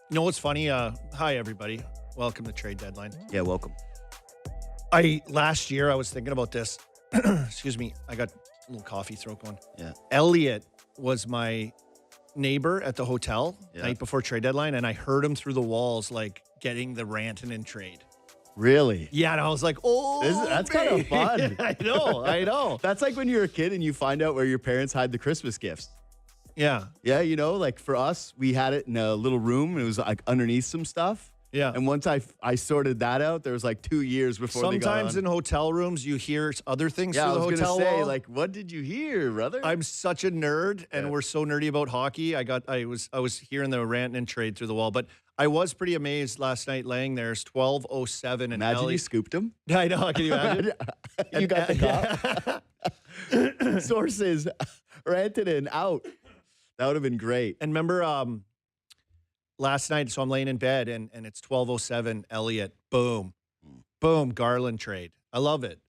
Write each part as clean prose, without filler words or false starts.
You know what's funny? Hi everybody. Welcome to Trade Deadline. Yeah, welcome. Last year I was thinking about this. Excuse me. I got a little coffee throat going. Yeah. Elliot was my neighbor at the hotel Yeah. night before trade deadline, and I heard him through the walls like getting the Rantanen trade. Really? Yeah, and I was like, oh, That's kind of fun. I know. That's like when you're a kid and you find out where your parents hide the Christmas gifts. Yeah. Yeah, like for us, we had it in a little room. It was like underneath some stuff. Yeah. And once I sorted that out, there was like 2 years before they got Sometimes on. in hotel rooms you hear other things Yeah, I through the was hotel gonna say, wall. like, what did you hear, brother? I'm such a nerd, and Yeah. we're so nerdy about hockey. I was hearing the Rantanen trade through the wall, but I was pretty amazed last night laying there. It's 12:07, and Imagine you Elliot, scooped him. I know. Can you imagine? You got the cop. Sources, Rantanen out. That would have been great. And remember, last night, so I'm laying in bed, and it's 12:07. Elliot, boom, boom, Garland trade. I love it.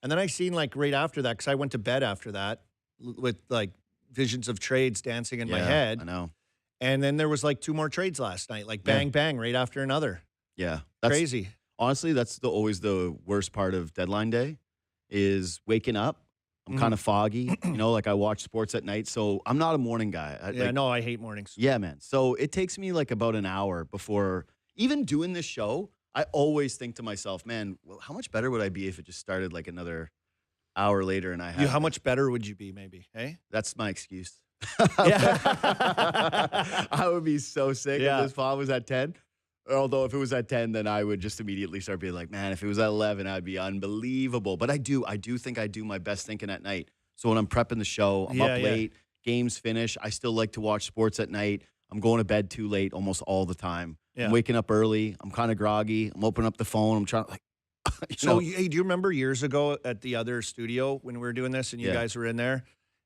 And then I seen like right after that, because I went to bed after that with like visions of trades dancing in my head. I know. And then there was like 2 more trades last night, like bang, bang, right after another. Yeah. Crazy. Honestly, that's always the worst part of deadline day is waking up. I'm kind of foggy, like I watch sports at night, so I'm not a morning guy. I hate mornings. Yeah, man. So it takes me like about an hour before even doing this show. I always think to myself, man, well, how much better would I be if it just started like another hour later and I had How much better would you be, maybe? Hey, That's my excuse. yeah, I would be so sick Yeah. if this pod was at 10. Although if it was at 10, then I would just immediately start being like, man, if it was at 11, I'd be unbelievable. But I do think I do my best thinking at night. So when I'm prepping the show, I'm up late, games finish. I still like to watch sports at night. I'm going to bed too late almost all the time. Yeah. I'm waking up early. I'm kind of groggy. I'm opening up the phone. I'm trying So, hey, do you remember years ago at the other studio when we were doing this and you Yeah. guys were in there?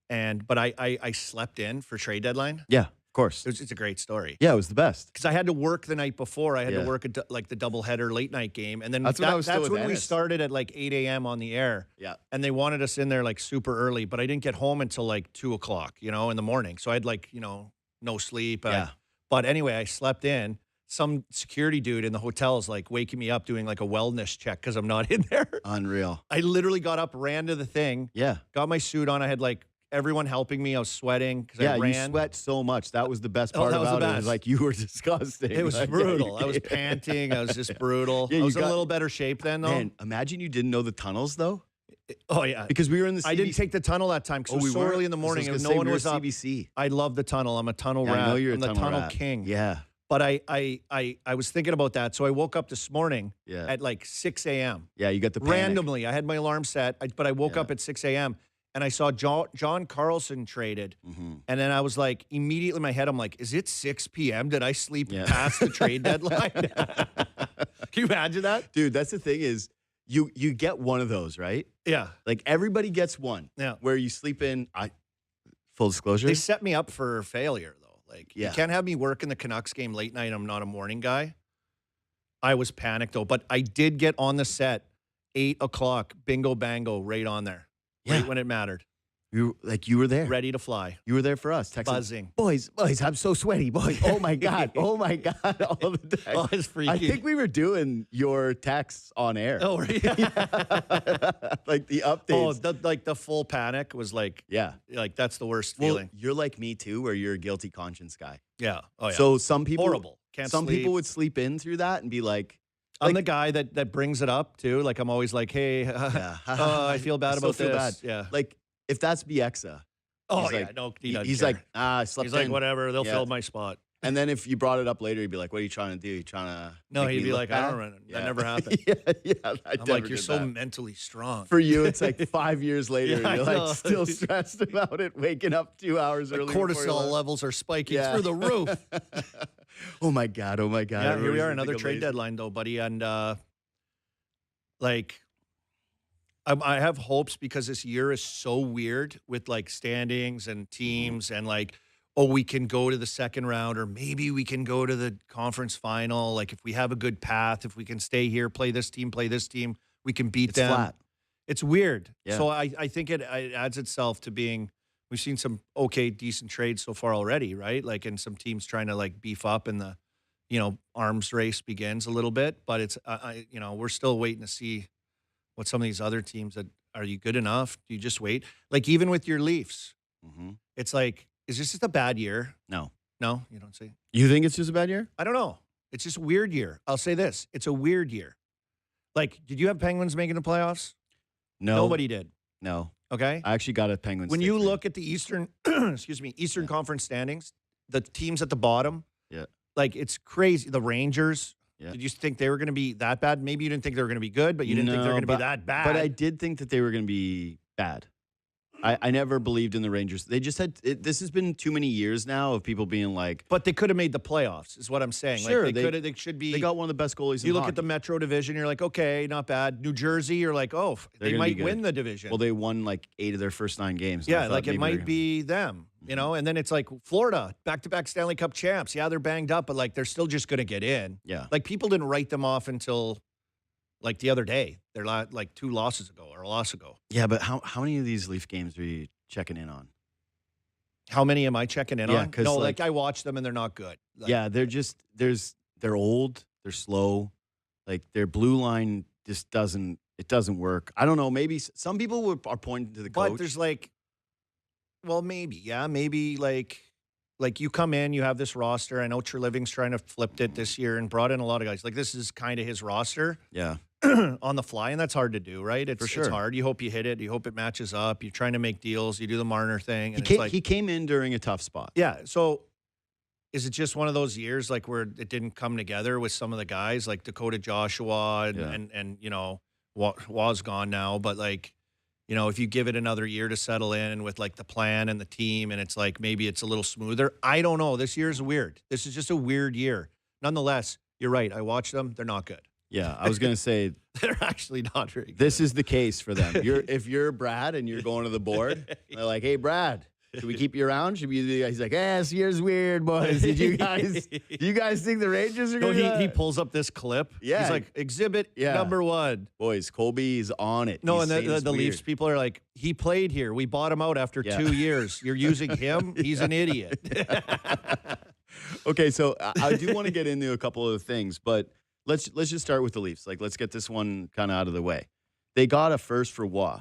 But I slept in for trade deadline. yeah, of course. It's a great story. Yeah, it was the best. Because I had to work the night before. I had Yeah. to work like the doubleheader late night game. And then That's when I was still that's with when we Ennis. started at like 8 a.m. on the air. Yeah. And they wanted us in there like super early, but I didn't get home until like 2 o'clock, in the morning. So I had like, no sleep. Yeah. But anyway, I slept in. Some security dude in the hotel is like waking me up doing like a wellness check because I'm not in there. Unreal. I literally got up, ran to the thing, Yeah. got my suit on. I had like everyone helping me. I was sweating because Yeah, I you ran. sweat so much. That was the best Oh, part that was the about it. It was best. like you were disgusting. It was Like, brutal. I was yeah. panting. I was just brutal. Yeah, I you was in a got- little better shape then, though. Man, imagine you didn't know the tunnels though, Oh, yeah. because we were in the. I didn't take the tunnel that time because it was so weren't? early in the morning I was and gonna no say, one we were was up. CBC. I love the tunnel. I'm a tunnel Yeah, rat. I know you're I'm a the tunnel tunnel rat. king. Yeah, But I was thinking about that. So I woke up this morning yeah, at like 6 a.m. yeah. You got the panic. randomly. I had my alarm set, but I woke Yeah. up at 6 a.m. and I saw John Carlson traded. Mhm. And then I was like, immediately in my head, I'm like, is it 6 p.m.? Did I sleep Yeah. past the trade deadline? Can you imagine that? Dude, that's the thing is, you get one of those, right? Yeah. Like everybody gets one. Yeah. Where you sleep in. Full disclosure. They set me up for failure, though. Like, you Yeah. can't have me work in the Canucks game late night. I'm not a morning guy. I was panicked, though. But I did get on the set, 8 o'clock, bingo bango, right on there. Yeah. Right when it mattered. you were there. Ready to fly. You were there for us. Texting, Buzzing. boys, I'm so sweaty, boys. Oh my god, all the time. Oh, it's freaky. I think we were doing your texts on air. Oh, right. Like the Oh, updates. the full panic was like that's the worst Well, feeling. you're like me too, where you're a guilty conscience guy. Yeah. Oh, yeah. So some people, horrible. Can't some sleep. people would sleep in through that and be like, I'm the guy that brings it up too. Like I'm always like, hey, yeah, I feel bad I still about feel this. bad. Yeah. Like if that's BXA, Oh he's yeah. like- No, he's like, I slept he's like, in. whatever. They'll Yeah. fill my spot. And then if you brought it up later, he'd be like, what are you trying to do? You trying to No, make he'd me be look like, bad? I don't remember. Yeah. That never happened. yeah. I I'm never like, you're did so that. mentally strong. For you, it's like 5 years later, Yeah, I you're know. like still stressed about it, waking up 2 hours The early. before your cortisol lunch. levels are spiking Yeah. through the roof. Oh my god! Oh my god! Yeah, here we Everybody's are, gonna another think I'm trade lazy. deadline though, buddy. And like, I have hopes because this year is so weird with like standings and teams and like, oh, we can go to the second round or maybe we can go to the conference final. Like if we have a good path, if we can stay here, play this team, we can beat It's them. flat. It's weird. Yeah. So I think it adds itself to being, we've seen some decent trades so far already, right? Like, and some teams trying to like beef up in the arms race begins a little bit, but it's, we're still waiting to see what some of these other teams that are you good enough? Do you just wait? Like even with your Leafs, it's like, is this just a bad year? No. No, you don't see. You think it's just a bad year? I don't know. It's just a weird year. I'll say this. It's a weird year. Like, did you have Penguins making the playoffs? No. Nobody did. No. Okay? I actually got a Penguins. When you look at the Eastern, Eastern Conference standings, the teams at the bottom, like it's crazy. The Rangers, did you think they were going to be that bad? Maybe you didn't think they were going to be good, but you didn't think they were going to be that bad. But I did think that they were going to be bad. I never believed in the Rangers. They just had this has been too many years now of people being like. But they could have made the playoffs, is what I'm saying. Sure, like they should be. They got one of the best goalies. You look at the Metro Division, you're like, okay, not bad. New Jersey, you're like, oh, they might win the division. Well, they won like 8 of their first 9 games. Yeah, like it might be them, And then it's like Florida, back-to-back Stanley Cup champs. Yeah, they're banged up, but like they're still just going to get in. Yeah, like people didn't write them off until. Like the other day, they're like 2 losses ago or a loss ago. Yeah, but how many of these Leaf games are you checking in on? How many am I checking in on? No, like I watch them and they're not good. Like, they're old, they're slow, like their blue line just doesn't work. I don't know. Maybe some people are pointing to the coach. But there's maybe like you come in, you have this roster. I know Treliving's trying to flip it this year and brought in a lot of guys. Like this is kind of his roster. Yeah. On the fly, and that's hard to do, right? For sure. It's hard. You hope you hit it. You hope it matches up. You're trying to make deals. You do the Marner thing. And he came in during a tough spot. Yeah. So is it just one of those years like where it didn't come together with some of the guys like Dakota Joshua and Wa's gone now, but like, if you give it another year to settle in with like the plan and the team and it's like maybe it's a little smoother. I don't know. This year's weird. This is just a weird year. Nonetheless, you're right. I watched them. They're not good. Yeah, I was going to say they're actually not very good. This is the case for them. If you're Brad and you're going to the board, they're like, "Hey, Brad, should we keep you around?" He's like, "This year's weird, boys. Did you guys think the Rangers are going to?" He pulls up this clip. Yeah, he's like, "Exhibit number 1." Boys, Colby's on it. No, and the Leafs people are like, "He played here. We bought him out after 2 years. You're using him. He's an idiot." Okay, so I do want to get into a couple of things, but. Let's just start with the Leafs. Like, let's get this one kind of out of the way. They got a first for Roy.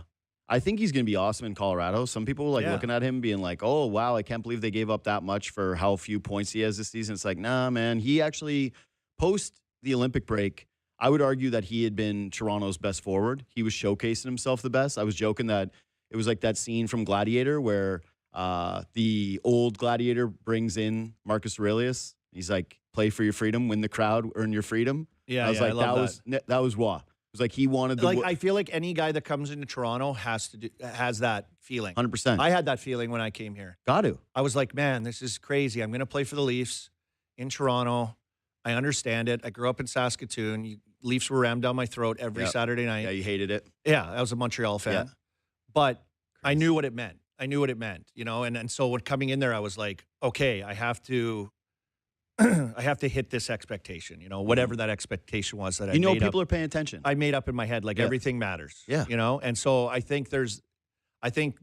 I think he's going to be awesome in Colorado. Some people were looking at him being like, oh, wow, I can't believe they gave up that much for how few points he has this season. It's like, nah, man. He actually, post the Olympic break, I would argue that he had been Toronto's best forward. He was showcasing himself the best. I was joking that it was like that scene from Gladiator where the old Gladiator brings in Marcus Aurelius. He's like, play for your freedom, win the crowd, earn your freedom. Yeah, I was like, that was Roy. It was like he wanted the. Like I feel like any guy that comes into Toronto has that feeling. 100%. I had that feeling when I came here. Got to. I was like, man, this is crazy. I'm going to play for the Leafs in Toronto. I understand it. I grew up in Saskatoon. Leafs were rammed down my throat every Saturday night. Yeah, you hated it. Yeah, I was a Montreal fan, but I knew what it meant. And so when coming in there, I was like, okay, I have to hit this expectation, whatever that expectation was that I made people are paying attention. I made up in my head, like everything matters. Yeah. And so I think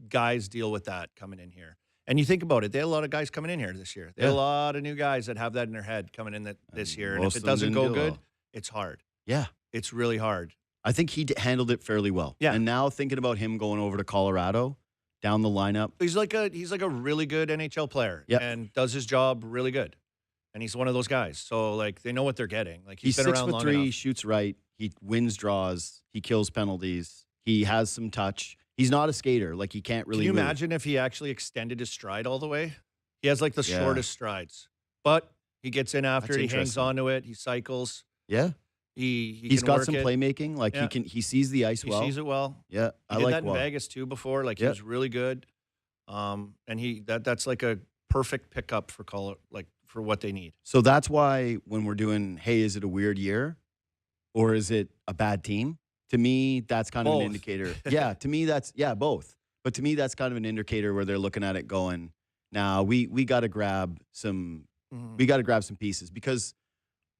guys deal with that coming in here. And you think about it, they had a lot of guys coming in here this year. They had a lot of new guys that have that in their head coming in this year. And if it doesn't go good, it's hard. Yeah. It's really hard. I think he handled it fairly well. Yeah. And now thinking about him going over to Colorado, down the lineup. He's like a really good NHL player and does his job really good. And he's one of those guys. So, like, they know what they're getting. Like, he's been around long 6'3", enough. shoots right. He wins draws. He kills penalties. He has some touch. He's not a skater. Like, he can't really Can you move. imagine if he actually extended his stride all the way? He has, like, the shortest strides. But he gets in after it. He hangs on to it. He cycles. Yeah. He's got some playmaking. Like, he sees the ice well. He sees it well. Yeah. He did that in Vegas, too, before. Like, he was really good. And that's like a perfect pickup for for what they need. So that's why when we're doing, hey, is it a weird year or is it a bad team? To me, that's kind of an indicator. Yeah, to me, both. But to me, that's kind of an indicator where they're looking at it going, now we got to grab some pieces because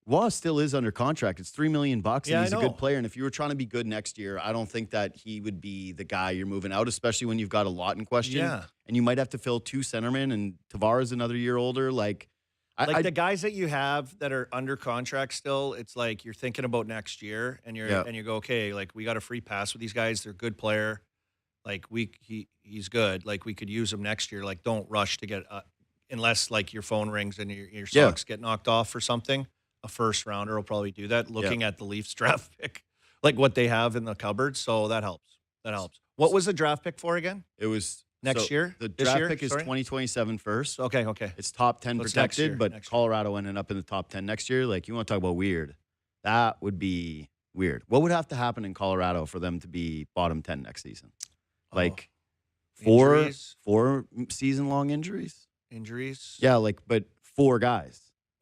Roy still is under contract. It's $3 million and he's a good player. And if you were trying to be good next year, I don't think that he would be the guy you're moving out, especially when you've got a lot in question. Yeah. And you might have to fill 2 centermen and Tavares another year older. Like, Like the guys that you have that are under contract still, it's like you're thinking about next year, and you go, okay, like we got a free pass with these guys. They're a good player. Like he's good. Like we could use him next year. Like don't rush to get unless like your phone rings and your socks get knocked off for something. A first rounder will probably do that. Looking at the Leafs draft pick, like what they have in the cupboard, so that helps. That helps. What was the draft pick for again? It was next year. The draft pick is 2027 first. Okay. It's top 10 protected, but Colorado ended up in the top 10 next year. Like, you want to talk about weird? That would be weird. What would have to happen in Colorado for them to be bottom 10 next season? Like four season-long injuries? Injuries? Yeah, but 4 guys.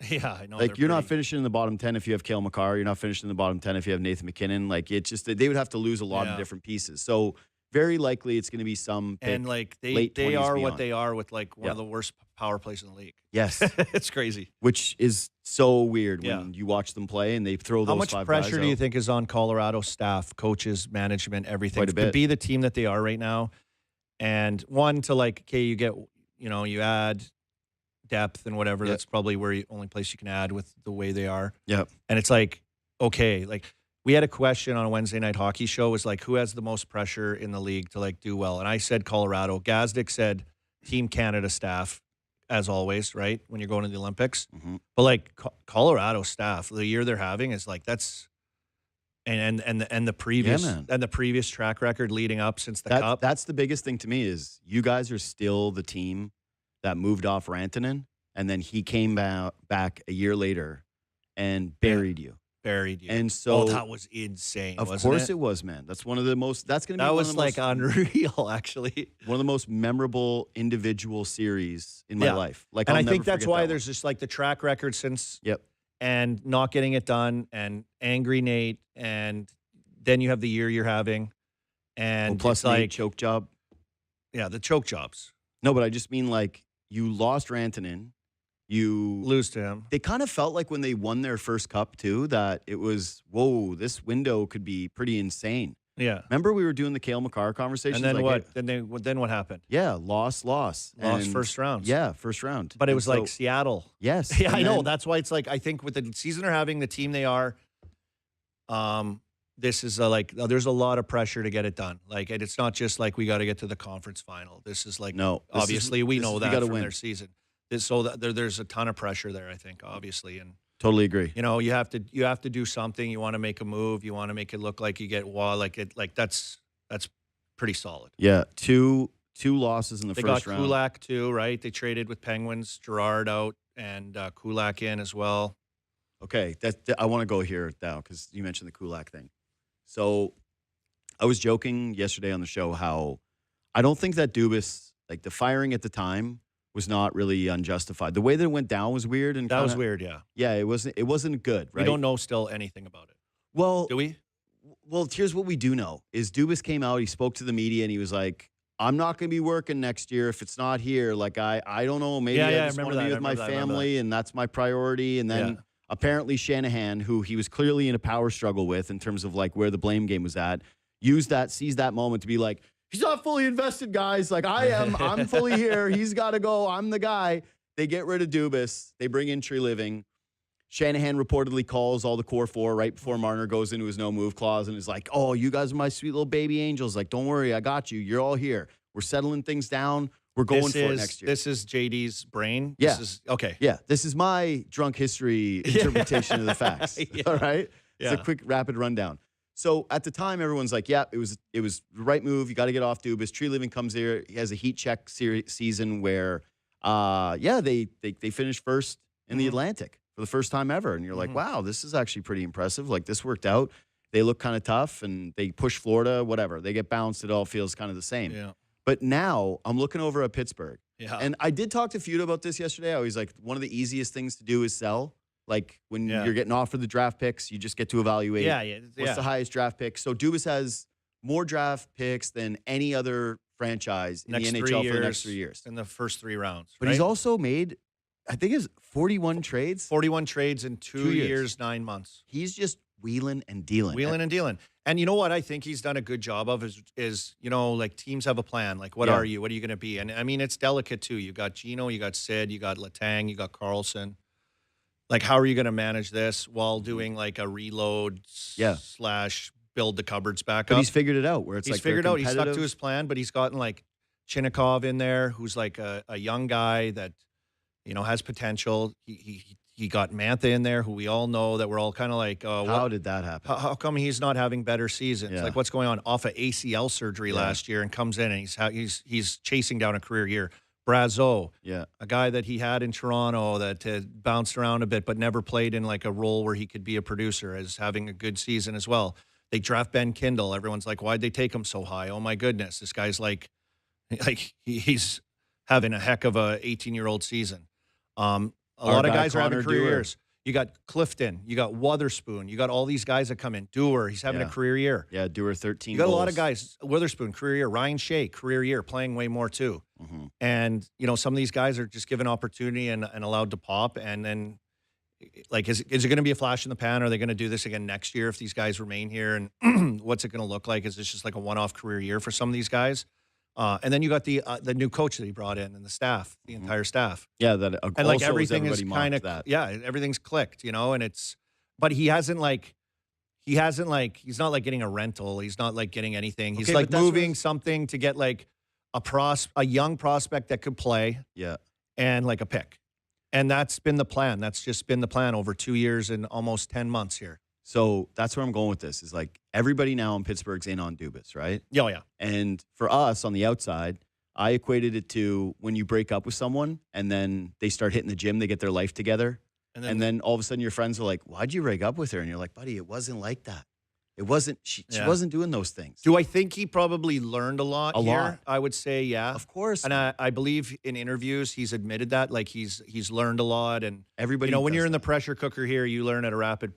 Yeah, I know. Like, you're not finishing in the bottom 10 if you have Cale Makar. You're not finishing in the bottom 10 if you have Nathan McKinnon. Like, it's just that they would have to lose a lot of different pieces. So, very likely it's going to be some pick, and like they are what they are with like one of the worst power plays in the league. Yes. It's crazy. Which is so weird when you watch them play and they throw those 5 guys out. How much pressure do you think is on Colorado staff, coaches, management, everything Quite a bit. To be the team that they are right now? And one, to like, okay, you get, you add depth and whatever. That's probably only place you can add with the way they are. Yep. And it's like, okay, like we had a question on a Wednesday night hockey show, was like, who has the most pressure in the league to like do well? And I said Colorado. Gazdick said Team Canada staff, as always, right? When you're going to the Olympics. Mm-hmm. But like Colorado staff, the year they're having is like, that's and the previous track record leading up since the Cup. That's the biggest thing to me is you guys are still the team that moved off Rantanen, and then he came back a year later and buried you. And so that was insane. Of course it was, man. That's one of the most. That's going to be. That was like unreal, actually. One of the most memorable individual series in my life. Like, and I think that's why there's just like the track record since. Yep. And not getting it done, and angry Nate, and then you have the year you're having, and plus like choke job. Yeah, the choke jobs. No, but I just mean like you lost Rantanen. You lose to him. They kind of felt like when they won their first cup too, that it was, whoa, this window could be pretty insane. Yeah. Remember we were doing the Cale Makar conversation? And then what? Then what happened? Yeah, loss. Lost first round. Yeah, first round. But it was like Seattle. Yes. Yeah, I know. That's why it's like, I think with the season they're having, the team they are, this is there's a lot of pressure to get it done. Like, and it's not just like we got to get to the conference final. This is like, obviously we know that from their season. So there's a ton of pressure there, I think, obviously. And totally agree. You have to do something. You want to make a move. You want to make it look like you get that's pretty solid. Yeah, two losses in the first round. They got Kulak too, right? They traded with Penguins, Gerard out, and Kulak in as well. Okay, I want to go here now because you mentioned the Kulak thing. So I was joking yesterday on the show how I don't think that Dubas, like the firing at the time, was not really unjustified. The way that it went down was weird, and that was weird. Yeah, yeah, it wasn't good. Right? We don't know still anything about it. Well, do we? Well, here's what we do know: is Dubas came out, he spoke to the media, and he was like, "I'm not going to be working next year if it's not here. Like I don't know, maybe I just want to be with my family, and that's my priority." And then apparently Shanahan, who he was clearly in a power struggle with in terms of like where the blame game was at, seized that moment to be like, he's not fully invested, guys. Like I am. I'm fully here. He's got to go. I'm the guy. They get rid of Dubas. They bring in Tree Living. Shanahan reportedly calls all the core 4 right before Marner goes into his no-move clause and is like, oh, you guys are my sweet little baby angels. Like, don't worry. I got you. You're all here. We're settling things down. We're going for it next year. This is JD's brain? Yeah. Okay. Yeah. This is my drunk history interpretation of the facts. All right? It's a quick, rapid rundown. So at the time, everyone's like, yeah, it was the right move. You got to get off Dubas. Tree Living comes here. He has a heat check season where, they finished first in the Atlantic for the first time ever. And you're like, wow, this is actually pretty impressive. Like, this worked out. They look kind of tough, and they push Florida, whatever. They get bounced. It all feels kind of the same. Yeah. But now I'm looking over at Pittsburgh. Yeah. And I did talk to Feud about this yesterday. I was like, one of the easiest things to do is sell. Like, when you're getting offered the draft picks, you just get to evaluate what's the highest draft pick. So Dubas has more draft picks than any other franchise in the NHL for the next 3 years. In the first 3 rounds. But he's also made, I think it's 41 trades. 41 trades in 2 years, 9 months. He's just wheeling and dealing. And you know what I think he's done a good job of is like teams have a plan. Like, what are you? What are you going to be? And I mean, it's delicate too. You got Gino, you got Sid, you got Letang, you got Carlson. Like, how are you going to manage this while doing like a reload / build the cupboards back But up? he's figured it out where it's He's like figured out. He stuck to his plan, but he's gotten like Chinnikov in there, who's like a young guy that, has potential. He got Mantha in there, who we all know that we're all kind of like, how did that happen? How come he's not having better seasons? Yeah. Like, what's going on? Off of ACL surgery last year and comes in and he's chasing down a career year. Brazeau, a guy that he had in Toronto that had bounced around a bit but never played in like a role where he could be a producer, is having a good season as well. They draft Ben Kindle. Everyone's like, why'd they take him so high? Oh my goodness, this guy's like he's having a heck of a 18-year-old season. A lot of guys are having career years. You got Clifton, you got Wotherspoon, you got all these guys that come in. Dewar, he's having a career year. Yeah, Dewar 13 You got goals. a lot of guys. Witherspoon, career year. Ryan Shea, career year, playing way more too. Mm-hmm. And, some of these guys are just given opportunity and allowed to pop. And then, like, is it going to be a flash in the pan? Are they going to do this again next year if these guys remain here? And what's it going to look like? Is this just like a one-off career year for some of these guys? And then you got the new coach that he brought in and the staff, the entire staff. Yeah, that and like everything is kind of everything's clicked, and but he's not like getting a rental. He's not like getting anything. He's like moving something to get like a young prospect that could play. Yeah, and like a pick, and that's been the plan. That's just been the plan over 2 years and almost 10 months here. So that's where I'm going with this, is like everybody now in Pittsburgh's in on Dubas, right? Oh, yeah. And for us on the outside, I equated it to when you break up with someone and then they start hitting the gym, they get their life together. And then all of a sudden your friends are like, why'd you break up with her? And you're like, buddy, it wasn't like that. It wasn't, she wasn't doing those things. Do I think he probably learned a lot here? I would say, yeah. Of course. And I believe in interviews, he's admitted that, like he's learned a lot. And everybody, when you're in the pressure cooker here, you learn at a rapid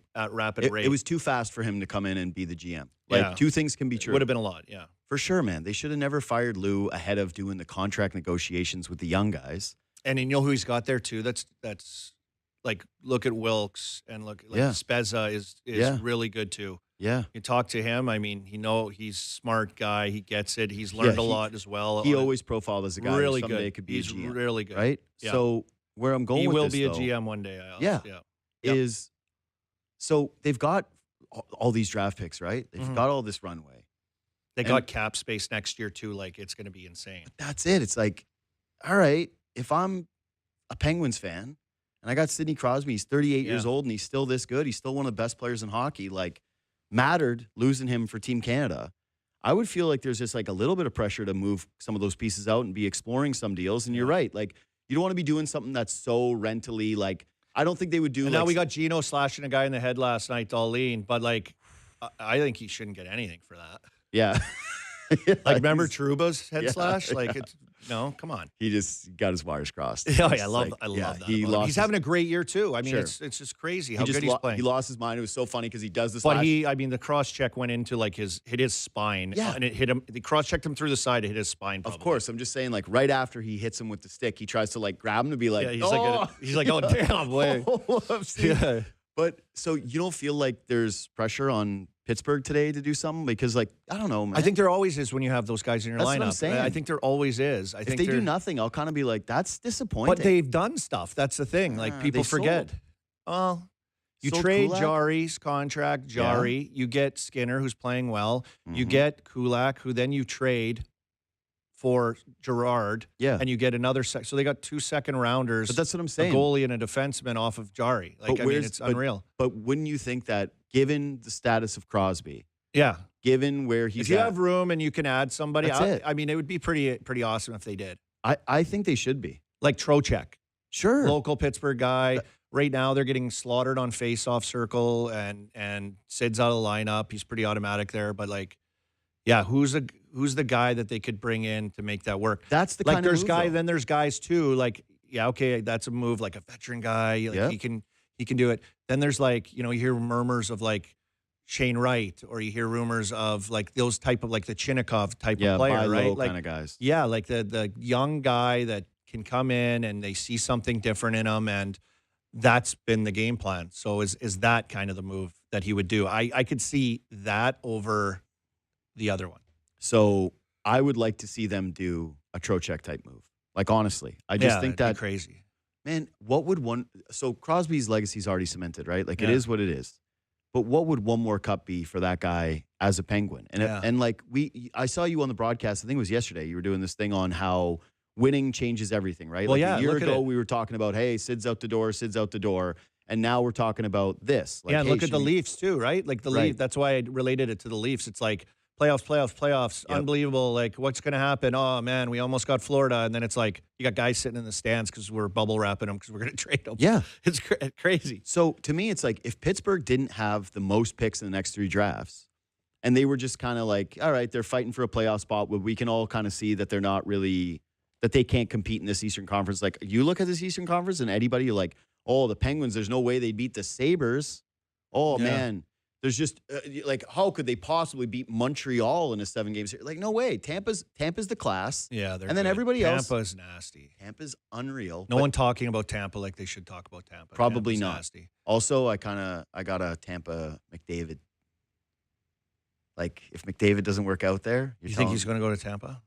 rate. It was too fast for him to come in and be the GM. Like two things can be true. Would have been a lot, yeah. For sure, man. They should have never fired Lou ahead of doing the contract negotiations with the young guys. And you know who he's got there too? That's like, look at Wilkes and look like Spezza is really good too. Yeah. You talk to him, I mean, he's a smart guy. He gets it. He's learned a lot as well. He always profiled as a guy really who someday good. could be He's a GM. Really good. Right? Yeah. So where I'm going he with will this, be a though, GM one day. Is so they've got all these draft picks, right? They've got all this runway. They got cap space next year too. Like, it's going to be insane. But that's it. It's like, all right, if I'm a Penguins fan and I got Sidney Crosby, he's 38 years old and he's still this good. He's still one of the best players in hockey. Like, mattered losing him for Team Canada. I would feel like there's just like a little bit of pressure to move some of those pieces out and be exploring some deals. And you're right. Like, you don't want to be doing something that's so rentally, like, I don't think they would do. And now we got Gino slashing a guy in the head last night, Darlene, but like, I think he shouldn't get anything for that. Yeah. Like, remember Trouba's head slash? Like, it's come on. He just got his wires crossed. Oh, yeah, I love that. He's having a great year too. I mean, it's just crazy how good he's playing. He lost his mind. It was so funny because he does this. But the cross check went into like hit his spine. Yeah. And it hit him. They cross checked him through the side. It hit his spine. Probably. Of course. I'm just saying, like, right after he hits him with the stick, he tries to like grab him to be like, he's like, oh, damn, boy. Yeah. But so you don't feel like there's pressure on Pittsburgh today to do something? Because, like, I don't know, man. I think there always is when you have those guys in your lineup. That's what I'm saying. I think there always is. If they do nothing, I'll kind of be like, that's disappointing. But they've done stuff. That's the thing. Like, people forget. Well, you trade Kulak? Jari's contract, Jari. You get Skinner, who's playing well. You get Kulak, who then you trade for Gerard. Yeah. And you get another so they got 2 second-rounders. But that's what I'm saying. A goalie and a defenseman off of Jari. Like, I mean, it's unreal. But wouldn't you think that, given the status of Crosby, given where he's if you have room and you can add somebody, I mean, it would be pretty awesome if they did. I think they should be. Like Trocheck. Sure. Local Pittsburgh guy. Right now, they're getting slaughtered on face-off circle, and Sid's out of the lineup. He's pretty automatic there. But, like, yeah, who's the guy that they could bring in to make that work? That's the kind of move, though. Then there's guys, too, like, okay, that's a move, like a veteran guy. Like, he can do it. Then there's, like, you hear murmurs of, like, Shane Wright, or you hear rumors of, like, those type of, like, the Chinnikov type of player, right? Like, kind of guys. Yeah, like the young guy that can come in and they see something different in him, and that's been the game plan. So is that kind of the move that he would do? I could see that over the other one. So I would like to see them do a Trocheck type move. Like, honestly, I just think that'd be crazy. Man, what would one? So Crosby's legacy is already cemented, right? Like Yeah. it is what it is. But what would one more cup be for that guy as a Penguin? And Yeah. and like I saw you on the broadcast. I think it was yesterday. You were doing this thing on how winning changes everything, right? Well, like yeah, a year look at ago, it. we were talking about, hey, Sid's out the door, Sid's out the door, and now we're talking about this. Like, Yeah, hey, look at should the we- Leafs too, right? Like the Right. Leafs. That's why I related it to the Leafs. It's like playoffs, Yep. unbelievable. Like what's going to happen? Oh man, we almost got Florida, and then it's like you got guys sitting in the stands because we're bubble wrapping them because we're going to trade them. Yeah. It's crazy. So to me, it's like if Pittsburgh didn't have the most picks in the next 3 drafts, and they were just kind of like, all right, they're fighting for a playoff spot, but we can all kind of see that they're not really, that they can't compete in this Eastern Conference. Like you look at this Eastern Conference and anybody, you're like, oh, the Penguins, there's no way they'd beat the Sabres. Oh, Yeah. man. There's just like, how could they possibly beat Montreal in a 7-game series? Like, no way. Tampa's the class. Yeah, they're And then good. everybody else- Tampa's nasty. Tampa's unreal. No but one talking about Tampa like they should talk about Tampa. Probably Tampa's not. Nasty. Also, I got a Tampa McDavid. Like, if McDavid doesn't work out there, You think he's going to go to Tampa?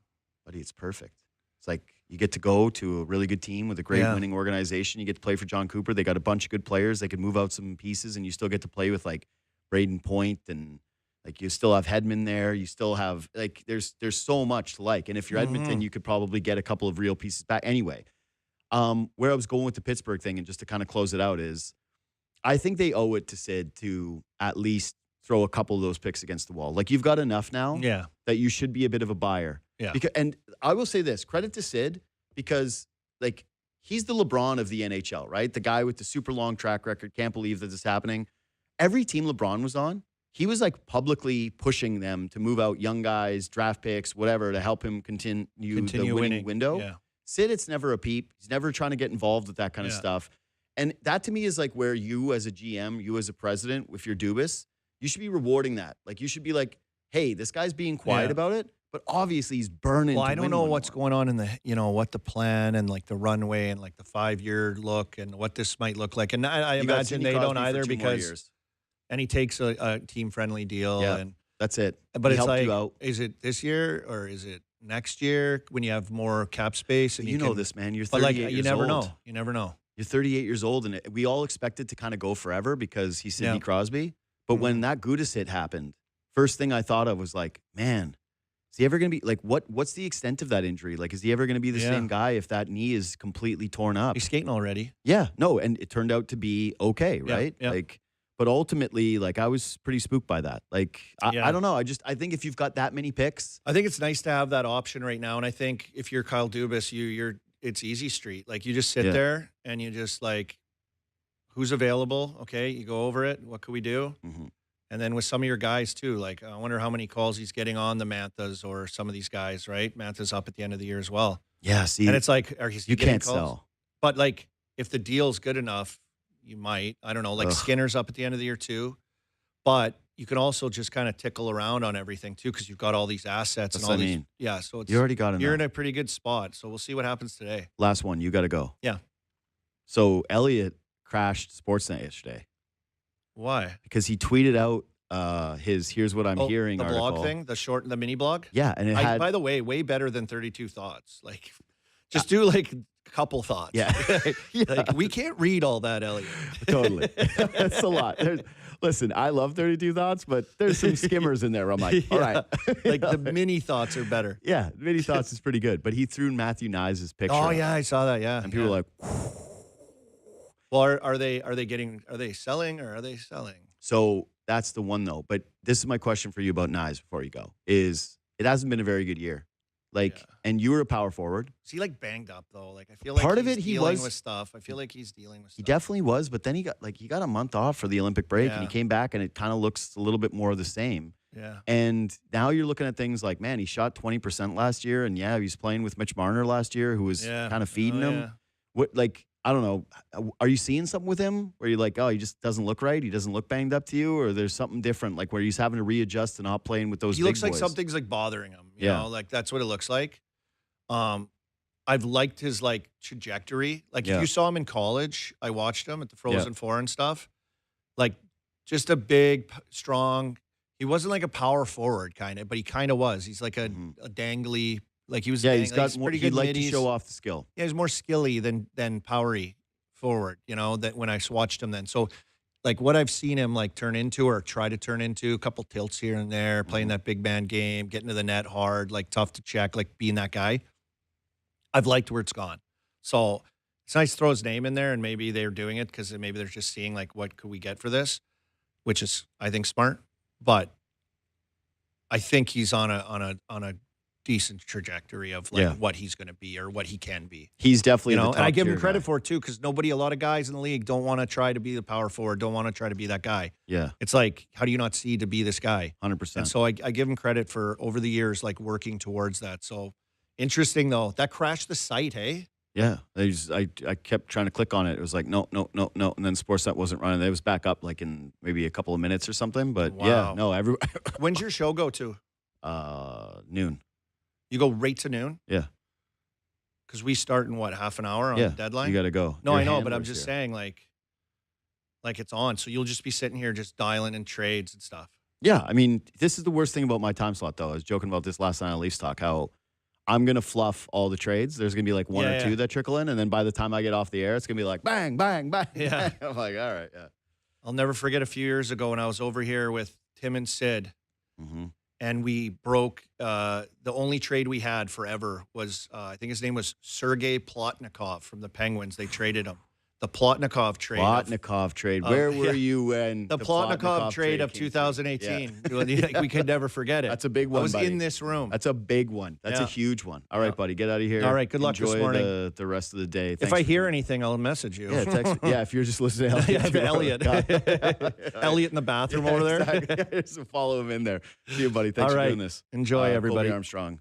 buddy, it's perfect. It's like you get to go to a really good team with a great Yeah. winning organization. You get to play for John Cooper. They got a bunch of good players. They could move out some pieces, and you still get to play with like Braden Point, and like you still have Hedman there. You still have like there's so much to like. And if you're Edmonton, you could probably get a couple of real pieces back. Anyway, where I was going with the Pittsburgh thing, and just to kind of close it out is, I think they owe it to Sid to at least throw a couple of those picks against the wall. Like you've got enough now Yeah. that you should be a bit of a buyer. Yeah. And I will say this, credit to Sid, because like he's the LeBron of the NHL, right? The guy with the super long track record. Can't believe that this is happening. Every team LeBron was on, he was like publicly pushing them to move out young guys, draft picks, whatever, to help him continue the winning window. Yeah. Sid, it's never a peep. He's never trying to get involved with that kind of Yeah. stuff. And that to me is like where you as a GM, you as a president, if you're Dubas, you should be rewarding that. Like you should be like, hey, this guy's being quiet Yeah. about it, but obviously he's burning. Well, to I don't win know one what's more. going on in the, what the plan and like the runway and like the 5-year look and what this might look like. And I You got imagine Sidney they Crosby don't for either 2 more because, years. and he takes a team friendly deal. Yeah. And That's it. but He it's helped like, you out. is it this year or is it next year when you have more cap space? And You know can, this, man. You're but 38 like years you never old. know. You never know. You're 38 years old, and we all expected to kind of go forever because he's Sidney Yeah. Crosby. But when that Gudis hit happened, first thing I thought of was like, man, is he ever going to be like what's the extent of that injury? Like, is he ever going to be the Yeah. same guy if that knee is completely torn up? He's skating already. Yeah, no, and it turned out to be okay, Yeah, right? yeah. Like, but ultimately, like, I was pretty spooked by that. Like, Yeah. I don't know. I think if you've got that many picks, I think it's nice to have that option right now. And I think if you're Kyle Dubas, it's easy street. Like you just sit Yeah. there and you just like, who's available? Okay, you go over it. What could we do? Mhm. And then with some of your guys too, like I wonder how many calls he's getting on the Manthas or some of these guys, right? Manthas up at the end of the year as well. yeah, see, And it's like, are he you getting can't calls? sell. But like, if the deal's good enough, you might. I don't know. Like Ugh. Skinner's up at the end of the year too. But you can also just kind of tickle around on everything too, because you've got all these assets That's and all what I these. mean. Yeah, so it's You already got you're in enough. a pretty good spot. So we'll see what happens today. Last one, you got to go. Yeah. So Elliot crashed Sportsnet yesterday Why? because he tweeted out his "Here's what I'm hearing" the article. blog thing, the mini blog. Yeah, and it had By the way, way better than 32 thoughts. Like, just do like a couple thoughts. Yeah. Yeah. Like we can't read all that, Elliot. totally. That's a lot. Listen, I love 32 thoughts, but there's some skimmers in there where I'm like, all right. Like the mini thoughts are better. Yeah, mini thoughts is pretty good. But he threw Matthew Nyes' picture. Oh up, yeah, I saw that. Yeah, and people were like, well, are they selling or are they selling? so that's the one though. But this is my question for you about Nyes before you go: is it hasn't been a very good year, like, Yeah. and you were a power forward. Is he like banged up though? Like I feel like Part of he's it, he dealing was- with stuff. I feel like he's dealing with stuff. He definitely was, but then he got a month off for the Olympic break, and he Yeah. came back, and it kind of looks a little bit more of the same. Yeah. And now you're looking at things like, man, he shot 20% last year, and yeah, he's playing with Mitch Marner last year, who was Yeah. kind of feeding Oh, him. yeah. What, like, I don't know. Are you seeing something with him where you're like, oh, he just doesn't look right? He doesn't look banged up to you, or there's something different, like where he's having to readjust and not playing with those. He big looks like boys? something's like bothering him. You Yeah. know, like that's what it looks like. I've liked his like trajectory. Like Yeah. if you saw him in college, I watched him at the Frozen Four and stuff. Like just a big, strong. He wasn't like a power forward kind of, but he kind of was. He's like a dangly. Like he was. Yeah, he's got he's more. pretty He'd good. like to middies. show off the skill. Yeah, he's more skilly than powery. forward, that when I watched him then. So, like, what I've seen him, like, turn into or try to turn into, a couple tilts here and there, playing that big man game, getting to the net hard, like, tough to check, like, being that guy, I've liked where it's gone. So it's nice to throw his name in there, and maybe they're doing it because maybe they're just seeing, like, what could we get for this, which is, I think, smart. But I think he's on a decent trajectory of what he's going to be or what he can be. He's definitely the top and I give him tier credit guy. for it too, because a lot of guys in the league don't want to try to be the power forward, don't want to try to be that guy. Yeah, It's like, how do you not see to be this guy? 100%. And so I give him credit for over the years, like, working towards that. So interesting though, that crashed the site, hey? Yeah, I kept trying to click on it. It was like, no, and then Sportsnet wasn't running. It was back up like in maybe a couple of minutes or something. But Wow. When's your show go to? Noon. You go right to noon? Yeah. Because we start in half an hour on the deadline? You got to go. No, Your I know, but I'm handler's just here. saying, like it's on. So you'll just be sitting here just dialing in trades and stuff. Yeah, I mean, this is the worst thing about my time slot, though. I was joking about this last night on Leafs Talk, how I'm going to fluff all the trades. There's going to be like one or two that trickle in, and then by the time I get off the air, it's going to be like bang, bang, bang. Yeah. I'm like, all right, yeah. I'll never forget a few years ago when I was over here with Tim and Sid, and we broke the only trade we had forever was, I think his name was Sergei Plotnikov from the Penguins. They traded him. The Plotnikov trade. Plotnikov trade. Where were you when the Plotnikov trade of 2018? Yeah. We could never forget it. That's a big one, I was buddy. in this room. That's a big one. That's a huge one. All right, buddy, get out of here. All right, good luck Enjoy this morning. the rest of the day. If I hear anything, I'll message you. Yeah, text me. Yeah, if you're just listening to Elliot. Elliot in the bathroom over there. Exactly. Just follow him in there. See you, buddy. Thanks for doing this. Enjoy, everybody. Colby Armstrong.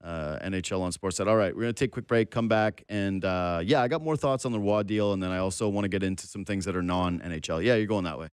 NHL on Sportsnet. All right, we're going to take a quick break, come back, and I got more thoughts on the Roy deal, and then I also want to get into some things that are non-NHL. Yeah, you're going that way.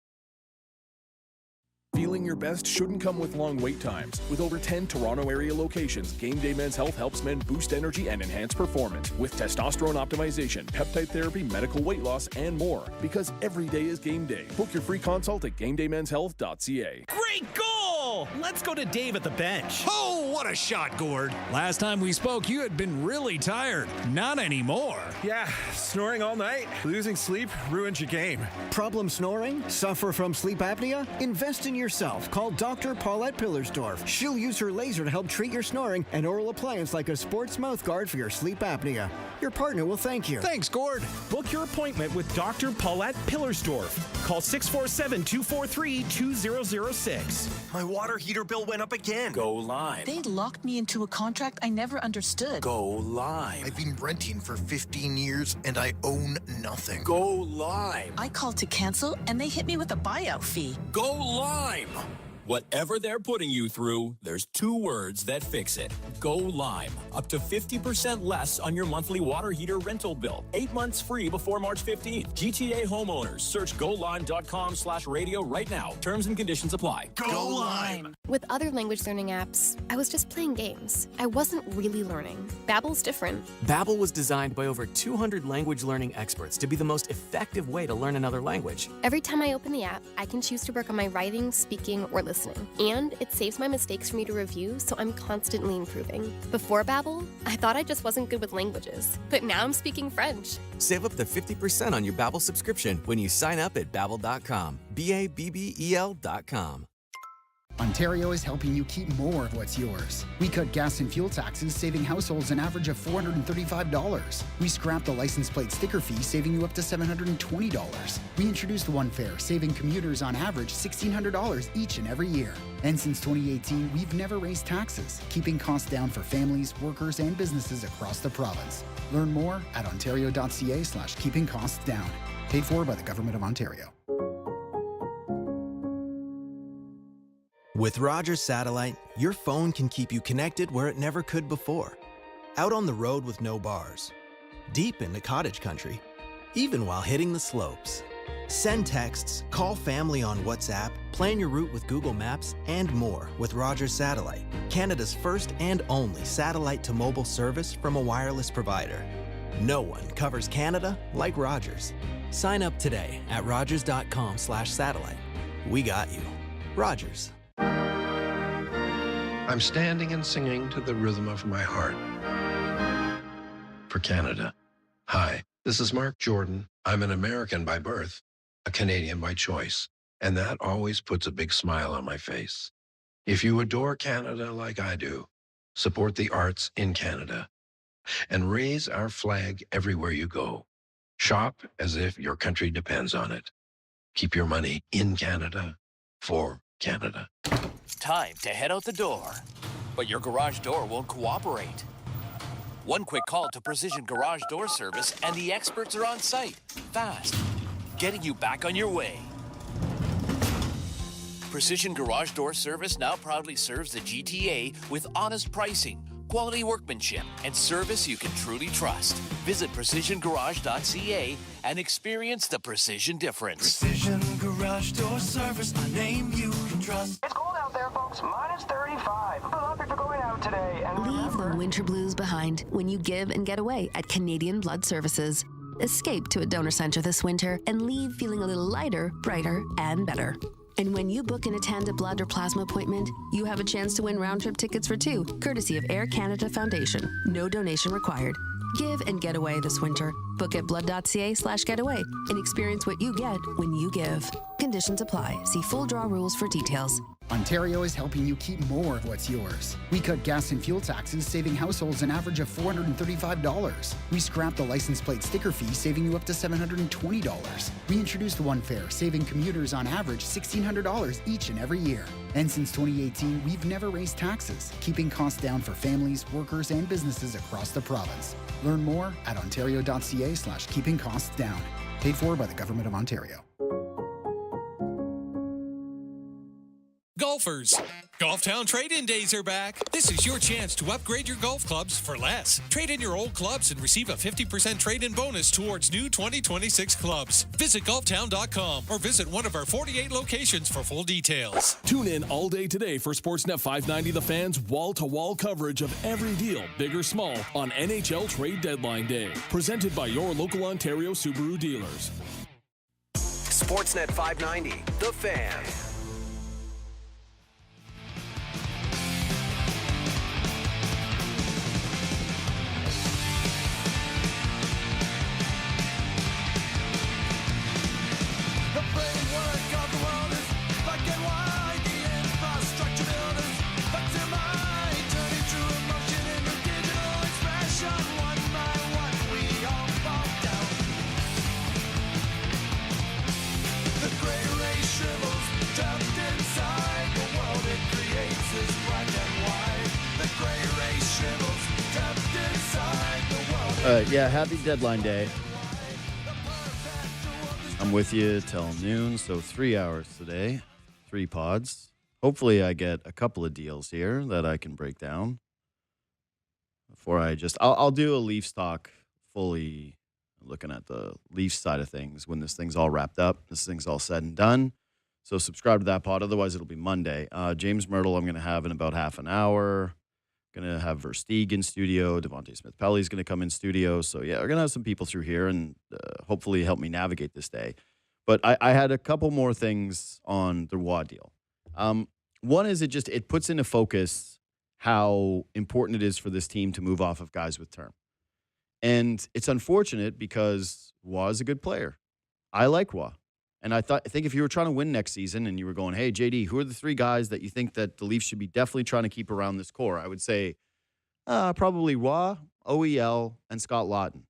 Feeling your best shouldn't come with long wait times. With over 10 Toronto area locations, Game Day Men's Health helps men boost energy and enhance performance with testosterone optimization, peptide therapy, medical weight loss, and more. Because every day is game day. Book your free consult at GameDayMen'sHealth.ca. Great goal! Let's go to Dave at the bench. Oh, what a shot, Gord. Last time we spoke, you had been really tired. Not anymore. Yeah, snoring all night. Losing sleep ruins your game. Problem snoring? Suffer from sleep apnea? Invest in yourself. Call Dr. Paulette Pillersdorf. She'll use her laser to help treat your snoring and oral appliance like a sports mouth guard for your sleep apnea. Your partner will thank you. Thanks, Gord. Book your appointment with Dr. Paulette Pillersdorf. Call 647-243-2006. My water heater bill went up again. Go Lime. They locked me into a contract I never understood. Go Lime. I've been renting for 15 years and I own nothing. Go Lime. I called to cancel and they hit me with a buyout fee. Go Lime. Whatever they're putting you through, there's two words that fix it. Go Lime. Up to 50% less on your monthly water heater rental bill. 8 months free before March 15th. GTA homeowners. Search golime.com/radio right now. Terms and conditions apply. Go Lime! With other language learning apps, I was just playing games. I wasn't really learning. Babbel's different. Babbel was designed by over 200 language learning experts to be the most effective way to learn another language. Every time I open the app, I can choose to work on my writing, speaking, or listening. And it saves my mistakes for me to review, so I'm constantly improving. Before Babbel, I thought I just wasn't good with languages, but now I'm speaking French. Save up to 50% on your Babbel subscription when you sign up at Babbel.com. Babbel.com. Ontario is helping you keep more of what's yours. We cut gas and fuel taxes, saving households an average of $435. We scrapped the license plate sticker fee, saving you up to $720. We introduced One Fare, saving commuters on average $1,600 each and every year. And since 2018, we've never raised taxes, keeping costs down for families, workers, and businesses across the province. Learn more at ontario.ca/keeping costs down. Paid for by the Government of Ontario. With Rogers Satellite, your phone can keep you connected where it never could before. Out on the road with no bars. Deep into cottage country. Even while hitting the slopes. Send texts, call family on WhatsApp, plan your route with Google Maps, and more with Rogers Satellite. Canada's first and only satellite-to-mobile service from a wireless provider. No one covers Canada like Rogers. Sign up today at rogers.com/satellite. We got you. Rogers. I'm standing and singing to the rhythm of my heart. For Canada. Hi, This is Mark Jordan. I'm an American by birth, a Canadian by choice, and that always puts a big smile on my face. If you adore Canada like I do, support the arts in Canada and raise our flag everywhere you go. Shop as if your country depends on it. Keep your money in Canada for Canada. Time to head out the door, but your garage door won't cooperate. One quick call to Precision Garage Door Service and the experts are on site, fast, getting you back on your way. Precision Garage Door Service now proudly serves the GTA with honest pricing, quality workmanship, and service you can truly trust. Visit precisiongarage.ca and experience the precision difference. Precision Garage Door Service, a name you can trust. It's cold out there, folks. Minus 35. Buckle up if you're going out today. And leave the winter blues behind when you give and get away at Canadian Blood Services. Escape to a donor center this winter and leave feeling a little lighter, brighter, and better. And when you book and attend a blood or plasma appointment, you have a chance to win round-trip tickets for 2, courtesy of Air Canada Foundation. No donation required. Give and get away this winter. Book at blood.ca/getaway and experience what you get when you give. Conditions apply. See full draw rules for details. Ontario is helping you keep more of what's yours. We cut gas and fuel taxes, saving households an average of $435. We scrapped the license plate sticker fee, saving you up to $720. We introduced One Fare, saving commuters on average $1,600 each and every year. And since 2018, we've never raised taxes, keeping costs down for families, workers, and businesses across the province. Learn more at ontario.ca/keeping costs down. Paid for by the Government of Ontario. Golfers, Golf Town trade-in days are back. This is your chance to upgrade your golf clubs for less. Trade in your old clubs and receive a 50% trade-in bonus towards new 2026 clubs. Visit golftown.com or visit one of our 48 locations for full details. Tune in all day today for Sportsnet 590 The Fan's wall-to-wall coverage of every deal, big or small, on NHL Trade Deadline Day. Presented by your local Ontario Subaru dealers. Sportsnet 590 The Fan. Yeah, happy deadline day. I'm with you till noon, so 3 hours today, 3 pods. Hopefully I get a couple of deals here that I can break down before I'll do a Leafs talk fully looking at the Leafs side of things when this thing's all wrapped up, this thing's all said and done. So subscribe to that pod, otherwise it'll be Monday. James Mirtle I'm going to have in about half an hour. Going to have Versteeg in studio. Devante Smith-Pelly is going to come in studio. So, yeah, we're going to have some people through here and hopefully help me navigate this day. But I had a couple more things on the Roy deal. One is it puts into focus how important it is for this team to move off of guys with term. And it's unfortunate because Roy is a good player. I like Roy. And I think if you were trying to win next season and you were going, hey, JD, who are the 3 guys that you think that the Leafs should be definitely trying to keep around this core? I would say probably Roy, OEL, and Scott Laughton.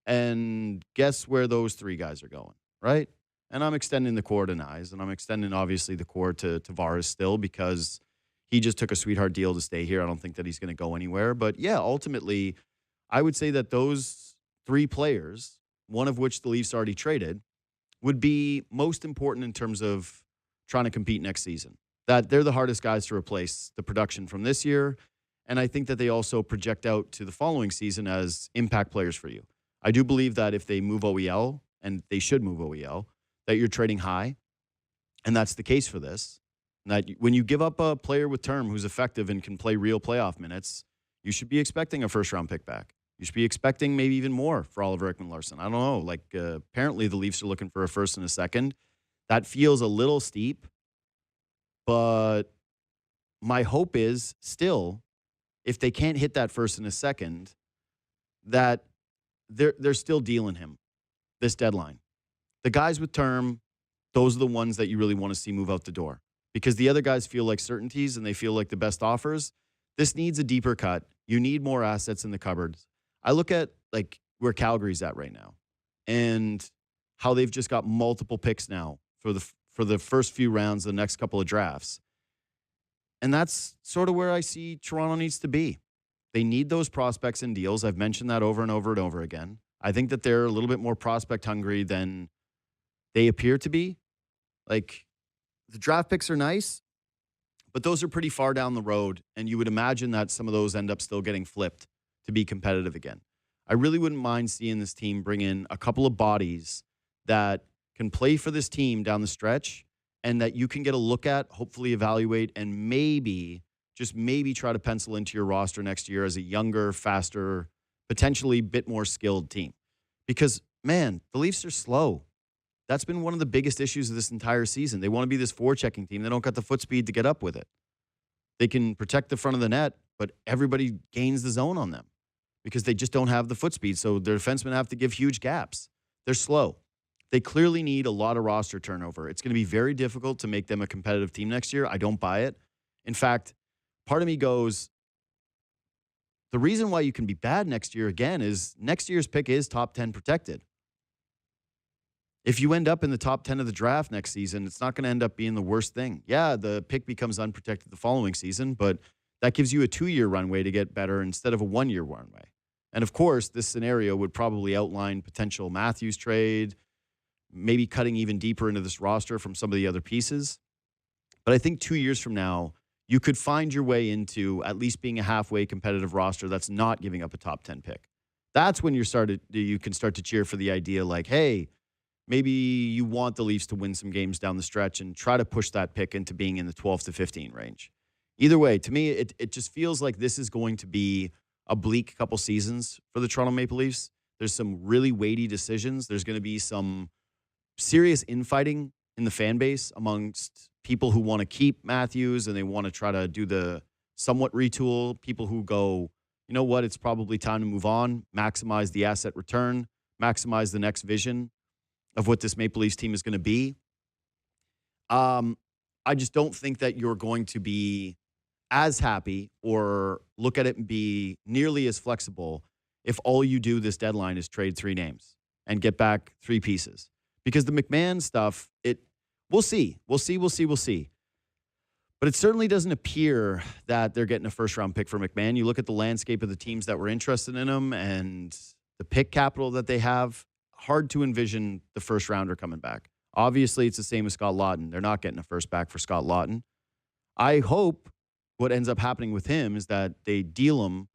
And guess where those 3 guys are going, right? And I'm extending the core to Nyes, and I'm extending, obviously, the core to Tavares still because he just took a sweetheart deal to stay here. I don't think that he's going to go anywhere. But, yeah, ultimately, I would say that those 3 players, one of which the Leafs already traded, would be most important in terms of trying to compete next season. That they're the hardest guys to replace the production from this year, and I think that they also project out to the following season as impact players for you. I do believe that if they move OEL, and they should move OEL, that you're trading high, and that's the case for this. And that when you give up a player with term who's effective and can play real playoff minutes, you should be expecting a first-round pick back. You should be expecting maybe even more for Oliver Ekman-Larsson. I don't know. Apparently the Leafs are looking for a first and a second. That feels a little steep. But my hope is still, if they can't hit that first and a second, that they're still dealing him this deadline. The guys with term, those are the ones that you really want to see move out the door because the other guys feel like certainties and they feel like the best offers. This needs a deeper cut. You need more assets in the cupboards. I look at like where Calgary's at right now and how they've just got multiple picks now for the first few rounds of the next couple of drafts. And that's sort of where I see Toronto needs to be. They need those prospects and deals. I've mentioned that over and over and over again. I think that they're a little bit more prospect hungry than they appear to be. Like, the draft picks are nice, but those are pretty far down the road, and you would imagine that some of those end up still getting flipped to be competitive again. I really wouldn't mind seeing this team bring in a couple of bodies that can play for this team down the stretch and that you can get a look at, hopefully evaluate, and maybe, just maybe try to pencil into your roster next year as a younger, faster, potentially a bit more skilled team. Because, man, the Leafs are slow. That's been one of the biggest issues of this entire season. They want to be this forechecking team. They don't got the foot speed to get up with it. They can protect the front of the net, but everybody gains the zone on them because they just don't have the foot speed. So their defensemen have to give huge gaps. They're slow. They clearly need a lot of roster turnover. It's going to be very difficult to make them a competitive team next year. I don't buy it. In fact, part of me goes, the reason why you can be bad next year again is next year's pick is top 10 protected. If you end up in the top 10 of the draft next season, it's not going to end up being the worst thing. Yeah, the pick becomes unprotected the following season, but that gives you a 2-year runway to get better instead of a 1-year runway. And of course, this scenario would probably outline potential Matthews trade, maybe cutting even deeper into this roster from some of the other pieces. But I think 2 years from now, you could find your way into at least being a halfway competitive roster that's not giving up a top 10 pick. That's when you can start to cheer for the idea like, hey, maybe you want the Leafs to win some games down the stretch and try to push that pick into being in the 12 to 15 range. Either way, to me, it just feels like this is going to be a bleak couple seasons for the Toronto Maple Leafs. There's some really weighty decisions. There's going to be some serious infighting in the fan base amongst people who want to keep Matthews and they want to try to do the somewhat retool. People who go, you know what, it's probably time to move on, maximize the asset return, maximize the next vision of what this Maple Leafs team is going to be. I just don't think that you're going to be as happy or look at it and be nearly as flexible if all you do this deadline is trade 3 names and get back 3 pieces. Because the McMahon stuff, we'll see. But it certainly doesn't appear that they're getting a first-round pick for McMahon. You look at the landscape of the teams that were interested in him and the pick capital that they have, hard to envision the first-rounder coming back. Obviously, it's the same as Scott Laughton. They're not getting a first back for Scott Laughton. I hope what ends up happening with him is that they deal him,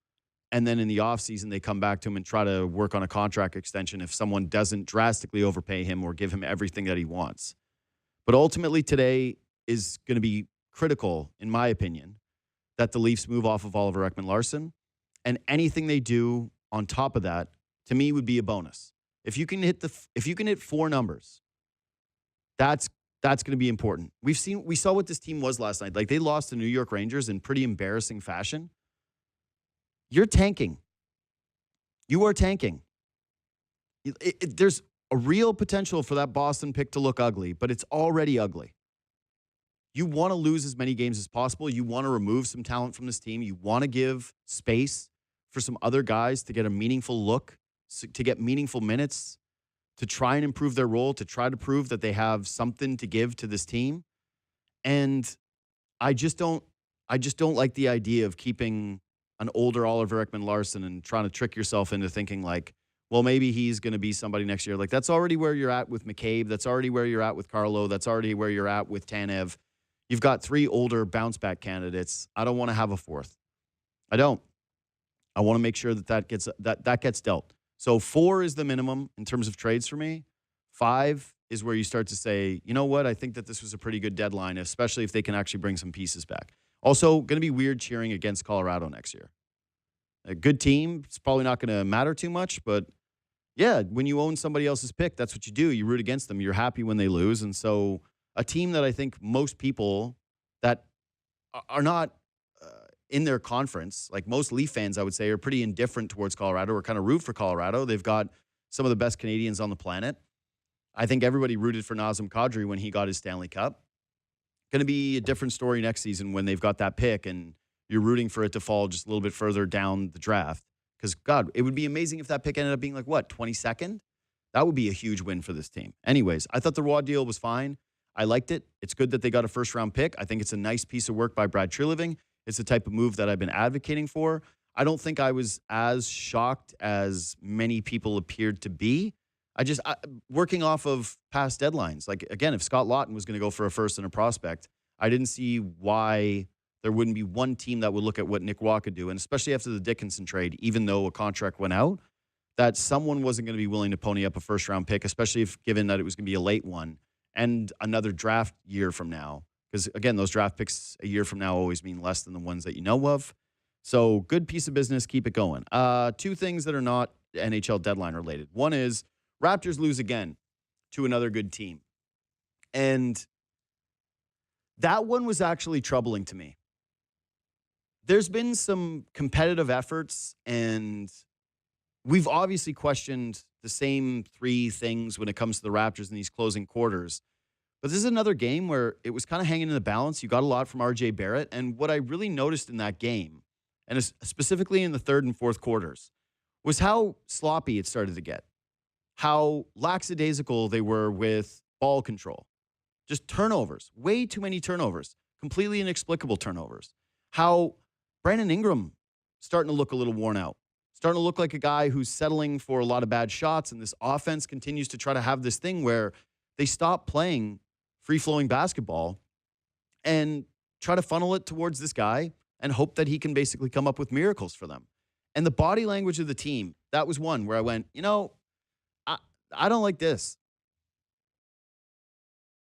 and then in the offseason, they come back to him and try to work on a contract extension if someone doesn't drastically overpay him or give him everything that he wants. But ultimately, today is going to be critical, in my opinion, that the Leafs move off of Oliver Ekman-Larsson, and anything they do on top of that, to me, would be a bonus. If you can hit 4 numbers, that's going to be important. We saw what this team was last night. Like, they lost the New York Rangers in pretty embarrassing fashion. You're tanking. You are tanking. There's a real potential for that Boston pick to look ugly, but it's already ugly. You want to lose as many games as possible. You want to remove some talent from this team. You want to give space for some other guys to get a meaningful look, to get meaningful minutes, to try and improve their role, to try to prove that they have something to give to this team. And I just don't like the idea of keeping an older Oliver Ekman-Larsson and trying to trick yourself into thinking like, well, maybe he's going to be somebody next year. Like, that's already where you're at with McCabe. That's already where you're at with Carlo. That's already where you're at with Tanev. You've got 3 older bounce-back candidates. I don't want to have a 4th. I don't. I want to make sure that gets dealt. So 4 is the minimum in terms of trades for me. 5 is where you start to say, you know what, I think that this was a pretty good deadline, especially if they can actually bring some pieces back. Also, going to be weird cheering against Colorado next year. A good team, it's probably not going to matter too much, but yeah, when you own somebody else's pick, that's what you do. You root against them. You're happy when they lose. And so a team that I think most people that are not in their conference, like most Leaf fans, I would say, are pretty indifferent towards Colorado or kind of root for Colorado. They've got some of the best Canadians on the planet. I think everybody rooted for Nazem Kadri when he got his Stanley Cup. Going to be a different story next season when they've got that pick and you're rooting for it to fall just a little bit further down the draft. Because, God, it would be amazing if that pick ended up being 22nd? That would be a huge win for this team. Anyways, I thought the Roy deal was fine. I liked it. It's good that they got a first-round pick. I think it's a nice piece of work by Brad Treliving. It's the type of move that I've been advocating for. I don't think I was as shocked as many people appeared to be. Working off of past deadlines. Again, if Scott Laughton was going to go for a first and a prospect, I didn't see why there wouldn't be one team that would look at what Nick Roy could do, and especially after the Dickinson trade, even though a contract went out, that someone wasn't going to be willing to pony up a first-round pick, especially if given that it was going to be a late one and another draft year from now. Because, again, those draft picks a year from now always mean less than the ones that you know of. So, good piece of business. Keep it going. Two things that are not NHL deadline related. One is Raptors lose again to another good team. And that one was actually troubling to me. There's been some competitive efforts, and we've obviously questioned the same three things when it comes to the Raptors in these closing quarters. But this is another game where it was kind of hanging in the balance. You got a lot from RJ Barrett. And what I really noticed in that game, and specifically in the third and fourth quarters, was how sloppy it started to get. How lackadaisical they were with ball control. Just turnovers. Way too many turnovers. Completely inexplicable turnovers. How Brandon Ingram starting to look a little worn out. Starting to look like a guy who's settling for a lot of bad shots, and this offense continues to try to have this thing where they stop playing free-flowing basketball and try to funnel it towards this guy and hope that he can basically come up with miracles for them. And the body language of the team, that was one where I went, I don't like this.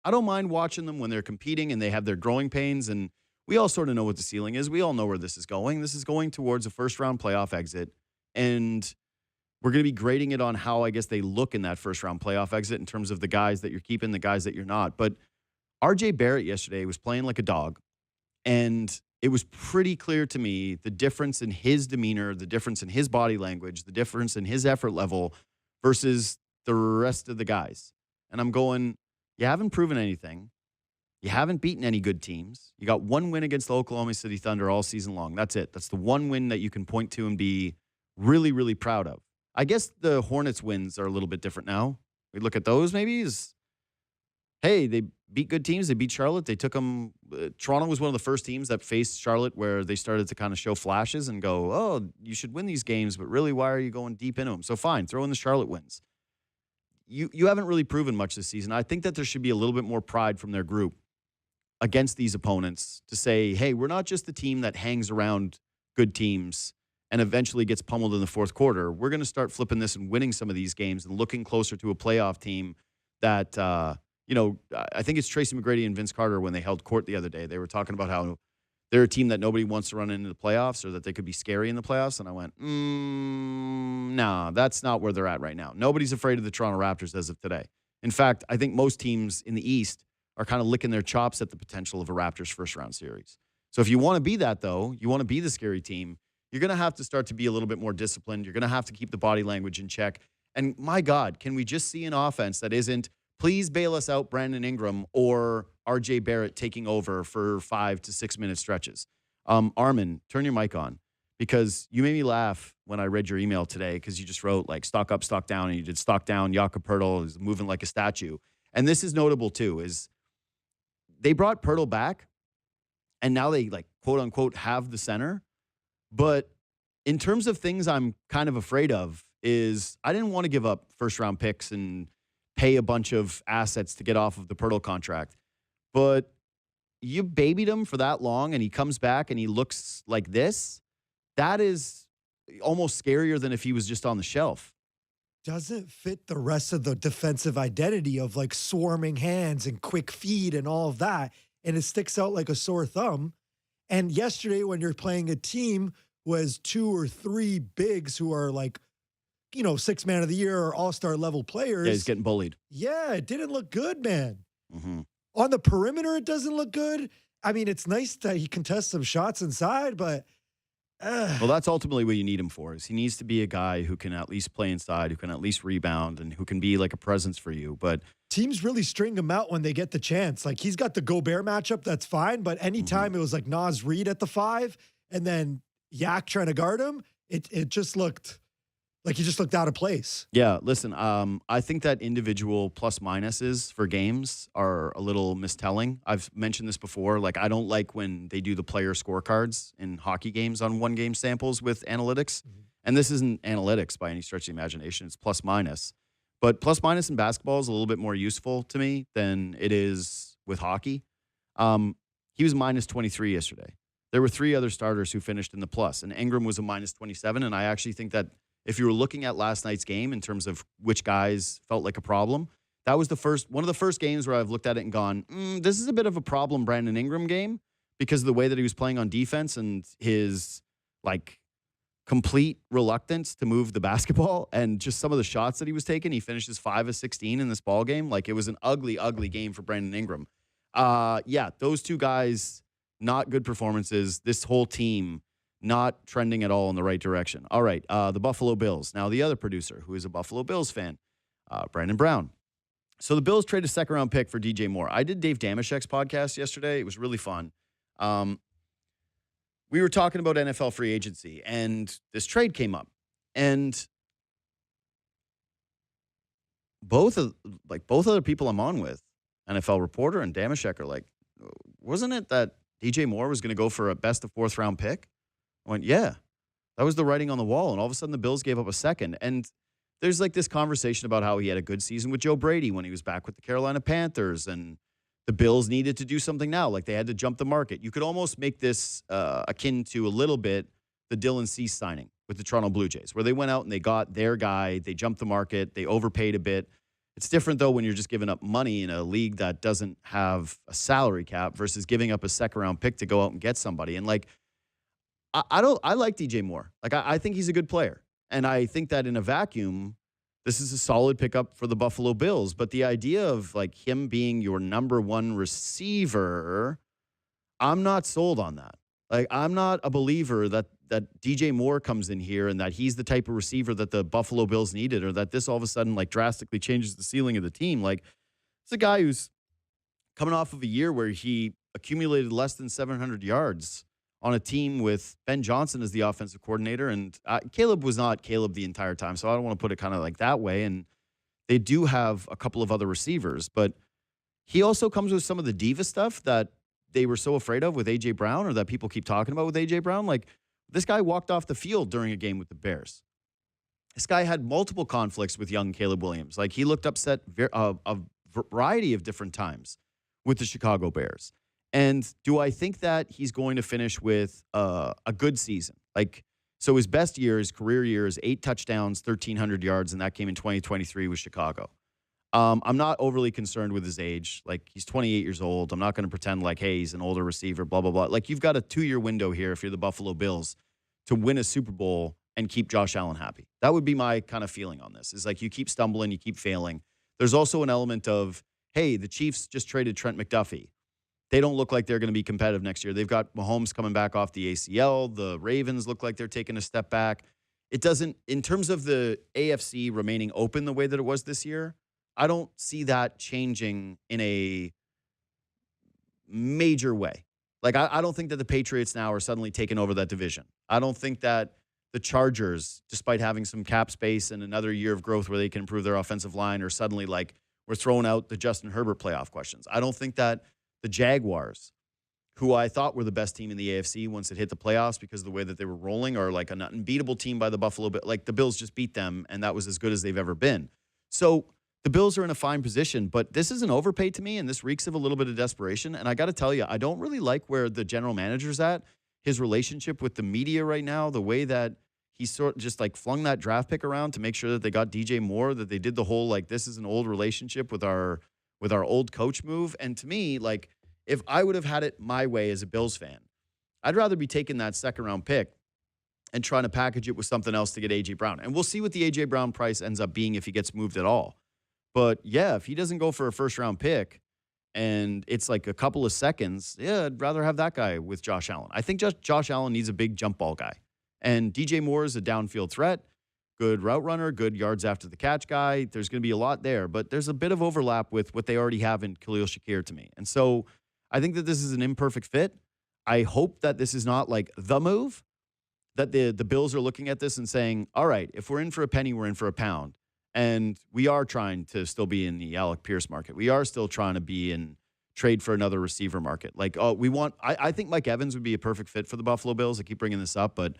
I don't mind watching them when they're competing and they have their growing pains, and we all sort of know what the ceiling is. We all know where this is going. This is going towards a first-round playoff exit, and we're going to be grading it on how, I guess, they look in that first-round playoff exit in terms of the guys that you're keeping, the guys that you're not. But RJ Barrett yesterday was playing like a dog, and it was pretty clear to me the difference in his demeanor, the difference in his body language, the difference in his effort level versus the rest of the guys. And I'm going, you haven't proven anything. You haven't beaten any good teams. You got one win against the Oklahoma City Thunder all season long. That's it. That's the one win that you can point to and be really, really proud of. I guess the Hornets wins are a little bit different now. We look at those maybe as, hey, they beat good teams. They beat Charlotte. They took them. Toronto was one of the first teams that faced Charlotte where they started to kind of show flashes and go, oh, you should win these games, but really, why are you going deep into them? So fine, throw in the Charlotte wins. You haven't really proven much this season. I think that there should be a little bit more pride from their group against these opponents to say, hey, we're not just the team that hangs around good teams and eventually gets pummeled in the fourth quarter. We're going to start flipping this and winning some of these games and looking closer to a playoff team that, I think it's Tracy McGrady and Vince Carter when they held court the other day. They were talking about how they're a team that nobody wants to run into the playoffs or that they could be scary in the playoffs. And I went, no, that's not where they're at right now. Nobody's afraid of the Toronto Raptors as of today. In fact, I think most teams in the East are kind of licking their chops at the potential of a Raptors first-round series. So if you want to be that, though, you want to be the scary team, you're going to have to start to be a little bit more disciplined. You're going to have to keep the body language in check. And my God, can we just see an offense that isn't, please bail us out, Brandon Ingram, or RJ Barrett taking over for 5 to 6 minute stretches? Armin, turn your mic on, because you made me laugh when I read your email today because you just wrote, stock up, stock down, and you did stock down. Jakob Pertl is moving like a statue. And this is notable, too, is they brought Pertl back, and now they, quote-unquote, have the center. But in terms of things I'm kind of afraid of is I didn't want to give up first-round picks and pay a bunch of assets to get off of the Pertl contract. But you babied him for that long, and he comes back and he looks like this. That is almost scarier than if he was just on the shelf. Doesn't fit the rest of the defensive identity of swarming hands and quick feed and all of that. And it sticks out like a sore thumb. And yesterday, when you're playing a team was 2 or 3 bigs who are sixth man of the year or all-star level players. Yeah, he's getting bullied. Yeah, it didn't look good, man. Mm-hmm. On the perimeter, it doesn't look good. I mean, it's nice that he contests some shots inside, but Well, that's ultimately what you need him for. Is he needs to be a guy who can at least play inside, who can at least rebound, and who can be like a presence for you. But teams really string him out when they get the chance. Like he's got the Gobert matchup, that's fine. But anytime it was like Naz Reid at the 5 and then Yak trying to guard him, it just looked like he just looked out of place. Yeah, listen, I think that individual plus minuses for games are a little mistelling. I've mentioned this before. Like, I don't like when they do the player scorecards in hockey games on one-game samples with analytics. And this isn't analytics by any stretch of the imagination. It's plus minus. But plus minus in basketball is a little bit more useful to me than it is with hockey. He was minus 23 yesterday. There were 3 other starters who finished in the plus, and Ingram was a minus 27, and I actually think that if you were looking at last night's game in terms of which guys felt like a problem, that was one of the first games where I've looked at it and gone, this is a bit of a problem Brandon Ingram game because of the way that he was playing on defense and his like complete reluctance to move the basketball and just some of the shots that he was taking. He finishes 5 of 16 in this ball game. Like, it was an ugly, ugly game for Brandon Ingram. Those 2 guys, not good performances. This whole team not trending at all in the right direction. All right, the Buffalo Bills. Now, the other producer, who is a Buffalo Bills fan, Brandon Brown. So the Bills traded a second-round pick for DJ Moore. I did Dave Damashek's podcast yesterday. It was really fun. We were talking about NFL free agency, and this trade came up. And both other people I'm on with, NFL Reporter and Damashek, are like, wasn't it that DJ Moore was going to go for a best of 4th-round pick? I went, yeah, that was the writing on the wall. And all of a sudden the Bills gave up a second. And there's like this conversation about how he had a good season with Joe Brady when he was back with the Carolina Panthers. And the Bills needed to do something now. Like, they had to jump the market. You could almost make this akin to a little bit the Dylan Cease signing with the Toronto Blue Jays, where they went out and they got their guy. They jumped the market. They overpaid a bit. It's different, though, when you're just giving up money in a league that doesn't have a salary cap versus giving up a second-round pick to go out and get somebody. And, like, I like DJ Moore. Like, I think he's a good player. And I think that in a vacuum, this is a solid pickup for the Buffalo Bills. But the idea of, like, him being your number 1 receiver, I'm not sold on that. Like, I'm not a believer that DJ Moore comes in here and that he's the type of receiver that the Buffalo Bills needed, or that this all of a sudden, like, drastically changes the ceiling of the team. Like, it's a guy who's coming off of a year where he accumulated less than 700 yards on a team with Ben Johnson as the offensive coordinator. And Caleb was not Caleb the entire time, so I don't want to put it kind of like that way. And they do have a couple of other receivers, but he also comes with some of the diva stuff that they were so afraid of with A.J. Brown, or that people keep talking about with A.J. Brown. Like, this guy walked off the field during a game with the Bears. This guy had multiple conflicts with young Caleb Williams. Like, he looked upset a variety of different times with the Chicago Bears. And do I think that he's going to finish with a good season? Like, so his best year, his career year, is 8 touchdowns, 1,300 yards, and that came in 2023 with Chicago. I'm not overly concerned with his age. Like, he's 28 years old. I'm not going to pretend like, hey, he's an older receiver, blah, blah, blah. Like, you've got a 2-year window here if you're the Buffalo Bills to win a Super Bowl and keep Josh Allen happy. That would be my kind of feeling on this, is like, you keep stumbling, you keep failing. There's also an element of, hey, the Chiefs just traded Trent McDuffie. They don't look like they're going to be competitive next year. They've got Mahomes coming back off the ACL. The Ravens look like they're taking a step back. It doesn't, in terms of the AFC remaining open the way that it was this year, I don't see that changing in a major way. Like, I don't think that the Patriots now are suddenly taking over that division. I don't think that the Chargers, despite having some cap space and another year of growth where they can improve their offensive line, are suddenly like, we're throwing out the Justin Herbert playoff questions. I don't think that the Jaguars, who I thought were the best team in the AFC once it hit the playoffs because of the way that they were rolling, are like an unbeatable team by the Buffalo Bills. Like, the Bills just beat them, and that was as good as they've ever been. So the Bills are in a fine position, but this is an overpay to me, and this reeks of a little bit of desperation. And I got to tell you, I don't really like where the general manager's at, his relationship with the media right now, the way that he sort of just like flung that draft pick around to make sure that they got DJ Moore, that they did the whole, like, this is an old relationship with our old coach move. And to me, like, if I would have had it my way as a Bills fan, I'd rather be taking that second-round pick and trying to package it with something else to get A.J. Brown. And we'll see what the A.J. Brown price ends up being if he gets moved at all. But, yeah, if he doesn't go for a first-round pick and it's like a couple of seconds, yeah, I'd rather have that guy with Josh Allen. I think Josh Allen needs a big jump ball guy. And DJ Moore is a downfield threat, good route runner, good yards after the catch guy. There's going to be a lot there, but there's a bit of overlap with what they already have in Khalil Shakir to me. And so I think that this is an imperfect fit. I hope that this is not like the move, that the Bills are looking at this and saying, all right, if we're in for a penny, we're in for a pound. And we are trying to still be in the Alec Pierce market. We are still trying to be in trade for another receiver market. Like, I think Mike Evans would be a perfect fit for the Buffalo Bills. I keep bringing this up, but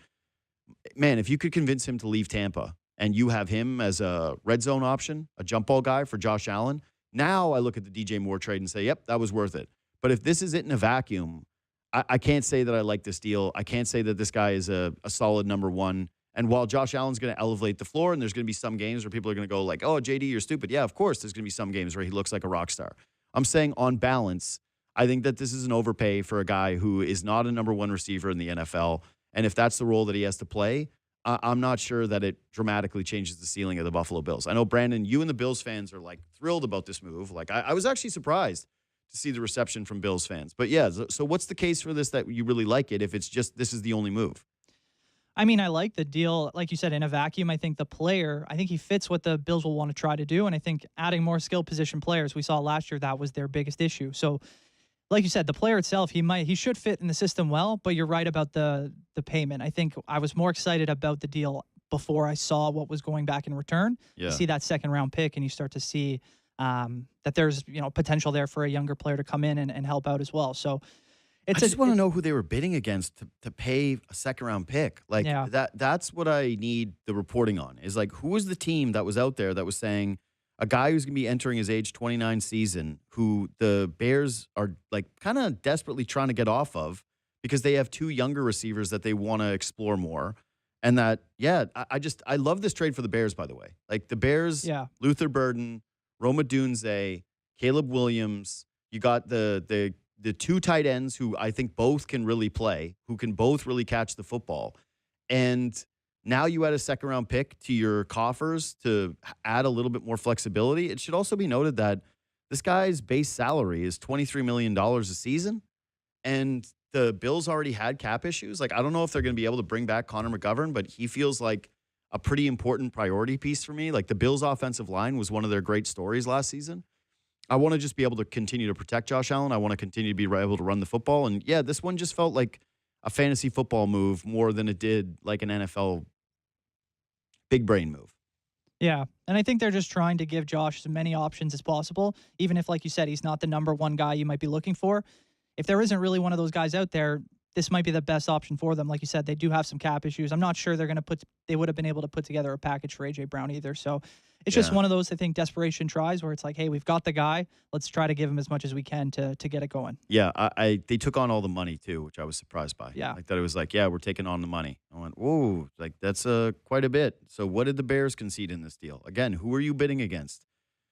man, if you could convince him to leave Tampa and you have him as a red zone option, a jump ball guy for Josh Allen, now I look at the DJ Moore trade and say, yep, that was worth it. But if this is it in a vacuum, I can't say that I like this deal. I can't say that this guy is a solid number one. And while Josh Allen's going to elevate the floor, and there's going to be some games where people are going to go like, oh, JD, you're stupid. Yeah, of course, there's going to be some games where he looks like a rock star. I'm saying on balance, I think that this is an overpay for a guy who is not a number one receiver in the NFL. And if that's the role that he has to play, I'm not sure that it dramatically changes the ceiling of the Buffalo Bills. I know, Brandon, you and the Bills fans are like thrilled about this move. Like I was actually surprised to see the reception from Bills fans. But yeah, so what's the case for this that you really like it if it's just this is the only move? I mean, I like the deal. Like you said, in a vacuum, I think he fits what the Bills will want to try to do. And I think adding more skill position players, we saw last year that was their biggest issue. So like you said, the player itself, he should fit in the system well, but you're right about the payment. I think I was more excited about the deal before I saw what was going back in return. Yeah. You see that second round pick and you start to see that there's potential there for a younger player to come in and help out as well. So I just want to know who they were bidding against to pay a second round pick. Like that's what I need the reporting on is like, who was the team that was out there that was saying a guy who's going to be entering his age 29 season who the Bears are like kind of desperately trying to get off of because they have two younger receivers that they want to explore more. And that, I love this trade for the Bears, by the way. Like the Bears, Luther Burden, Roma Dunze, Caleb Williams. You got the two tight ends who I think both can really play, who can both really catch the football. And now you add a second-round pick to your coffers to add a little bit more flexibility. It should also be noted that this guy's base salary is $23 million a season, and the Bills already had cap issues. Like, I don't know if they're going to be able to bring back Connor McGovern, but he feels like a pretty important priority piece for me. Like, the Bills' offensive line was one of their great stories last season. I want to just be able to continue to protect Josh Allen. I want to continue to be able to run the football. And, yeah, this one just felt like a fantasy football move more than it did like an NFL big brain move. Yeah, and I think they're just trying to give Josh as many options as possible, even if, like you said, he's not the number one guy you might be looking for. If there isn't really one of those guys out there, this might be the best option for them. Like you said, they do have some cap issues. I'm not sure they would have been able to put together a package for A.J. Brown either. So it's just one of those, I think, desperation tries where it's like, hey, we've got the guy. Let's try to give him as much as we can to get it going. Yeah, they took on all the money, too, which I was surprised by. Yeah. Like that it was like, yeah, we're taking on the money. I went, whoa, like that's quite a bit. So what did the Bears concede in this deal? Again, who are you bidding against?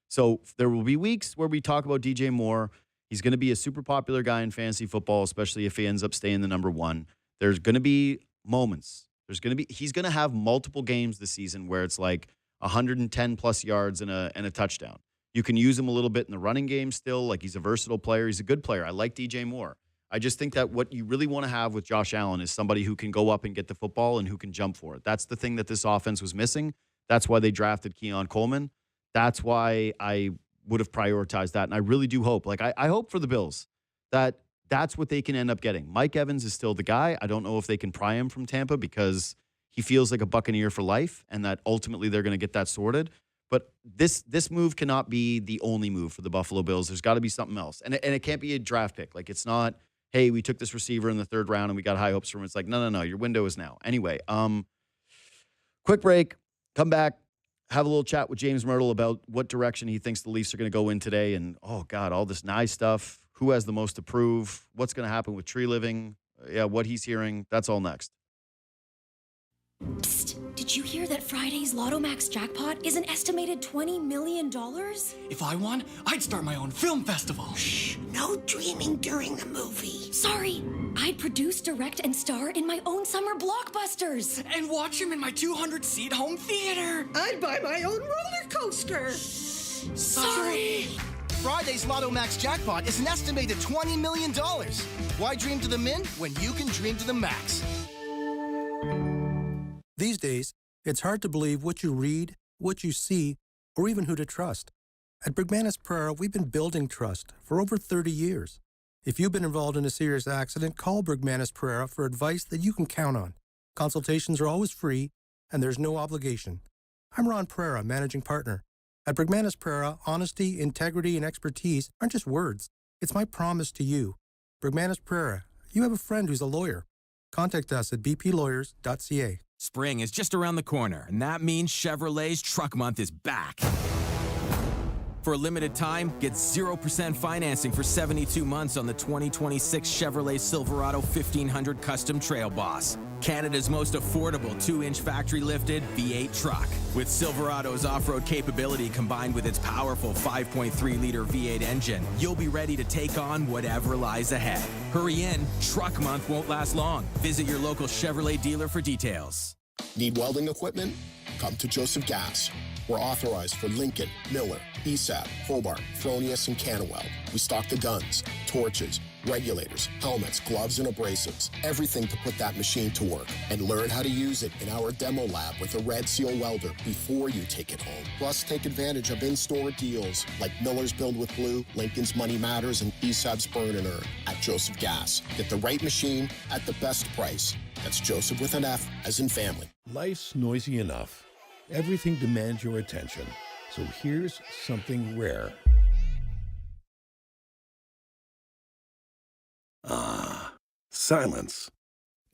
So there will be weeks where we talk about DJ Moore. He's going to be a super popular guy in fantasy football, especially if he ends up staying the number one. There's going to be moments. He's going to have multiple games this season where it's like 110 plus yards and a touchdown. You can use him a little bit in the running game still. Like he's a versatile player. He's a good player. I like DJ Moore. I just think that what you really want to have with Josh Allen is somebody who can go up and get the football and who can jump for it. That's the thing that this offense was missing. That's why they drafted Keon Coleman. That's why I would have prioritized that. And I really do hope, like I hope for the Bills that that's what they can end up getting. Mike Evans is still the guy. I don't know if they can pry him from Tampa because he feels like a Buccaneer for life and that ultimately they're going to get that sorted. But this move cannot be the only move for the Buffalo Bills. There's got to be something else. And it can't be a draft pick. Like it's not, hey, we took this receiver in the third round and we got high hopes from him. It's like, no, your window is now. Anyway, quick break, come back. Have a little chat with James Mirtle about what direction he thinks the Leafs are going to go in today. And, oh, God, all this nice stuff. Who has the most to prove? What's going to happen with tree living? What he's hearing. That's all next. Psst. Did you hear that Friday's Lotto Max jackpot is an estimated $20 million? If I won, I'd start my own film festival. Shh. No dreaming during the movie. Sorry. I'd produce, direct, and star in my own summer blockbusters. And watch him in my 200-seat home theater. I'd buy my own roller coaster. Sorry. Friday's Lotto Max jackpot is an estimated $20 million. Why dream to the min when you can dream to the max? These days, it's hard to believe what you read, what you see, or even who to trust. At Bergmanis Prera, we've been building trust for over 30 years. If you've been involved in a serious accident, call Bergmanis Prera for advice that you can count on. Consultations are always free, and there's no obligation. I'm Ron Prera, managing partner. At Bergmanis Prera, honesty, integrity, and expertise aren't just words. It's my promise to you. Bergmanis Prera, you have a friend who's a lawyer. Contact us at bplawyers.ca. Spring is just around the corner, and that means Chevrolet's Truck Month is back. For a limited time, get 0% financing for 72 months on the 2026 Chevrolet Silverado 1500 Custom Trail Boss. Canada's most affordable 2-inch factory-lifted V8 truck. With Silverado's off-road capability combined with its powerful 5.3-liter V8 engine, you'll be ready to take on whatever lies ahead. Hurry in, Truck Month won't last long. Visit your local Chevrolet dealer for details. Need welding equipment? Come to Joseph Gas. We're authorized for Lincoln, Miller, ESAB, Hobart, Fronius, and Canaweld. We stock the guns, torches, regulators, helmets, gloves, and abrasives. Everything to put that machine to work. And learn how to use it in our demo lab with a Red Seal welder before you take it home. Plus, take advantage of in-store deals like Miller's Build with Blue, Lincoln's Money Matters, and ESAB's Burn and Earn at Joseph Gas. Get the right machine at the best price. That's Joseph with an F, as in family. Life's noisy enough. Everything demands your attention. So here's something rare. Ah, silence.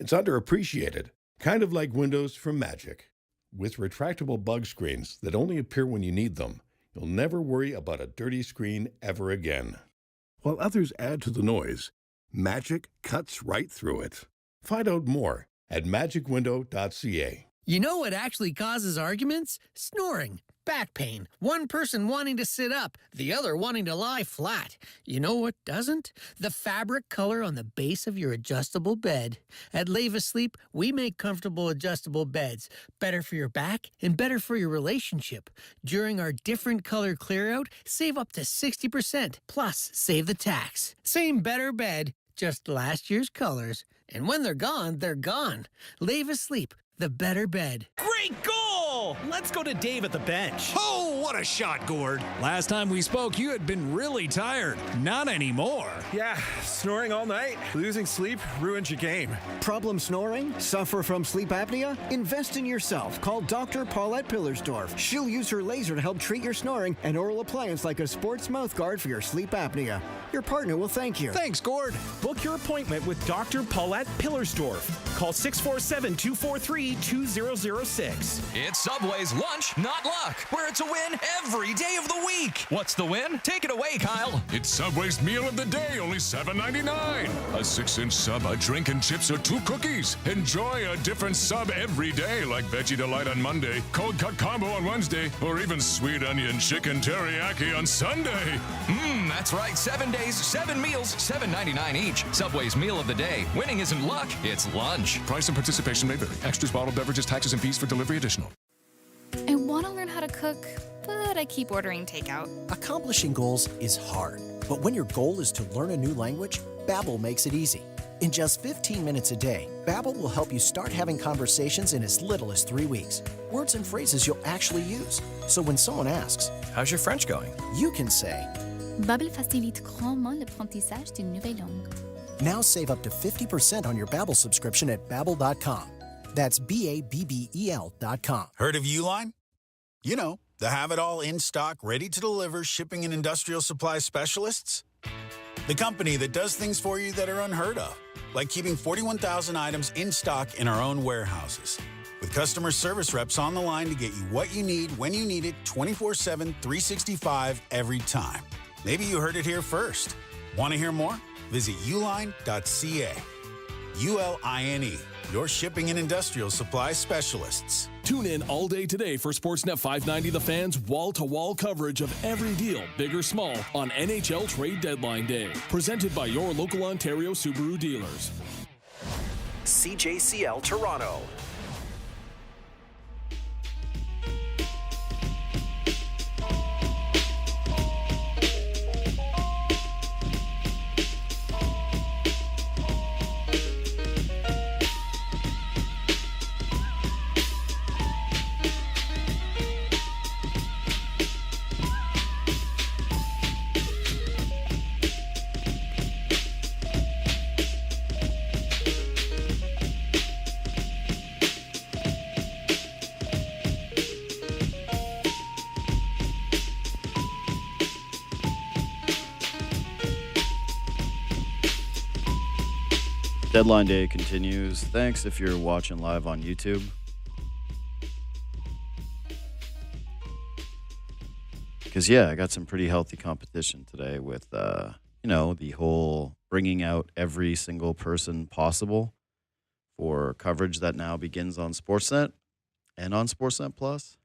It's underappreciated, kind of like windows from Magic. With retractable bug screens that only appear when you need them, you'll never worry about a dirty screen ever again. While others add to the noise, Magic cuts right through it. Find out more at magicwindow.ca. You know what actually causes arguments? Snoring, back pain, one person wanting to sit up, the other wanting to lie flat. You know what doesn't? The fabric color on the base of your adjustable bed. At Leva Sleep, we make comfortable adjustable beds. Better for your back and better for your relationship. During our different color clear-out, save up to 60%, plus save the tax. Same better bed, just last year's colors. And when they're gone, they're gone. Leva Sleep. The better bed. Great goal! Let's go to Dave at the bench. Oh, what a shot, Gord. Last time we spoke, you had been really tired. Not anymore. Yeah, snoring all night. Losing sleep ruins your game. Problem snoring? Suffer from sleep apnea? Invest in yourself. Call Dr. Paulette Pillersdorf. She'll use her laser to help treat your snoring and oral appliance like a sports mouth guard for your sleep apnea. Your partner will thank you. Thanks, Gord. Book your appointment with Dr. Paulette Pillersdorf. Call 647-243-2006. It's Subway's Lunch, Not Luck, where it's a win every day of the week. What's the win? Take it away, Kyle. It's Subway's Meal of the Day, only $7.99. A 6-inch sub, a drink and chips, or 2 cookies. Enjoy a different sub every day, like Veggie Delight on Monday, Cold Cut Combo on Wednesday, or even Sweet Onion Chicken Teriyaki on Sunday. That's right. 7 days, 7 meals, $7.99 each. Subway's Meal of the Day. Winning isn't luck, it's lunch. Price and participation may vary. Extras, bottled beverages, taxes, and fees for delivery additional. I want to learn how to cook, but I keep ordering takeout. Accomplishing goals is hard, but when your goal is to learn a new language, Babbel makes it easy. In just 15 minutes a day, Babbel will help you start having conversations in as little as 3 weeks. Words and phrases you'll actually use. So when someone asks, "How's your French going?" you can say, Babbel facilite grandement l'apprentissage d'une nouvelle langue. Now save up to 50% on your Babbel subscription at Babbel.com. That's Babbel.com. Heard of Uline? You know, the have-it-all in-stock, ready-to-deliver shipping and industrial supply specialists. The company that does things for you that are unheard of, like keeping 41,000 items in stock in our own warehouses. With customer service reps on the line to get you what you need when you need it 24/7, 365 every time. Maybe you heard it here first. Want to hear more? Visit uline.ca. ULINE, your shipping and industrial supply specialists. Tune in all day today for Sportsnet 590 The Fan's wall-to-wall coverage of every deal, big or small, on NHL Trade Deadline Day. Presented by your local Ontario Subaru dealers. CJCL Toronto. Deadline day continues. Thanks if you're watching live on YouTube. Because, I got some pretty healthy competition today with, the whole bringing out every single person possible for coverage that now begins on Sportsnet and on Sportsnet Plus.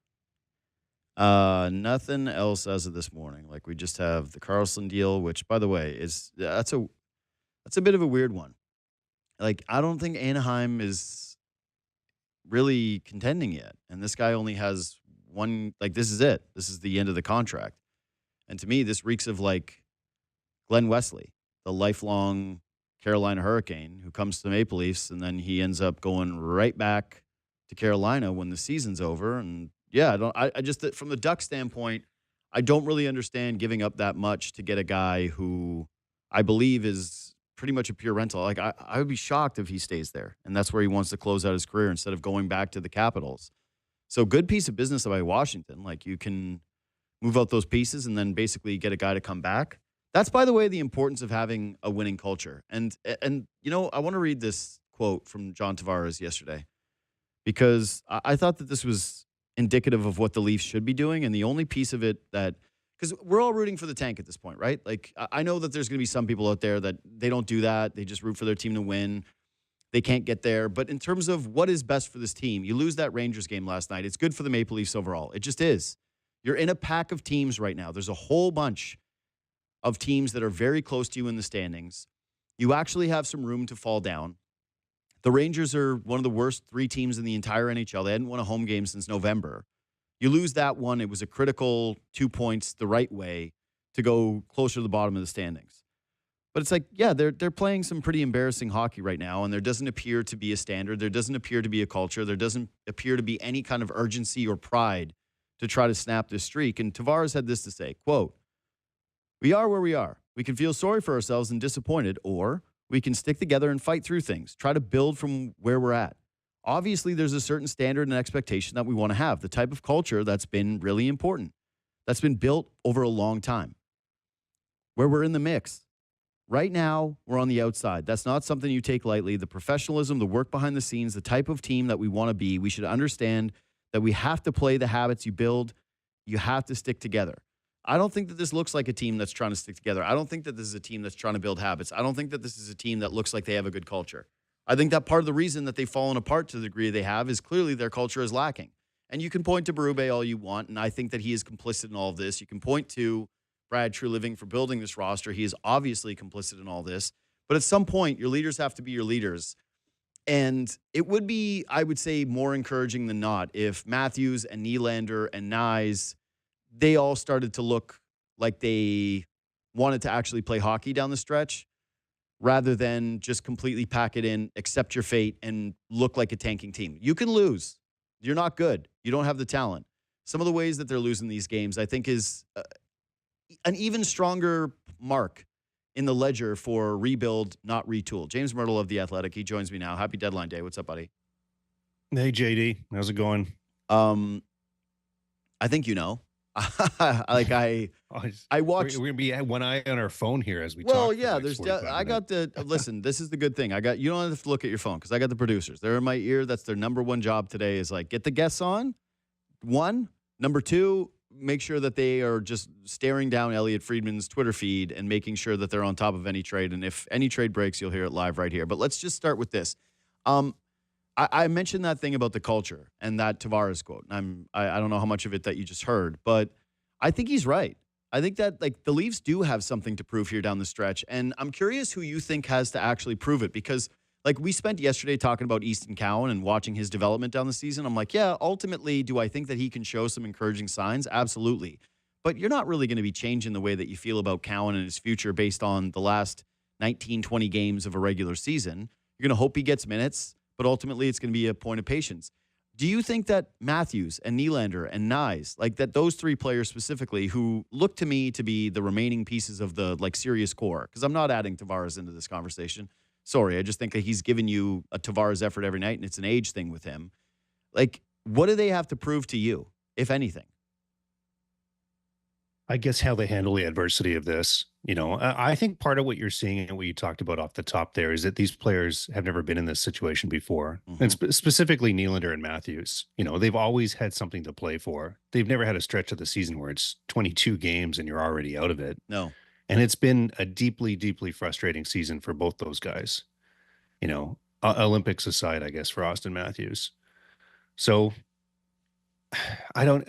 Nothing else as of this morning. Like, we just have the Carlson deal, which, by the way, that's a bit of a weird one. Like, I don't think Anaheim is really contending yet. And this guy only has one, this is it. This is the end of the contract. And to me, this reeks of, Glenn Wesley, the lifelong Carolina Hurricane who comes to the Maple Leafs, and then he ends up going right back to Carolina when the season's over. And, I just, from the Duck standpoint, I don't really understand giving up that much to get a guy who I believe is pretty much a pure rental. Like, I would be shocked if he stays there, and that's where he wants to close out his career instead of going back to the Capitals. So good piece of business by Washington. Like, you can move out those pieces and then basically get a guy to come back. That's, by the way, the importance of having a winning culture. And I want to read this quote from John Tavares yesterday because I thought that this was indicative of what the Leafs should be doing, and the only piece of it that – because we're all rooting for the tank at this point, right? Like, I know that there's going to be some people out there that they don't do that. They just root for their team to win. They can't get there. But in terms of what is best for this team, you lose that Rangers game last night. It's good for the Maple Leafs overall. It just is. You're in a pack of teams right now. There's a whole bunch of teams that are very close to you in the standings. You actually have some room to fall down. The Rangers are one of the worst 3 teams in the entire NHL. They hadn't won a home game since November. You lose that one. It was a critical 2 points the right way to go closer to the bottom of the standings. But it's like, they're playing some pretty embarrassing hockey right now, and there doesn't appear to be a standard. There doesn't appear to be a culture. There doesn't appear to be any kind of urgency or pride to try to snap this streak. And Tavares had this to say, quote, "We are where we are. We can feel sorry for ourselves and disappointed, or we can stick together and fight through things, try to build from where we're at. Obviously, there's a certain standard and expectation that we want to have, the type of culture that's been really important, that's been built over a long time, where we're in the mix. Right now, we're on the outside. That's not something you take lightly. The professionalism, the work behind the scenes, the type of team that we want to be, we should understand that we have to play the habits you build. You have to stick together. I don't think that this looks like a team that's trying to stick together. I don't think that this is a team that's trying to build habits. I don't think that this is a team that looks like they have a good culture. I think that part of the reason that they've fallen apart to the degree they have is clearly their culture is lacking. And you can point to Berube all you want, and I think that he is complicit in all of this. You can point to Brad Treliving for building this roster. He is obviously complicit in all this. But at some point, your leaders have to be your leaders. And it would be, I would say, more encouraging than not if Matthews and Nylander and Nyes, they all started to look like they wanted to actually play hockey down the stretch, rather than just completely pack it in, accept your fate, and look like a tanking team. You can lose. You're not good. You don't have the talent. Some of the ways that they're losing these games, I think, is an even stronger mark in the ledger for rebuild, not retool. James Mirtle of The Athletic, he joins me now. Happy deadline day. What's up, buddy? Hey, JD. How's it going? I think you know. I watched. We're gonna be at one eye on our phone here as we talk. Well, yeah, there's. I got the. Listen, this is the good thing. You don't have to look at your phone because I got the producers. They're in my ear. That's their number one job today. Is get the guests on. One, number two, make sure that they are just staring down Elliot Friedman's Twitter feed and making sure that they're on top of any trade. And if any trade breaks, you'll hear it live right here. But let's just start with this. I mentioned that thing about the culture and that Tavares quote. And I don't know how much of it that you just heard, but I think he's right. I think that the Leafs do have something to prove here down the stretch. And I'm curious who you think has to actually prove it, because we spent yesterday talking about Easton Cowan and watching his development down the season. I'm like, yeah, ultimately, do I think that he can show some encouraging signs? Absolutely. But you're not really going to be changing the way that you feel about Cowan and his future based on the last 19, 20 games of a regular season. You're going to hope he gets minutes, but ultimately it's going to be a point of patience. Do you think that Matthews and Nylander and Nyes, that those three players specifically, who look to me to be the remaining pieces of the serious core, because I'm not adding Tavares into this conversation. Sorry, I just think that he's given you a Tavares effort every night, and it's an age thing with him. What do they have to prove to you, if anything? I guess how they handle the adversity of this. I think part of what you're seeing and what you talked about off the top there is that these players have never been in this situation before. And specifically Nylander and Matthews. They've always had something to play for. They've never had a stretch of the season where it's 22 games and you're already out of it. No. And it's been a deeply, deeply frustrating season for both those guys. Olympics aside, I guess, for Austin Matthews. So I don't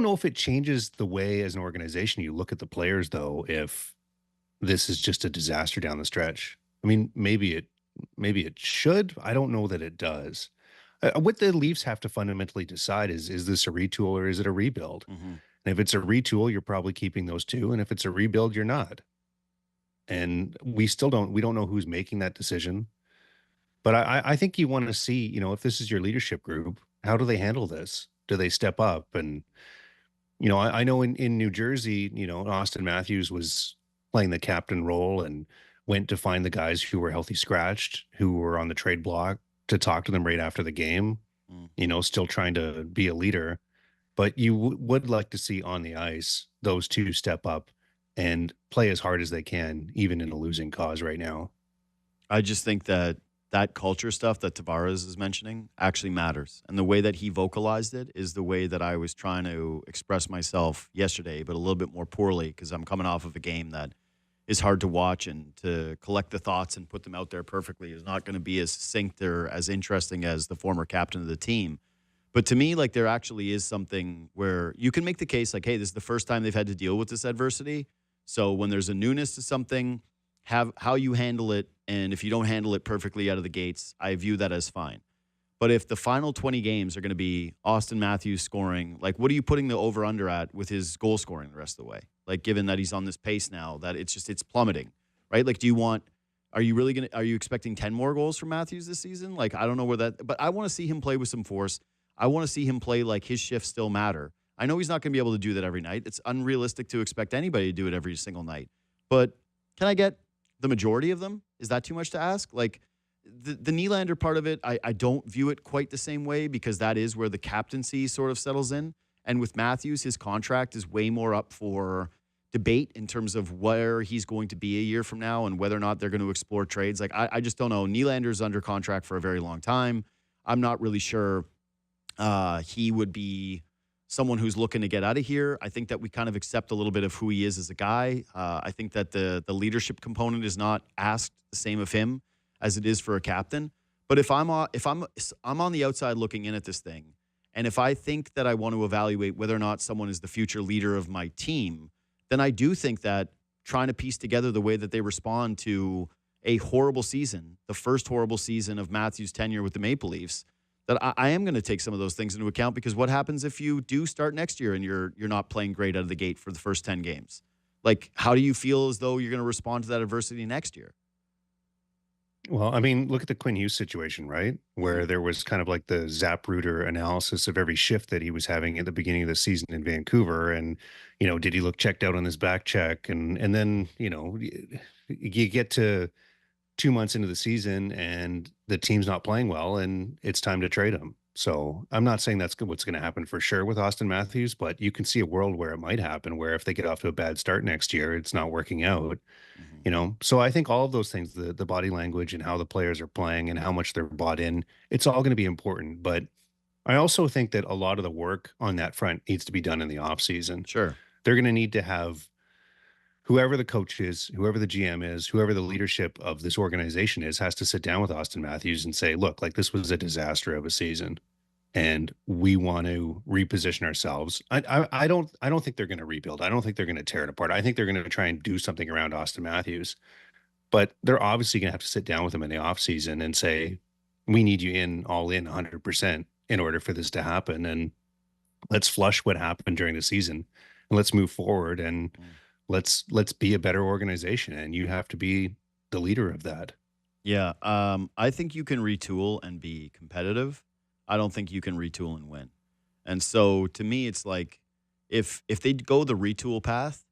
know if it changes the way as an organization you look at the players, though, if this is just a disaster down the stretch. I mean, maybe it should. I don't know that it does. What the Leafs have to fundamentally decide is this a retool or is it a rebuild? And if it's a retool, you're probably keeping those two. And if it's a rebuild, you're not. And we don't know who's making that decision. But I think you want to see, if this is your leadership group, how do they handle this? Do they step up? And, I know in New Jersey, Austin Matthews was playing the captain role and went to find the guys who were healthy scratched, who were on the trade block to talk to them right after the game, still trying to be a leader. But you would like to see on the ice those two step up and play as hard as they can, even in a losing cause right now. I just think that culture stuff that Tavares is mentioning actually matters. And the way that he vocalized it is the way that I was trying to express myself yesterday, but a little bit more poorly because I'm coming off of a game that is hard to watch, and to collect the thoughts and put them out there perfectly is not going to be as succinct or as interesting as the former captain of the team. But to me, there actually is something where you can make the case hey, this is the first time they've had to deal with this adversity. So when there's a newness to something, how you handle it, and if you don't handle it perfectly out of the gates, I view that as fine. But if the final 20 games are going to be Austin Matthews scoring, what are you putting the over-under at with his goal scoring the rest of the way? Given that he's on this pace now, that it's plummeting, right? Are you expecting 10 more goals from Matthews this season? I don't know where but I want to see him play with some force. I want to see him play his shifts still matter. I know he's not going to be able to do that every night. It's unrealistic to expect anybody to do it every single night. But can I get the majority of them? Is that too much to ask? The Nylander part of it, I don't view it quite the same way, because that is where the captaincy sort of settles in. And with Matthews, his contract is way more up for debate in terms of where he's going to be a year from now and whether or not they're going to explore trades. I just don't know. Nylander's under contract for a very long time. I'm not really sure he would be someone who's looking to get out of here. I think that we kind of accept a little bit of who he is as a guy. I think that the leadership component is not asked the same of him as it is for a captain. But if I'm on the outside looking in at this thing, and if I think that I want to evaluate whether or not someone is the future leader of my team, then I do think that trying to piece together the way that they respond to a horrible season, the first horrible season of Matthews' tenure with the Maple Leafs, that I am going to take some of those things into account, because what happens if you do start next year and you're not playing great out of the gate for the first 10 games? How do you feel as though you're going to respond to that adversity next year? Well, look at the Quinn Hughes situation, right? Where there was kind of the Zapruder analysis of every shift that he was having at the beginning of the season in Vancouver. And, did he look checked out on his back check? And then, you get to 2 months into the season and the team's not playing well and it's time to trade him. So I'm not saying that's what's going to happen for sure with Austin Matthews, but you can see a world where it might happen, where if they get off to a bad start next year, it's not working out. So I think all of those things, the body language and how the players are playing and how much they're bought in, it's all going to be important. But I also think that a lot of the work on that front needs to be done in the off season. Sure. They're going to need to have whoever the coach is, whoever the GM is, whoever the leadership of this organization is, has to sit down with Austin Matthews and say, look, this was a disaster of a season, and we want to reposition ourselves. I don't think they're going to rebuild. I don't think they're going to tear it apart. I think they're going to try and do something around Austin Matthews, but they're obviously going to have to sit down with him in the offseason and say, we need you all in 100% in order for this to happen. And let's flush what happened during the season and let's move forward and let's be a better organization. And you have to be the leader of that. Yeah. I think you can retool and be competitive. I don't think you can retool and win. And so to me, it's if they go the retool path,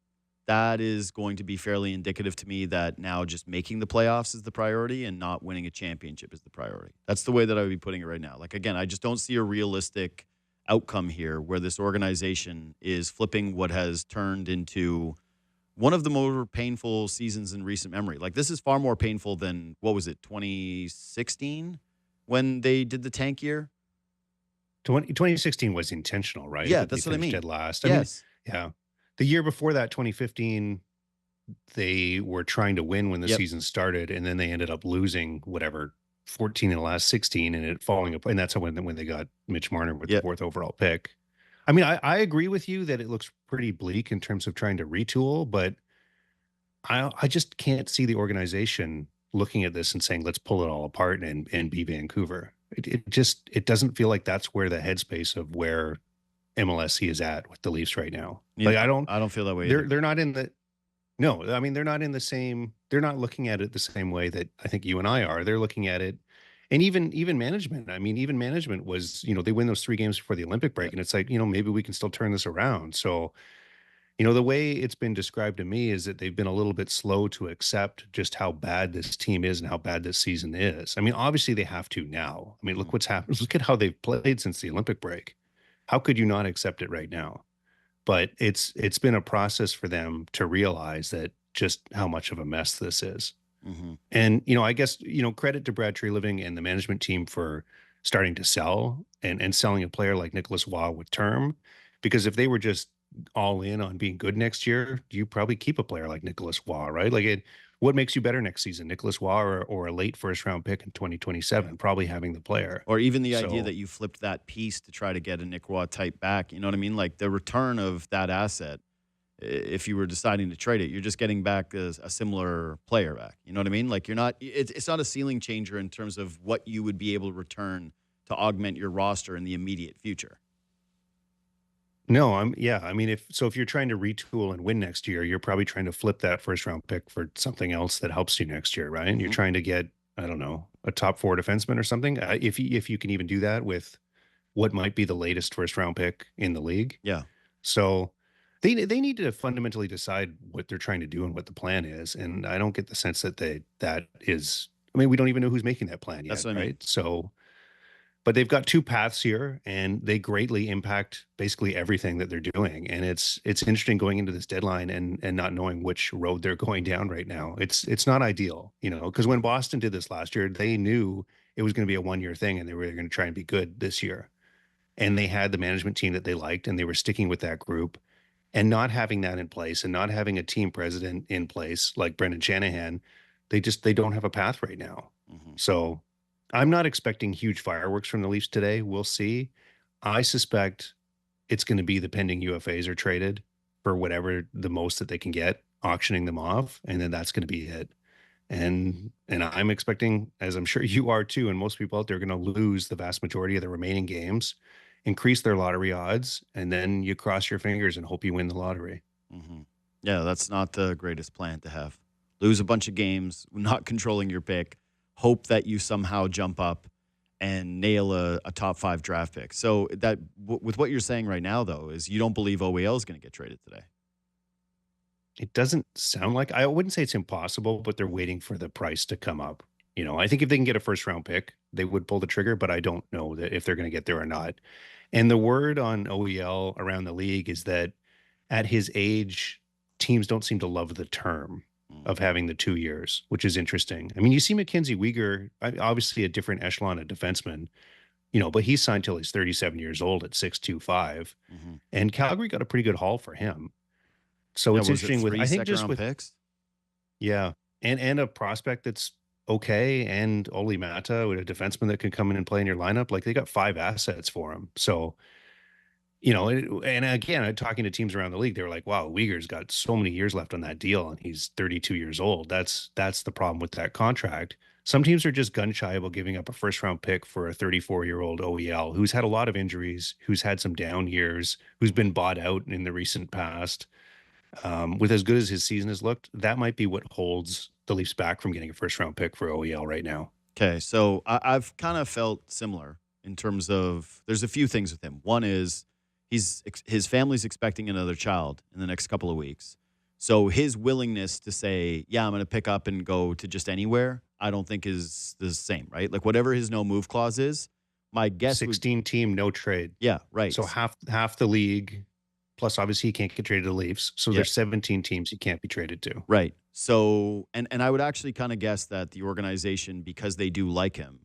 that is going to be fairly indicative to me that now just making the playoffs is the priority and not winning a championship is the priority. That's the way that I would be putting it right now. Again, I just don't see a realistic outcome here where this organization is flipping what has turned into one of the more painful seasons in recent memory. Like, this is far more painful than, 2016 when they did the tank year? 2016 was intentional, right? Yeah, That that's they what I finished mean. dead last. Yes. Yeah. The year before that, 2015, they were trying to win when the season started, and then they ended up losing 14 in the last 16, and it falling apart. And that's when they got Mitch Marner with the 4th overall pick. I mean, I agree with you that it looks pretty bleak in terms of trying to retool, but I just can't see the organization looking at this and saying, let's pull it all apart and be Vancouver. It doesn't feel like that's where the headspace of where MLSC is at with the Leafs right now. Yeah, Like, I don't feel that way. They're not in the, no, I mean, they're not in the same, they're not looking at it the same way that I think you and I are. They're looking at it, and even management. I mean, even management was, they win those 3 games before the Olympic break, and it's like, maybe we can still turn this around. So, the way it's been described to me is that they've been a little bit slow to accept just how bad this team is and how bad this season is. I mean, obviously they have to now. I mean, look what's happened. Look at how they've played since the Olympic break. How could you not accept it right now? But it's been a process for them to realize that just how much of a mess this is. Mm-hmm. And, I guess, credit to Brad Treliving and the management team for starting to sell and selling a player like Nicolas Roy with term, because if they were just all in on being good next year, you probably keep a player like Nicolas Roy, right? Like, what makes you better next season, Nicolas Roy or a late first-round pick in 2027? Probably having the player. Or even the idea that you flipped that piece to try to get a Nick Roy type back. You know what I mean? Like, the return of that asset, if you were deciding to trade it, you're just getting back a similar player back. You know what I mean? Like, it's not a ceiling changer in terms of what you would be able to return to augment your roster in the immediate future. No, I mean, if you're trying to retool and win next year, you're probably trying to flip that first round pick for something else that helps you next year, right? Mm-hmm. You're trying to get, I don't know, a top 4 defenseman or something. If you can even do that with what might be the latest first round pick in the league. Yeah. So they need to fundamentally decide what they're trying to do and what the plan is. And I don't get the sense that that is, I mean, we don't even know who's making that plan yet. That's what I mean. Right? So, but they've got 2 paths here, and they greatly impact basically everything that they're doing. And it's interesting going into this deadline and not knowing which road they're going down right now. It's not ideal, because when Boston did this last year, they knew it was going to be a 1-year thing, and they were going to try and be good this year. And they had the management team that they liked, and they were sticking with that group. And not having that in place, and not having a team president in place like Brendan Shanahan, they don't have a path right now. Mm-hmm. So I'm not expecting huge fireworks from the Leafs today. We'll see. I suspect it's going to be the pending UFAs are traded for whatever the most that they can get, auctioning them off, and then that's going to be it. And I'm expecting, as I'm sure you are too, and most people out there are going to lose the vast majority of the remaining games, increase their lottery odds, and then you cross your fingers and hope you win the lottery. Mm-hmm. Yeah, that's not the greatest plan to have. Lose a bunch of games, not controlling your pick, hope that you somehow jump up and nail a top 5 draft pick. So that with what you're saying right now, though, is you don't believe OEL is going to get traded today. It doesn't sound like, I wouldn't say it's impossible, but they're waiting for the price to come up. I think if they can get a first round pick, they would pull the trigger, but I don't know that if they're going to get there or not. And the word on OEL around the league is that at his age, teams don't seem to love the term of having the 2 years, which is interesting. I mean, you see Mackenzie Weegar, obviously a different echelon of defenseman, but he's signed till he's 37 years old at 6'2", 5. Mm-hmm. And Calgary got a pretty good haul for him. So it's interesting with, I think, just with picks. Yeah. And a prospect that's okay. And Oli Mata, with a defenseman that can come in and play in your lineup. Like, they got 5 assets for him. So, and again, talking to teams around the league, they were like, wow, Uyghur's got so many years left on that deal, and he's 32 years old. That's the problem with that contract. Some teams are just gun shy about giving up a first round pick for a 34-year-old OEL who's had a lot of injuries, who's had some down years, who's been bought out in the recent past. With as good as his season has looked, that might be what holds the Leafs back from getting a first round pick for OEL right now. Okay, so I've kind of felt similar in terms of there's a few things with him. One is his family's expecting another child in the next couple of weeks. So his willingness to say, yeah, I'm going to pick up and go to just anywhere, I don't think is the same, right? Like, whatever his no move clause is, my guess 16 team, no trade. Yeah, right. So half the league, plus obviously he can't get traded to the Leafs. So there's 17 teams he can't be traded to. Right. So, and I would actually kind of guess that the organization, because they do like him,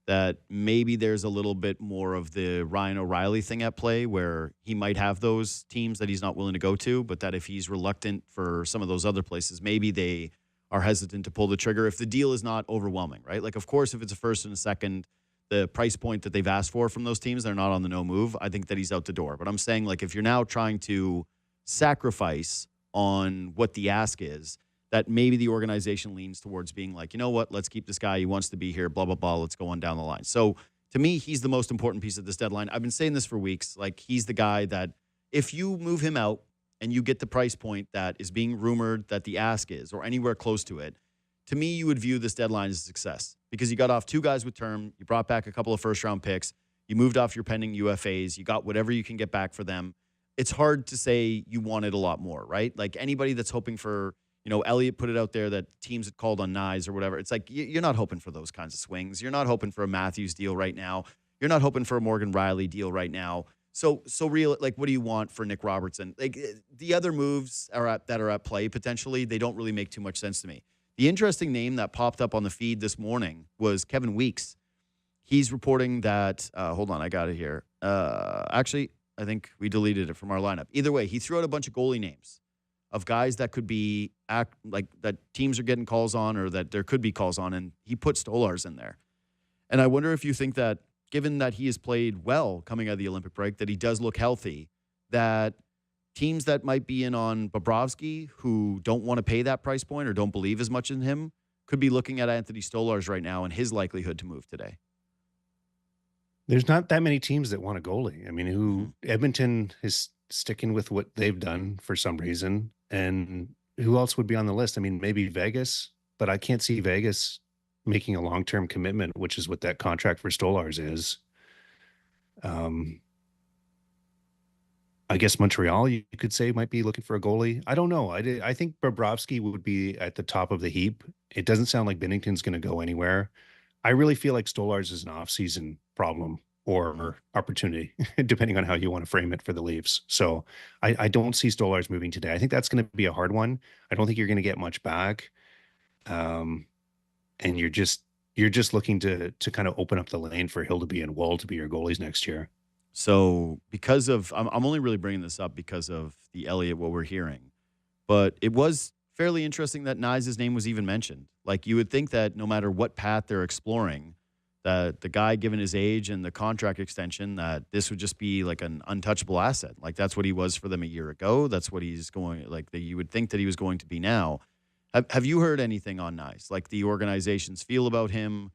that maybe there's a little bit more of the Ryan O'Reilly thing at play where he might have those teams that he's not willing to go to, but that if he's reluctant for some of those other places, maybe they are hesitant to pull the trigger if the deal is not overwhelming, right? Like, of course, if it's a first and a second, the price point that they've asked for from those teams, they're not on the no move. I think that he's out the door. But I'm saying, like, if you're now trying to sacrifice on what the ask is, that maybe the organization leans towards being like, you know what, let's keep this guy. He wants to be here, blah, blah, blah. Let's go on down the line. So to me, he's the most important piece of this deadline. I've been saying this for weeks. Like, he's the guy that if you move him out and you get the price point that is being rumored that the ask is or anywhere close to it, to me, you would view this deadline as a success because you got off 2 guys with term. You brought back a couple of first-round picks. You moved off your pending UFAs. You got whatever you can get back for them. It's hard to say you wanted a lot more, right? Like, anybody that's hoping for, Elliott put it out there that teams had called on Nyes or whatever. It's like you're not hoping for those kinds of swings. You're not hoping for a Matthews deal right now. You're not hoping for a Morgan Riley deal right now. So real, like, what do you want for Nick Robertson? Like, the other moves that are at play potentially, they don't really make too much sense to me. The interesting name that popped up on the feed this morning was Kevin Weeks. He's reporting that, hold on, I got it here. Actually, I think we deleted it from our lineup. Either way, he threw out a bunch of goalie names of guys that could be that teams are getting calls on or that there could be calls on, and he put Stolarz in there. And I wonder if you think that, given that he has played well coming out of the Olympic break, that he does look healthy, that teams that might be in on Bobrovsky who don't want to pay that price point or don't believe as much in him could be looking at Anthony Stolarz right now and his likelihood to move today. There's not that many teams that want a goalie. I mean, Edmonton is sticking with what they've done for some reason. And who else would be on the list? I mean, maybe Vegas, but I can't see Vegas making a long-term commitment, which is what that contract for Stolarz is. I guess Montreal, you could say, might be looking for a goalie. I don't know. I think Bobrovsky would be at the top of the heap. It doesn't sound like Binnington's going to go anywhere. I really feel like Stolarz is an off-season problem or opportunity, depending on how you want to frame it for the Leafs. So I don't see Stolarz moving today. I think that's going to be a hard one. I don't think you're going to get much back. And you're just looking to kind of open up the lane for Hildeby and Woll to be your goalies next year. So because of, I'm only really bringing this up because of the Elliott, what we're hearing, but it was fairly interesting that Nyes' name was even mentioned. Like, you would think that no matter what path they're exploring, that the guy, given his age and the contract extension, that this would just be like an untouchable asset. Like, that's what he was for them a year ago. That's what he's going, like, you would think that he was going to be now. Have you heard anything on Nyes? Like, the organizations feel about him?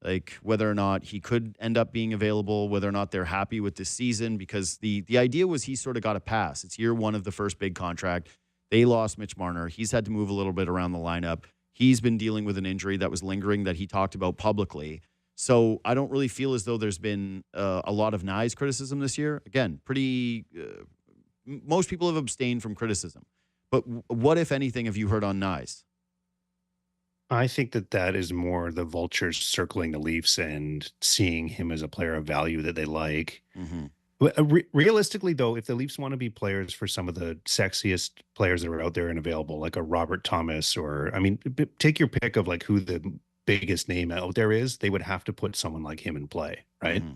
Like, whether or not he could end up being available, whether or not they're happy with this season, because the idea was he sort of got a pass. It's year one of the first big contract. They lost Mitch Marner. He's had to move a little bit around the lineup. He's been dealing with an injury that was lingering that he talked about publicly. So I don't really feel as though there's been a lot of Nyes criticism this year. Again, most people have abstained from criticism. But what, if anything, have you heard on Nyes? I think that is more the vultures circling the Leafs and seeing him as a player of value that they like. Mm-hmm. Realistically, though, if the Leafs want to be players for some of the sexiest players that are out there and available, like a Robert Thomas, or, I mean, take your pick of like who the biggest name out there is, they would have to put someone like him in play, right? Mm-hmm.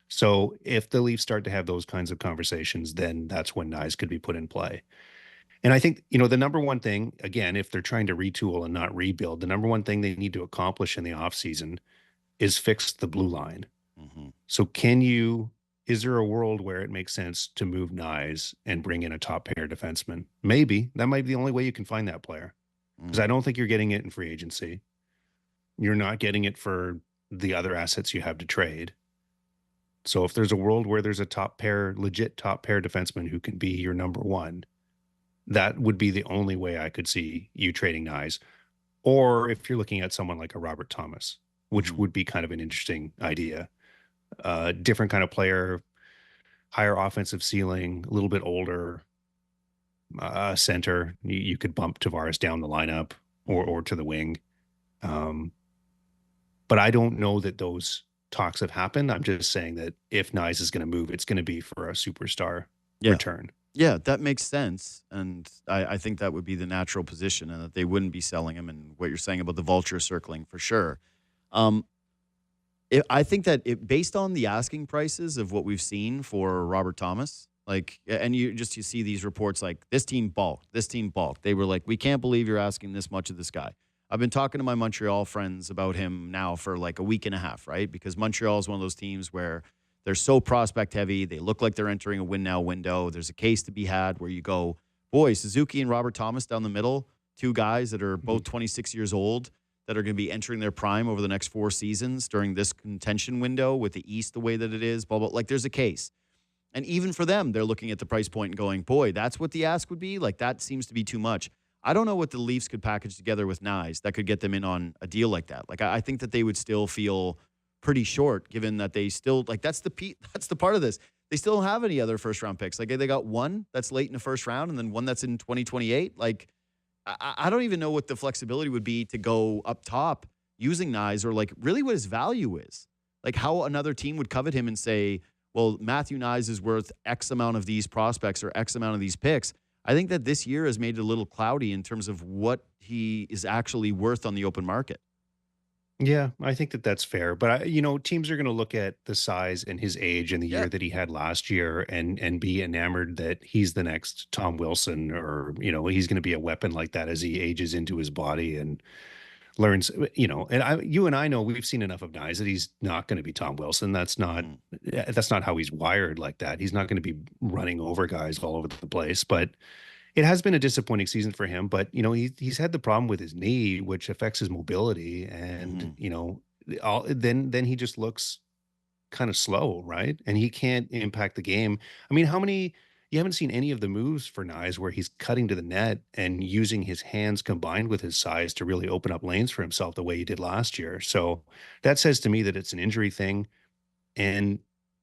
So if the Leafs start to have those kinds of conversations, then that's when Nyes could be put in play. And I think, the number one thing, again, if they're trying to retool and not rebuild, the number one thing they need to accomplish in the offseason is fix the blue line. Mm-hmm. So is there a world where it makes sense to move Nyes and bring in a top pair defenseman? Maybe. That might be the only way you can find that player. Because I don't think you're getting it in free agency. You're not getting it for the other assets you have to trade. So if there's a world where there's a legit top pair defenseman who can be your number one, that would be the only way I could see you trading Nyes. Or if you're looking at someone like a Robert Thomas, which would be kind of an interesting idea. Different kind of player, higher offensive ceiling, a little bit older, center. You could bump Tavares down the lineup or to the wing. But I don't know that those talks have happened. I'm just saying that if Nyes is going to move, it's going to be for a superstar return. Yeah, that makes sense. And I think that would be the natural position and that they wouldn't be selling him, and what you're saying about the vulture circling for sure. I think that based on the asking prices of what we've seen for Robert Thomas, like, and you see these reports like this team balked. They were like, we can't believe you're asking this much of this guy. I've been talking to my Montreal friends about him now for like a week and a half, right? Because Montreal is one of those teams where they're so prospect heavy. They look like they're entering a win now window. There's a case to be had where you go, boy, Suzuki and Robert Thomas down the middle, two guys that are both 26 years old that are going to be entering their prime over the next 4 seasons during this contention window with the East the way that it is, blah, blah. Like, there's a case. And even for them, they're looking at the price point and going, boy, that's what the ask would be? Like, that seems to be too much. I don't know what the Leafs could package together with Nyes that could get them in on a deal like that. Like, I think that they would still feel pretty short, given that they still, like, that's the part of this. They still don't have any other first-round picks. Like, they got one that's late in the first round and then one that's in 2028. Like, I don't even know what the flexibility would be to go up top using Nyes, or like really what his value is. Like how another team would covet him and say, well, Matthew Nyes is worth X amount of these prospects or X amount of these picks. I think that this year has made it a little cloudy in terms of what he is actually worth on the open market. Yeah, I think that that's fair. But, teams are going to look at the size and his age and the year that he had last year and be enamored that he's the next Tom Wilson, or, he's going to be a weapon like that as he ages into his body and learns, and you and I know we've seen enough of Nyes that he's not going to be Tom Wilson. That's not how he's wired like that. He's not going to be running over guys all over the place, but it has been a disappointing season for him, but he's had the problem with his knee, which affects his mobility, and then he just looks kind of slow, right? And he can't impact the game. I mean, you haven't seen any of the moves for Nyes where he's cutting to the net and using his hands combined with his size to really open up lanes for himself the way he did last year. So that says to me that it's an injury thing, and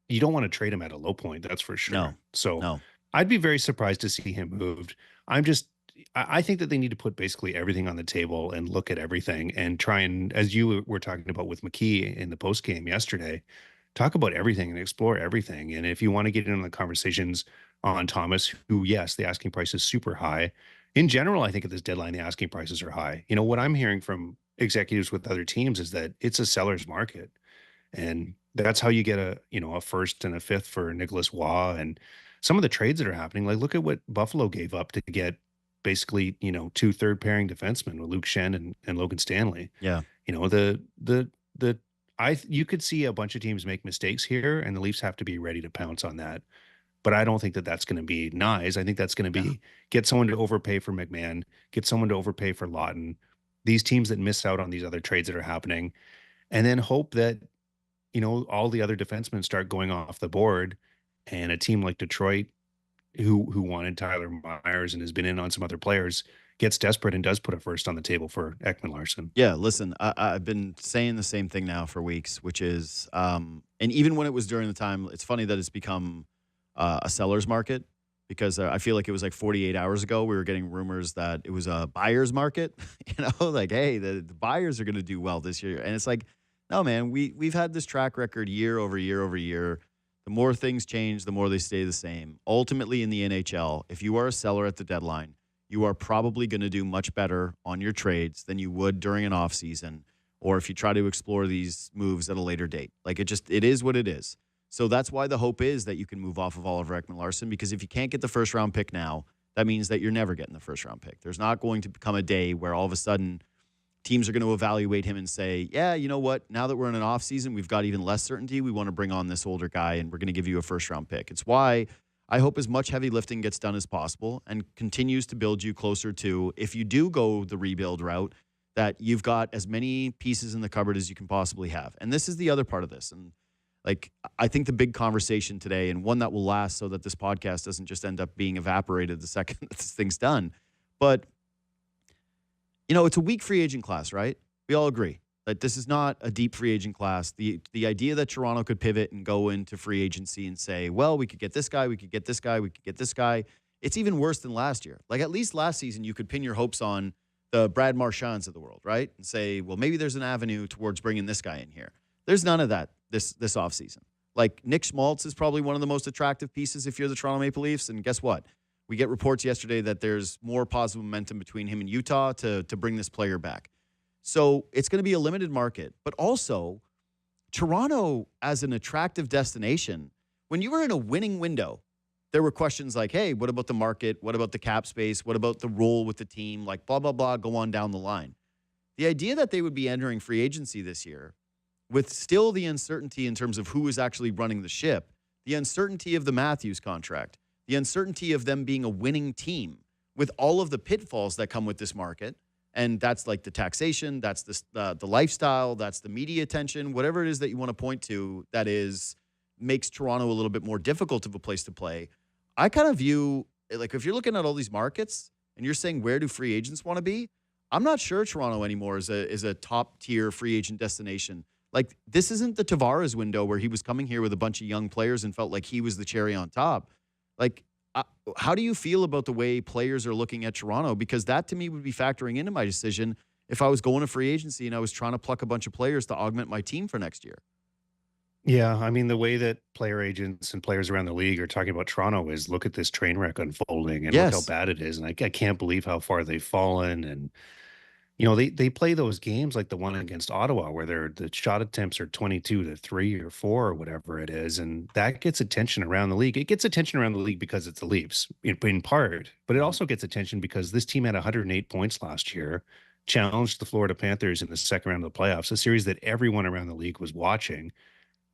you don't want to trade him at a low point. That's for sure. No. I'd be very surprised to see him moved. I think that they need to put basically everything on the table and look at everything and try and, as you were talking about with McKee in the post game yesterday, talk about everything and explore everything. And if you want to get into the conversations on Thomas, who, yes, the asking price is super high. In general, I think at this deadline, the asking prices are high. What I'm hearing from executives with other teams is that it's a seller's market. And that's how you get a first and a fifth for Nicolas Roy, and some of the trades that are happening. Like, look at what Buffalo gave up to get basically, 2 third pairing defensemen with Luke Shen and Logan Stanley. Yeah. You could see a bunch of teams make mistakes here, and the Leafs have to be ready to pounce on that. But I don't think that that's going to be Nyes. I think that's going to be get someone to overpay for McMahon, get someone to overpay for Lawton, these teams that miss out on these other trades that are happening, and then hope that, all the other defensemen start going off the board. And a team like Detroit, who wanted Tyler Myers and has been in on some other players, gets desperate and does put a first on the table for Ekman-Larsson. Yeah, listen, I've been saying the same thing now for weeks, which is, and even when it was during the time, it's funny that it's become a seller's market, because I feel like it was like 48 hours ago we were getting rumors that it was a buyer's market, like, hey, the buyers are going to do well this year. And it's like, no, man, we've had this track record year over year over year. The more things change, the more they stay the same. Ultimately, in the NHL, if you are a seller at the deadline, you are probably going to do much better on your trades than you would during an offseason, or if you try to explore these moves at a later date. Like, it is what it is. So that's why the hope is that you can move off of Oliver Ekman-Larsson, because if you can't get the first-round pick now, that means that you're never getting the first-round pick. There's not going to become a day where all of a sudden teams are going to evaluate him and say, yeah, you know what? Now that we're in an offseason, we've got even less certainty. We want to bring on this older guy, and we're going to give you a first-round pick. It's why I hope as much heavy lifting gets done as possible and continues to build you closer to, if you do go the rebuild route, that you've got as many pieces in the cupboard as you can possibly have. And this is the other part of this. And like, I think the big conversation today, and one that will last so that this podcast doesn't just end up being evaporated the second that this thing's done, but it's a weak free agent class, right? We all agree that this is not a deep free agent class. The idea that Toronto could pivot and go into free agency and say, well, we could get this guy, we could get this guy, we could get this guy. It's even worse than last year. Like, at least last season, you could pin your hopes on the Brad Marchands of the world, right? And say, well, maybe there's an avenue towards bringing this guy in here. There's none of that this offseason. Like Nick Schmaltz is probably one of the most attractive pieces if you're the Toronto Maple Leafs. And guess what? We get reports yesterday that there's more positive momentum between him and Utah to bring this player back. So it's going to be a limited market. But also, Toronto as an attractive destination, when you were in a winning window, there were questions like, hey, what about the market? What about the cap space? What about the role with the team? Like blah, blah, blah, go on down the line. The idea that they would be entering free agency this year with still the uncertainty in terms of who is actually running the ship, the uncertainty of the Matthews contract, the uncertainty of them being a winning team with all of the pitfalls that come with this market, and that's like the taxation, that's the lifestyle, that's the media attention, whatever it is that you want to point to that makes Toronto a little bit more difficult of a place to play. I kind of view, like, if you're looking at all these markets and you're saying where do free agents want to be, I'm not sure Toronto anymore is a top-tier free agent destination. Like, this isn't the Tavares window where he was coming here with a bunch of young players and felt like he was the cherry on top. Like, how do you feel about the way players are looking at Toronto? Because that, to me, would be factoring into my decision if I was going to free agency and I was trying to pluck a bunch of players to augment my team for next year. Yeah, I mean, the way that player agents and players around the league are talking about Toronto is look at this train wreck unfolding and look how bad it is. And I can't believe how far they've fallen. And, they play those games like the one against Ottawa where the shot attempts are 22-3 or 4 or whatever it is. And that gets attention around the league. It gets attention around the league because it's the Leafs in part, but it also gets attention because this team had 108 points last year, challenged the Florida Panthers in the second round of the playoffs, a series that everyone around the league was watching.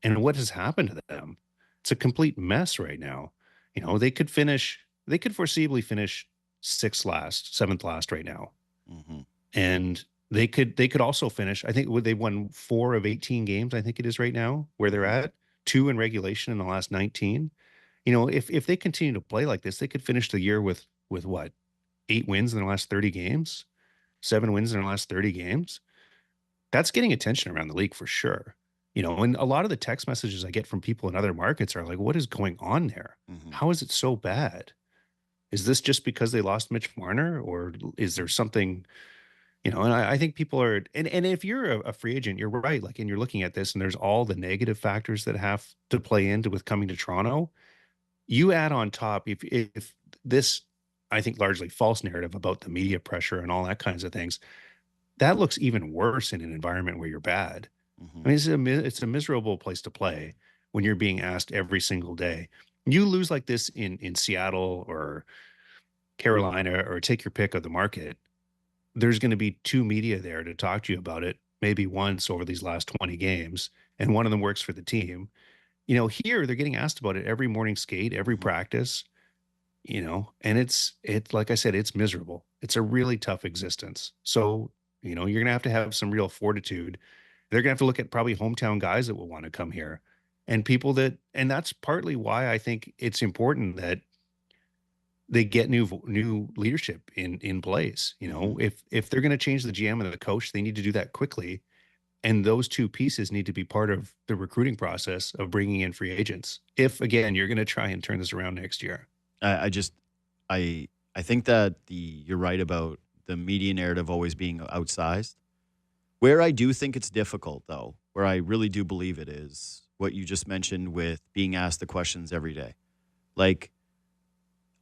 And what has happened to them? It's a complete mess right now. They could foreseeably finish 7th last right now. Mm-hmm. And they could also finish, I think they won 4 of 18 games, I think it is right now, where they're at, 2 in regulation in the last 19. If they continue to play like this, they could finish the year with what? 8 wins in their last 30 games, 7 wins in their last 30 games. That's getting attention around the league for sure. And a lot of the text messages I get from people in other markets are like, what is going on there? Mm-hmm. How is it so bad? Is this just because they lost Mitch Marner, or is there something, and I think people are, and if you're a free agent, you're right. Like, and you're looking at this and there's all the negative factors that have to play into with coming to Toronto. You add on top, if this, I think, largely false narrative about the media pressure and all that kinds of things, that looks even worse in an environment where you're bad. Mm-hmm. I mean, it's a miserable place to play when you're being asked every single day. You lose like this in Seattle or Carolina, or take your pick of the market. There's going to be 2 media there to talk to you about it, maybe once over these last 20 games, and one of them works for the team. Here they're getting asked about it every morning skate, every practice, and it's like I said, it's miserable. It's a really tough existence. So, you're going to have some real fortitude. They're going to have to look at probably hometown guys that will want to come here, and people and that's partly why I think it's important that they get new leadership in place. If they're going to change the GM and the coach, they need to do that quickly. And those 2 pieces need to be part of the recruiting process of bringing in free agents. If, again, you're going to try and turn this around next year. I think that you're right about the media narrative always being outsized. Where I do think it's difficult, though, where I really do believe it, is what you just mentioned with being asked the questions every day. Like,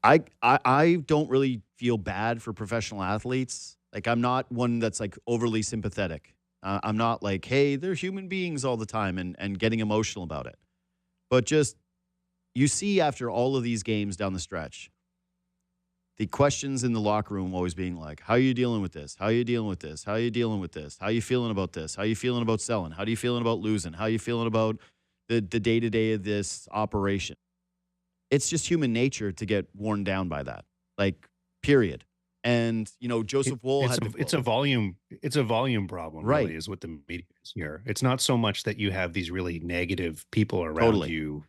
I don't really feel bad for professional athletes. Like, I'm not one that's like overly sympathetic. I'm not like, hey, they're human beings all the time and getting emotional about it. But just, you see after all of these games down the stretch, the questions in the locker room always being like, how are you dealing with this? How are you dealing with this? How are you dealing with this? How are you feeling about this? How are you feeling about selling? How are you feeling about losing? How are you feeling about the day-to-day of this operation? It's just human nature to get worn down by that, like, period. And, Joseph Woll it's a volume problem, right? Really, is what the media is here. It's not so much that you have these really negative people around you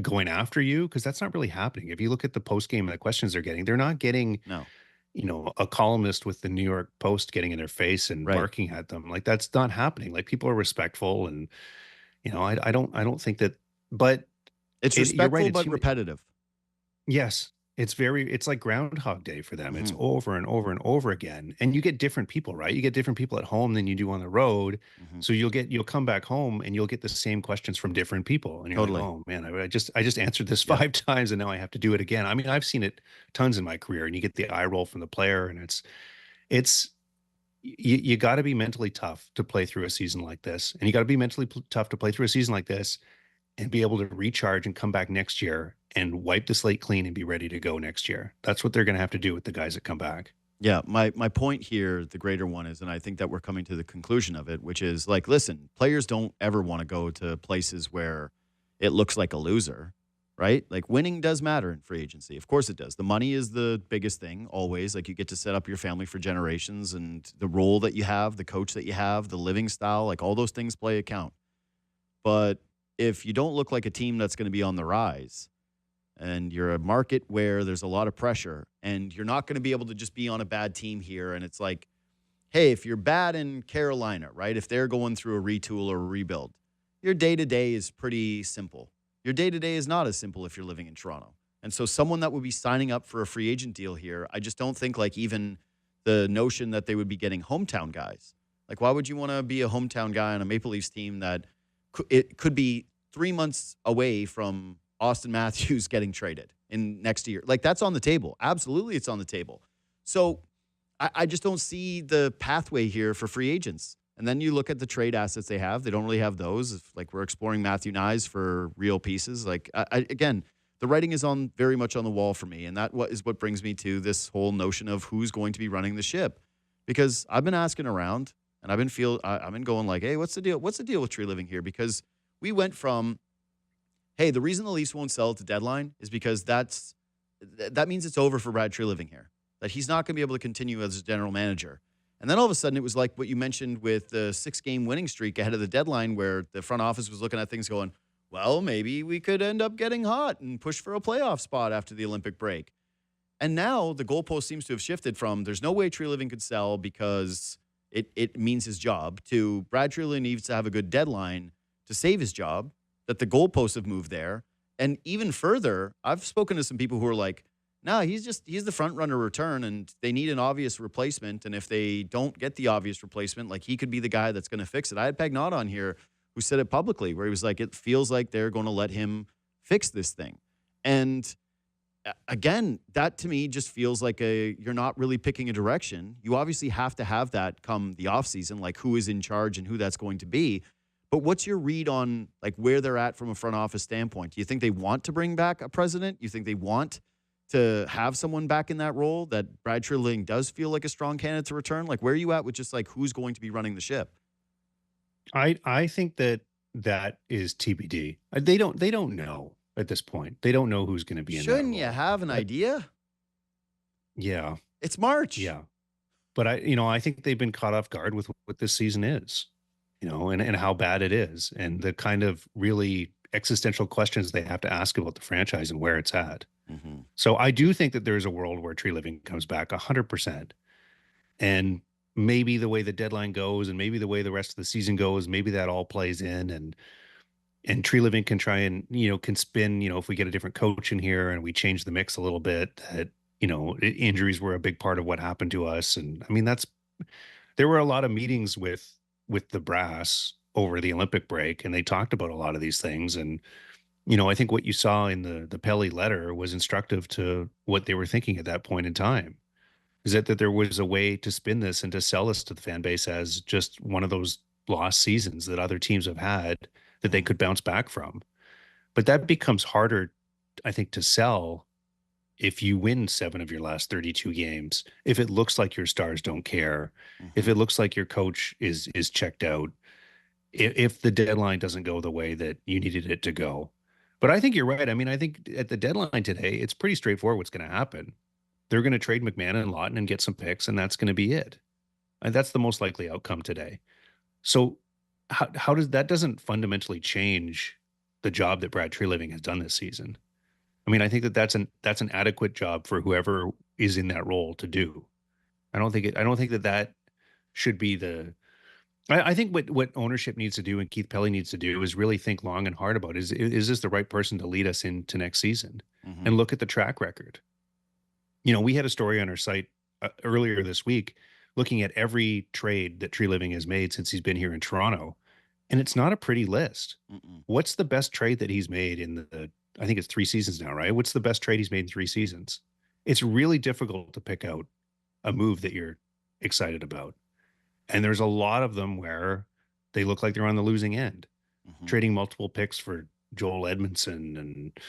going after you, because that's not really happening. If you look at the post game and the questions they're getting, they're not getting a columnist with the New York Post getting in their face and barking at them. Like, that's not happening. Like, people are respectful, and I don't think that, but it's respectful, right, but repetitive. Yes. it's like Groundhog Day for them. It's over and over and over again. And you get different people, right? You get different people at home than you do on the road. So you'll come back home and you'll get the same questions from different people. And you're Totally. like, oh man, I just answered this 5 times and now I have to do it again. I mean, I've seen it tons in my career, and you get the eye roll from the player, and you got to be mentally tough to play through a season like this. And you got to be mentally tough to play through a season like this and be able to recharge and come back next year and wipe the slate clean and be ready to go next year. That's what they're going to have to do with the guys that come back. Yeah, my point here, the greater one is, and I think that we're coming to the conclusion of it, which is like, listen, players don't ever want to go to places where it looks like a loser, right? Like winning does matter in free agency. Of course it does. The money is the biggest thing always. Like you get to set up your family for generations, and the role that you have, the coach that you have, the living style, like all those things play account. But if you don't look like a team that's going to be on the rise, and you're a market where there's a lot of pressure, and you're not going to be able to just be on a bad team here, and it's like, hey, if you're bad in Carolina, right, if they're going through a retool or a rebuild, your day-to-day is pretty simple. Your day-to-day is not as simple if you're living in Toronto. And so someone that would be signing up for a free agent deal here, I just don't think like even the notion that they would be getting hometown guys. Like, why would you want to be a hometown guy on a Maple Leafs team that it could be 3 months away from Austin Matthews getting traded in next year? Like, that's on the table. Absolutely, it's on the table. So I just don't see the pathway here for free agents. And then you look at the trade assets they have. They don't really have those. If, like, we're exploring Matthew Nyes for real pieces. Like, again, the writing is on very much on the wall for me. And that is what brings me to this whole notion of who's going to be running the ship. Because I've been asking around, and I've been going like, hey, what's the deal? What's the deal with Tree Living here? Because we went from, hey, the reason the Leafs won't sell at the deadline is because that means it's over for Brad Tree Living here. That he's not going to be able to continue as a general manager. And then all of a sudden, it was like what you mentioned with the 6-game winning streak ahead of the deadline, where the front office was looking at things going, well, maybe we could end up getting hot and push for a playoff spot after the Olympic break. And now the goalpost seems to have shifted from there's no way Tree Living could sell because it means his job, to Brad Tree Living needs to have a good deadline to save his job, that the goalposts have moved there. And even further, I've spoken to some people who are like, no, he's the front runner return, and they need an obvious replacement. And if they don't get the obvious replacement, like, he could be the guy that's going to fix it. I had Pagnot on here who said it publicly, where he was like, it feels like they're going to let him fix this thing. And again, that to me just feels like you're not really picking a direction. You obviously have to have that come the offseason, like who is in charge and who that's going to be. But what's your read on like where they're at from a front office standpoint? Do you think they want to bring back a president? You think they want to have someone back in that role, that Brad Tree Living does feel like a strong candidate to return? Like, where are you at with just like who's going to be running the ship? I think that is TBD. They don't know at this point. They don't know who's going to be in that role. Shouldn't you have an idea? Yeah. It's March. Yeah. But I think they've been caught off guard with what this season is, and how bad it is, and the kind of really existential questions they have to ask about the franchise and where it's at. Mm-hmm. So I do think that there's a world where Tree Living comes back 100%. And maybe the way the deadline goes, and maybe the way the rest of the season goes, maybe that all plays in, and Tree Living can try and, can spin, if we get a different coach in here and we change the mix a little bit, that, injuries were a big part of what happened to us. And I mean, there were a lot of meetings with the brass over the Olympic break, and they talked about a lot of these things. And, I think what you saw in the Pelly letter was instructive to what they were thinking at that point in time. Is that there was a way to spin this and to sell this to the fan base as just one of those lost seasons that other teams have had that they could bounce back from. But that becomes harder, I think, to sell if you win 7 of your last 32 games, if it looks like your stars don't care, if it looks like your coach is checked out, if the deadline doesn't go the way that you needed it to go. But I think you're right. I mean, I think at the deadline today, it's pretty straightforward what's going to happen. They're going to trade McMahon and Lawton and get some picks, and that's going to be it. And that's the most likely outcome today. So how does that doesn't fundamentally change the job that Brad Tree Living has done this season? I mean, I think that's an adequate job for whoever is in that role to do. I don't think that should be the. I think what ownership needs to do and Keith Pelly needs to do is really think long and hard about is this the right person to lead us into next season, and look at the track record. we had a story on our site earlier this week looking at every trade that Tree Living has made since he's been here in Toronto, and it's not a pretty list. What's the best trade that he's made in I think it's 3 seasons now, right? What's the best trade he's made in 3 seasons? It's really difficult to pick out a move that you're excited about. And there's a lot of them where they look like they're on the losing end, trading multiple picks for Joel Edmondson. And,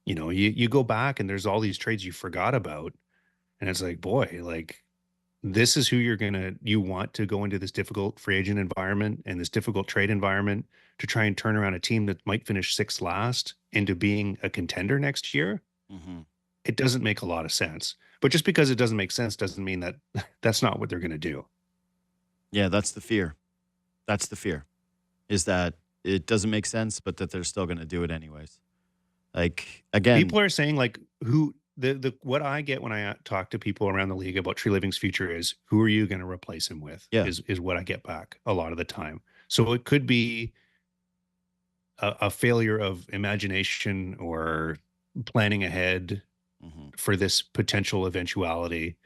you go back and there's all these trades you forgot about. And it's like, boy, like this is who you want to go into this difficult free agent environment and this difficult trade environment to try and turn around a team that might finish 6th last into being a contender next year. It doesn't make a lot of sense. But just because it doesn't make sense doesn't mean that that's not what they're going to do. Yeah, that's the fear. That's the fear, is that it doesn't make sense, but that they're still going to do it anyways. Like, again, people are saying like what I get when I talk to people around the league about Tree Living's future is, who are you going to replace him with? Yeah. Is what I get back a lot of the time. So it could be a failure of imagination or planning ahead for this potential eventuality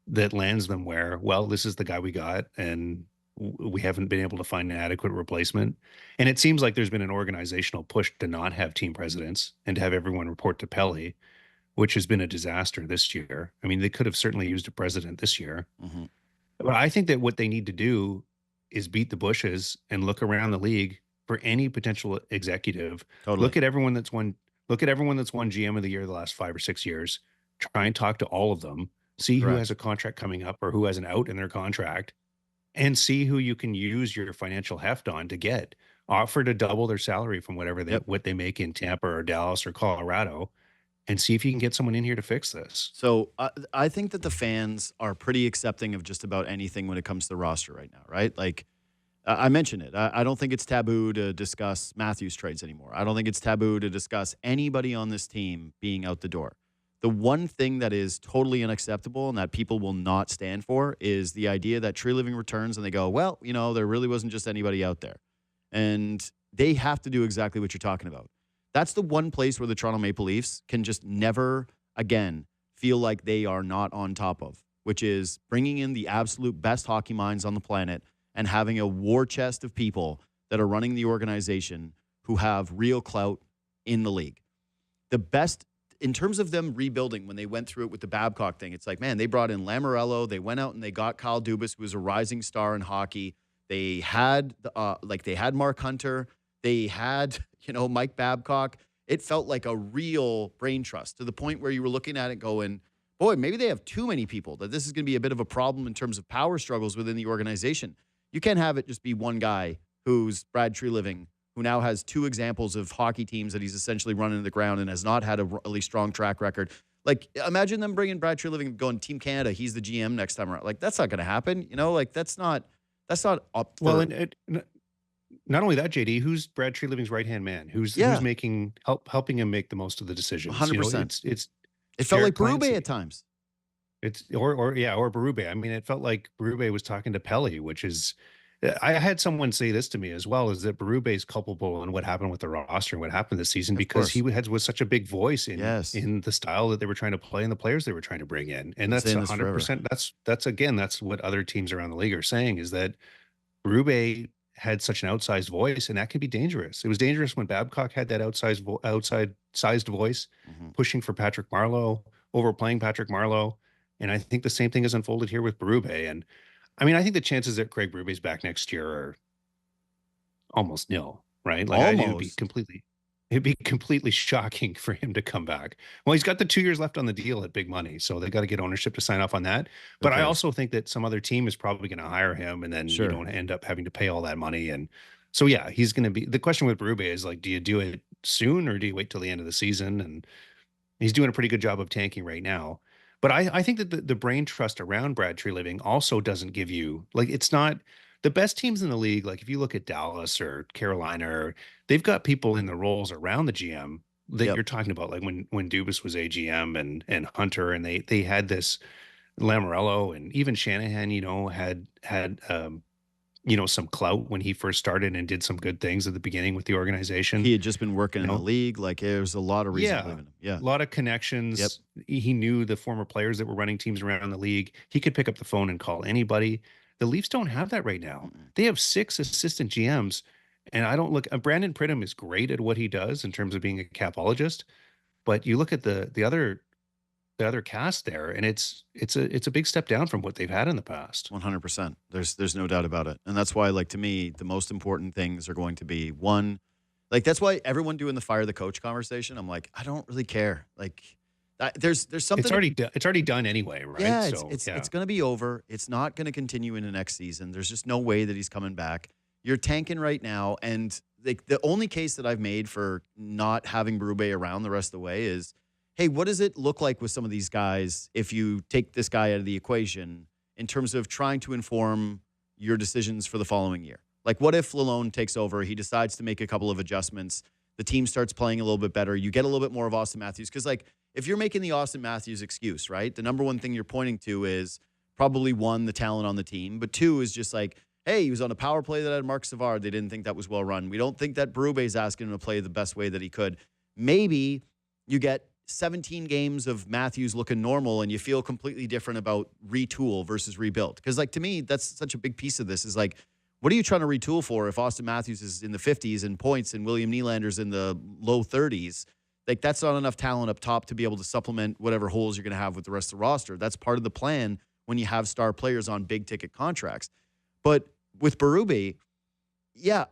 that lands them where, well, this is the guy we got and we haven't been able to find an adequate replacement. And it seems like there's been an organizational push to not have team presidents and to have everyone report to Pelly, which has been a disaster this year. I mean, they could have certainly used a president this year. But I think that what they need to do is beat the bushes and look around the league for any potential executive. Totally. Look at everyone that's won GM of the year the last 5 or 6 years. Try and talk to all of them. See who has a contract coming up or who has an out in their contract, and see who you can use your financial heft on to get. Offer to double their salary from what they make in Tampa or Dallas or Colorado, and see if you can get someone in here to fix this. So I think that the fans are pretty accepting of just about anything when it comes to the roster right now, right? Like I mentioned it. I don't think it's taboo to discuss Matthews trades anymore. I don't think it's taboo to discuss anybody on this team being out the door. The one thing that is totally unacceptable and that people will not stand for is the idea that Tree Living returns and they go, well, there really wasn't just anybody out there. And they have to do exactly what you're talking about. That's the one place where the Toronto Maple Leafs can just never again feel like they are not on top of, which is bringing in the absolute best hockey minds on the planet and having a war chest of people that are running the organization who have real clout in the league. The best, in terms of them rebuilding, when they went through it with the Babcock thing, it's like, man, they brought in Lamoriello. They went out and they got Kyle Dubas, who was a rising star in hockey. They had Mark Hunter. They had, Mike Babcock. It felt like a real brain trust, to the point where you were looking at it going, boy, maybe they have too many people, that this is going to be a bit of a problem in terms of power struggles within the organization. You can't have it just be one guy who's Brad Tree Living, who now has 2 examples of hockey teams that he's essentially run into the ground and has not had a really strong track record. Like, imagine them bringing Brad Tree Living, going Team Canada, he's the GM next time around. Like, that's not going to happen. That's not up for... Well, and not only that, JD, who's Brad Tree Living's right-hand man? Who's helping him make the most of the decisions? 100%. It felt Jared like Berube Clancy. at times. Or Berube. I mean, it felt like Berube was talking to Pelly, which is, I had someone say this to me as well, is that Berube is culpable in what happened with the roster and what happened this season, because he was such a big voice in the style that they were trying to play and the players they were trying to bring in. And that's 100%. That's what other teams around the league are saying, is that Berube had such an outsized voice, and that can be dangerous. It was dangerous when Babcock had that outsized voice, pushing for Patrick Marleau, overplaying Patrick Marleau. And I think the same thing has unfolded here with Berube. And I mean, I think the chances that Craig Berube's back next year are almost nil, right? Like, it'd be completely shocking for him to come back. Well, he's got the 2 years left on the deal at big money, so they got to get ownership to sign off on that. But I also think that some other team is probably going to hire him, and then you don't end up having to pay all that money. And so, yeah, he's going to be, the question with Berube is, like, do you do it soon or do you wait till the end of the season? And he's doing a pretty good job of tanking right now. But I think that the brain trust around Brad Tree Living also doesn't give you, like, it's not the best teams in the league. Like, if you look at Dallas or Carolina, they've got people in the roles around the GM that you're talking about. Like when Dubas was AGM and Hunter, and they had this Lamoriello, and even Shanahan, had some clout when he first started and did some good things at the beginning with the organization. He had just been working in the league. Like, there's a lot of reason to believe in him. Yeah. A lot of connections. Yep. He knew the former players that were running teams around the league. He could pick up the phone and call anybody. The Leafs don't have that right now. They have 6 assistant GMs, and I don't look. Brandon Pridham is great at what he does in terms of being a capologist, but you look at the other cast there, and it's a big step down from what they've had in the past. 100%. There's no doubt about it, and that's why, like, to me, the most important things are going to be one. Like, that's why everyone doing the fire the coach conversation, I'm like, I don't really care. Like, there's something. It's already done anyway, right? Yeah, it's going to be over. It's not going to continue into next season. There's just no way that he's coming back. You're tanking right now, and like the only case that I've made for not having Berube around the rest of the way is, hey, what does it look like with some of these guys if you take this guy out of the equation in terms of trying to inform your decisions for the following year? Like, what if Lalonde takes over? He decides to make a couple of adjustments. The team starts playing a little bit better. You get a little bit more of Austin Matthews. Because, like, if you're making the Austin Matthews excuse, right, the number one thing you're pointing to is probably, 1, the talent on the team. But 2 is just like, hey, he was on a power play that had Mark Savard. They didn't think that was well run. We don't think that Berube's asking him to play the best way that he could. Maybe you get 17 games of Matthews looking normal and you feel completely different about retool versus rebuild. Because, like, to me, that's such a big piece of this is, like, what are you trying to retool for if Austin Matthews is in the 50s in points and William Nylander's in the low 30s? Like, that's not enough talent up top to be able to supplement whatever holes you're going to have with the rest of the roster. That's part of the plan when you have star players on big-ticket contracts. But with Berube, yeah,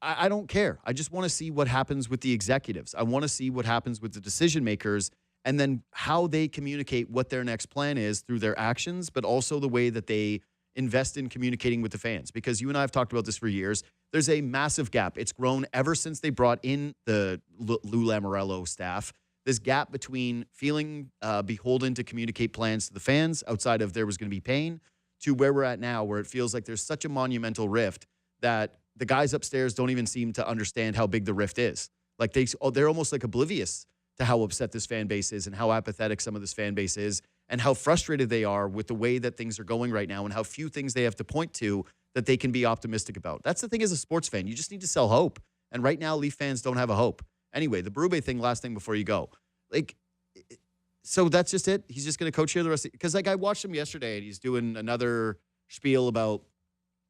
I don't care. I just want to see what happens with the executives. I want to see what happens with the decision makers and then how they communicate what their next plan is through their actions, but also the way that they invest in communicating with the fans. Because you and I have talked about this for years. There's a massive gap. It's grown ever since they brought in the Lou Lamoriello staff. This gap between feeling beholden to communicate plans to the fans outside of there was going to be pain to where we're at now, where it feels like there's such a monumental rift that the guys upstairs don't even seem to understand how big the rift is. Like, they're almost like oblivious to how upset this fan base is and how apathetic some of this fan base is and how frustrated they are with the way that things are going right now and how few things they have to point to that they can be optimistic about. That's the thing as a sports fan. You just need to sell hope. And right now, Leaf fans don't have a hope. Anyway, the Berube thing, last thing before you go. Like, so that's just it? He's just going to coach here the rest of the... Because, like, I watched him yesterday, and he's doing another spiel about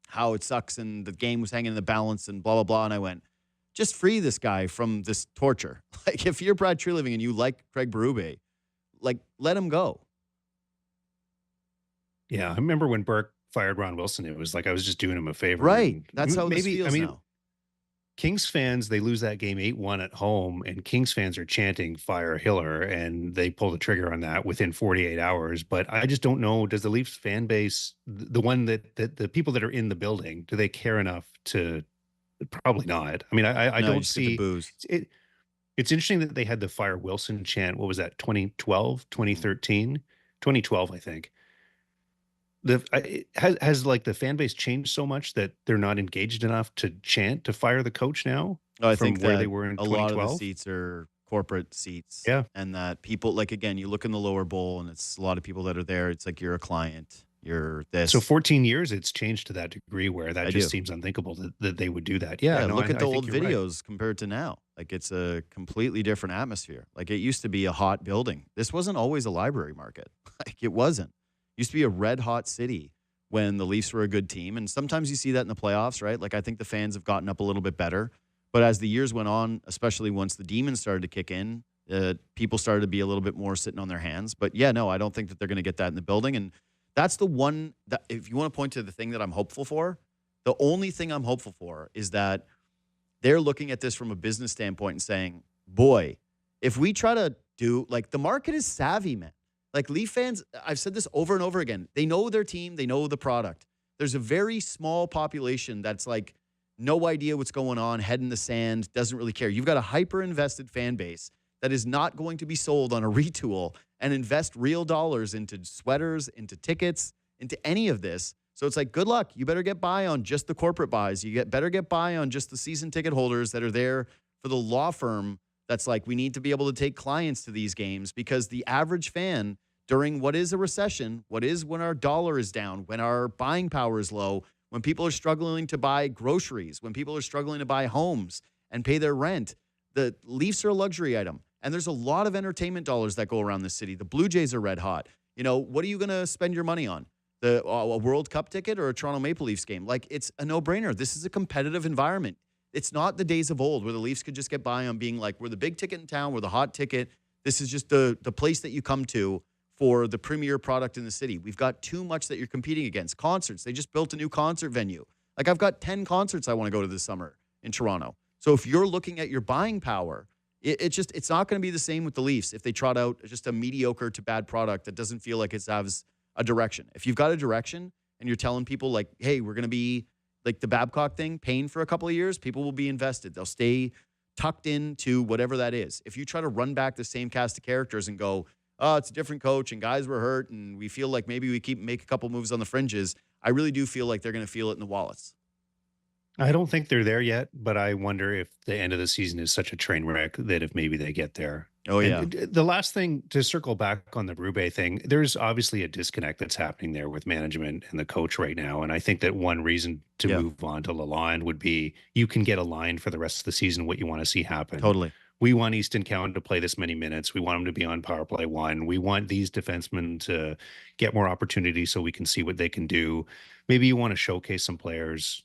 how it sucks and the game was hanging in the balance and blah, blah, blah. And I went, just free this guy from this torture. Like, if you're Brad Treliving and you like Craig Berube, like, let him go. Yeah, I remember when Burke fired Ron Wilson, it was like I was just doing him a favor. Right. That's how this feels now. Kings fans, they lose that game 8-1 at home, and Kings fans are chanting fire Hiller, and they pull the trigger on that within 48 hours. But I just don't know, does the Leafs fan base, the one that the people that are in the building, do they care enough to? Probably not. I mean, I don't see it. It's interesting that they had the fire Wilson chant. What was that? 2012, 2013, 2012, I think. Has like the fan base changed so much that they're not engaged enough to chant to fire the coach now? I think where that they were in a 2012? lot of the seats are corporate seats. Yeah. And that people, like, again, you look in the lower bowl and it's a lot of people that are there. It's like you're a client. You're this. So 14 years, it's changed to that degree where that just seems unthinkable that they would do that. Yeah, look at the old think you're videos right. compared to now. Like, it's a completely different atmosphere. Like, it used to be a hot building. This wasn't always a library market. Like, it wasn't. It used to be a red hot city when the Leafs were a good team. And sometimes you see that in the playoffs, right? Like, I think the fans have gotten up a little bit better. But as the years went on, especially once the demons started to kick in, people started to be a little bit more sitting on their hands. But yeah, no, I don't think that they're going to get that in the building. And that's the one that, if you want to point to the thing that I'm hopeful for, the only thing I'm hopeful for is that they're looking at this from a business standpoint and saying, boy, if we try to do, like, the market is savvy, man. Like, Leaf fans, I've said this over and over again. They know their team. They know the product. There's a very small population that's like no idea what's going on, head in the sand, doesn't really care. You've got a hyper-invested fan base that is not going to be sold on a retool and invest real dollars into sweaters, into tickets, into any of this. So it's like, good luck. You better get by on just the corporate buys. Better get by on just the season ticket holders that are there for the law firm that's like, we need to be able to take clients to these games, because the average fan during what is a recession, what is when our dollar is down, when our buying power is low, when people are struggling to buy groceries, when people are struggling to buy homes and pay their rent, the Leafs are a luxury item. And there's a lot of entertainment dollars that go around the city. The Blue Jays are red hot. What are you going to spend your money on? A World Cup ticket or a Toronto Maple Leafs game? Like, it's a no-brainer. This is a competitive environment. It's not the days of old where the Leafs could just get by on being like, we're the big ticket in town, we're the hot ticket. This is just the place that you come to for the premier product in the city. We've got too much that you're competing against. Concerts. They just built a new concert venue. Like, I've got 10 concerts I want to go to this summer in Toronto. So if you're looking at your buying power, it's not going to be the same with the Leafs if they trot out just a mediocre to bad product that doesn't feel like it has a direction. If you've got a direction and you're telling people like, hey, we're going to be like the Babcock thing, paying for a couple of years, people will be invested. They'll stay tucked into whatever that is. If you try to run back the same cast of characters and go, oh, it's a different coach and guys were hurt and we feel like maybe we make a couple moves on the fringes, I really do feel like they're going to feel it in the wallets. I don't think they're there yet, but I wonder if the end of the season is such a train wreck that if maybe they get there. Oh, yeah. And the last thing, to circle back on the Berube thing, there's obviously a disconnect that's happening there with management and the coach right now. And I think that one reason to move on to Lalonde would be you can get aligned for the rest of the season what you want to see happen. Totally. We want Easton County to play this many minutes. We want them to be on power play 1. We want these defensemen to get more opportunities so we can see what they can do. Maybe you want to showcase some players,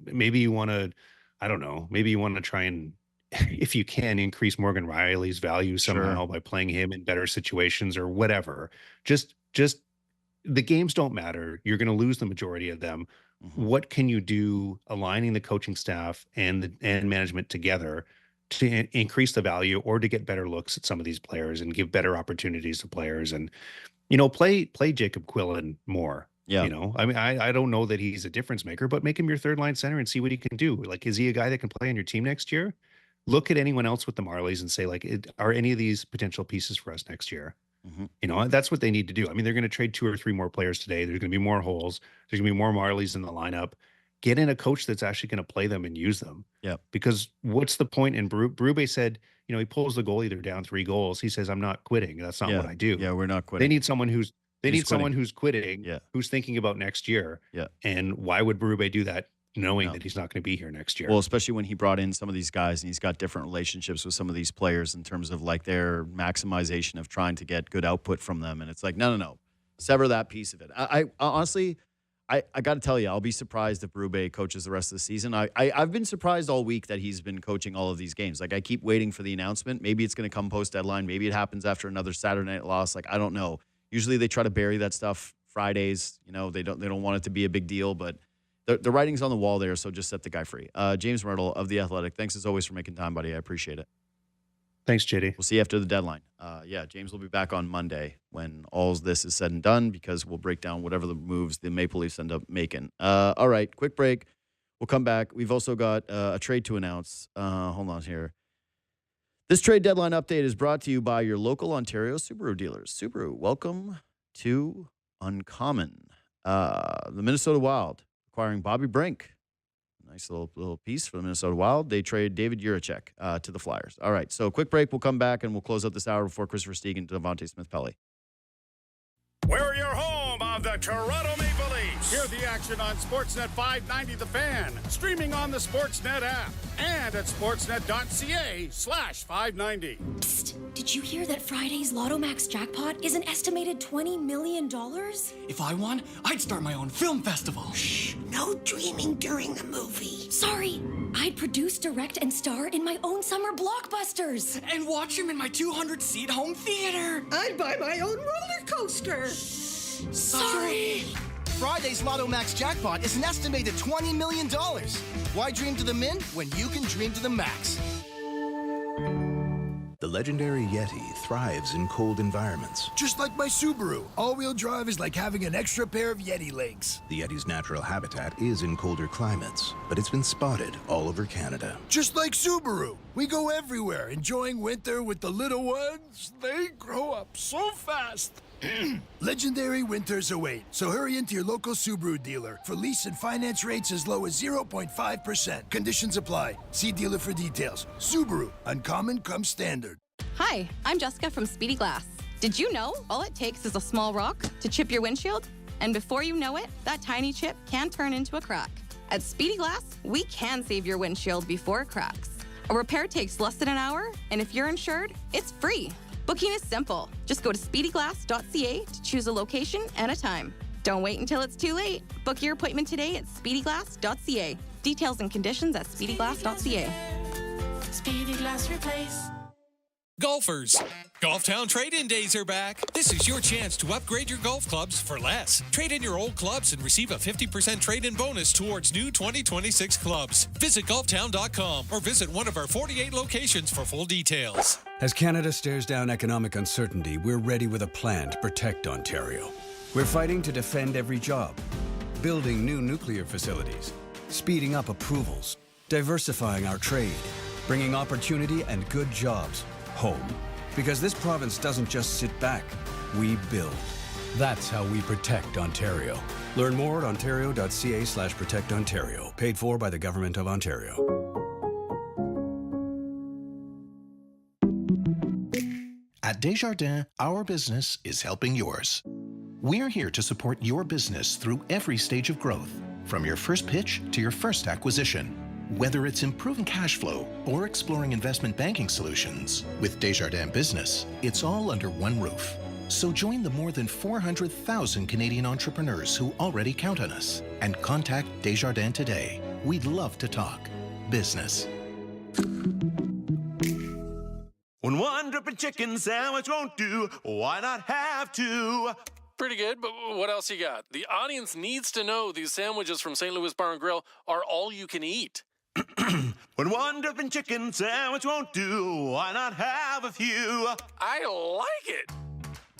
maybe you want to, I don't know, maybe you want to try and, if you can, increase Morgan Riley's value somehow by playing him in better situations or whatever. Just the games don't matter. You're going to lose the majority of them. Mm-hmm. What can you do aligning the coaching staff and management together to increase the value or to get better looks at some of these players and give better opportunities to players and, play Jacob Quillen more. Yeah. I mean, I don't know that he's a difference maker, but make him your third line center and see what he can do. Like, is he a guy that can play on your team next year? Look at anyone else with the Marlies and say, like, are any of these potential pieces for us next year? Mm-hmm. That's what they need to do. I mean, they're going to trade 2 or 3 more players today. There's going to be more holes. There's going to be more Marlies in the lineup. Get in a coach that's actually going to play them and use them. Yeah. Because what's the point? And Berube said, he pulls the goalie, they're down 3 goals. He says, I'm not quitting. That's not what I do. Yeah, we're not quitting. They need someone who's quitting, yeah, who's thinking about next year. Yeah. And why would Berube do that knowing that he's not going to be here next year? Well, especially when he brought in some of these guys and he's got different relationships with some of these players in terms of like their maximization of trying to get good output from them. And it's like, no. Sever that piece of it. I honestly, I got to tell you, I'll be surprised if Berube coaches the rest of the season. I've been surprised all week that he's been coaching all of these games. Like, I keep waiting for the announcement. Maybe it's going to come post-deadline. Maybe it happens after another Saturday night loss. Like, I don't know. Usually they try to bury that stuff Fridays. They don't want it to be a big deal, but the writing's on the wall there, so just set the guy free. James Mirtle of The Athletic, thanks as always for making time, buddy. I appreciate it. Thanks, JD. We'll see you after the deadline. James will be back on Monday when all this is said and done because we'll break down whatever the moves the Maple Leafs end up making. All right, quick break. We'll come back. We've also got a trade to announce. Hold on here. This trade deadline update is brought to you by your local Ontario Subaru dealers. Subaru, welcome to Uncommon. The Minnesota Wild acquiring Bobby Brink. Nice little piece for the Minnesota Wild. They trade David Jiricek to the Flyers. All right, so quick break. We'll come back and we'll close out this hour before Kris Versteeg and Devante Smith-Pelly. We're your home of the Toronto Maple Leafs. Hear the action on Sportsnet 590 The Fan, streaming on the Sportsnet app and at sportsnet.ca/590. Psst, did you hear that Friday's Lotto Max jackpot is an estimated $20 million? If I won, I'd start my own film festival. Shh, no dreaming during the movie. Sorry, I'd produce, direct, and star in my own summer blockbusters. And watch them in my 200-seat home theater. I'd buy my own roller coaster. Sorry. Friday's Lotto Max jackpot is an estimated $20 million. Why dream to the min when you can dream to the max? The legendary Yeti thrives in cold environments. Just like my Subaru, all-wheel drive is like having an extra pair of Yeti legs. The Yeti's natural habitat is in colder climates, but it's been spotted all over Canada. Just like Subaru, we go everywhere, enjoying winter with the little ones. They grow up so fast. Legendary winters await, so hurry into your local Subaru dealer for lease and finance rates as low as 0.5%. Conditions apply. See dealer for details. Subaru, uncommon comes standard. Hi, I'm Jessica from Speedy Glass. Did you know all it takes is a small rock to chip your windshield? And before you know it, that tiny chip can turn into a crack. At Speedy Glass, we can save your windshield before it cracks. A repair takes less than an hour, and if you're insured, it's free. Booking is simple. Just go to speedyglass.ca to choose a location and a time. Don't wait until it's too late. Book your appointment today at speedyglass.ca. Details and conditions at speedyglass.ca. Speedy Glass Replace. Golfers, Golf Town trade-in days are back. This is your chance to upgrade your golf clubs for less. Trade in your old clubs and receive a 50% trade-in bonus towards new 2026 clubs. Visit golftown.com or visit one of our 48 locations for full details. As Canada stares down economic uncertainty, we're ready with a plan to protect Ontario. We're fighting to defend every job, building new nuclear facilities, speeding up approvals, diversifying our trade, bringing opportunity and good jobs home. Because this province doesn't just sit back, we build. That's how we protect Ontario. Learn more at ontario.ca/protectontario. Paid for by the Government of Ontario. At Desjardins, our business is helping yours. We're here to support your business through every stage of growth, from your first pitch to your first acquisition. Whether it's improving cash flow or exploring investment banking solutions, with Desjardins Business, it's all under one roof. So join the more than 400,000 Canadian entrepreneurs who already count on us and contact Desjardins today. We'd love to talk business. When one dripping chicken sandwich won't do, why not have two? Pretty good, but what else you got? The audience needs to know these sandwiches from St. Louis Bar and Grill are all you can eat. When one dripping chicken sandwich won't do, why not have a few? I like it.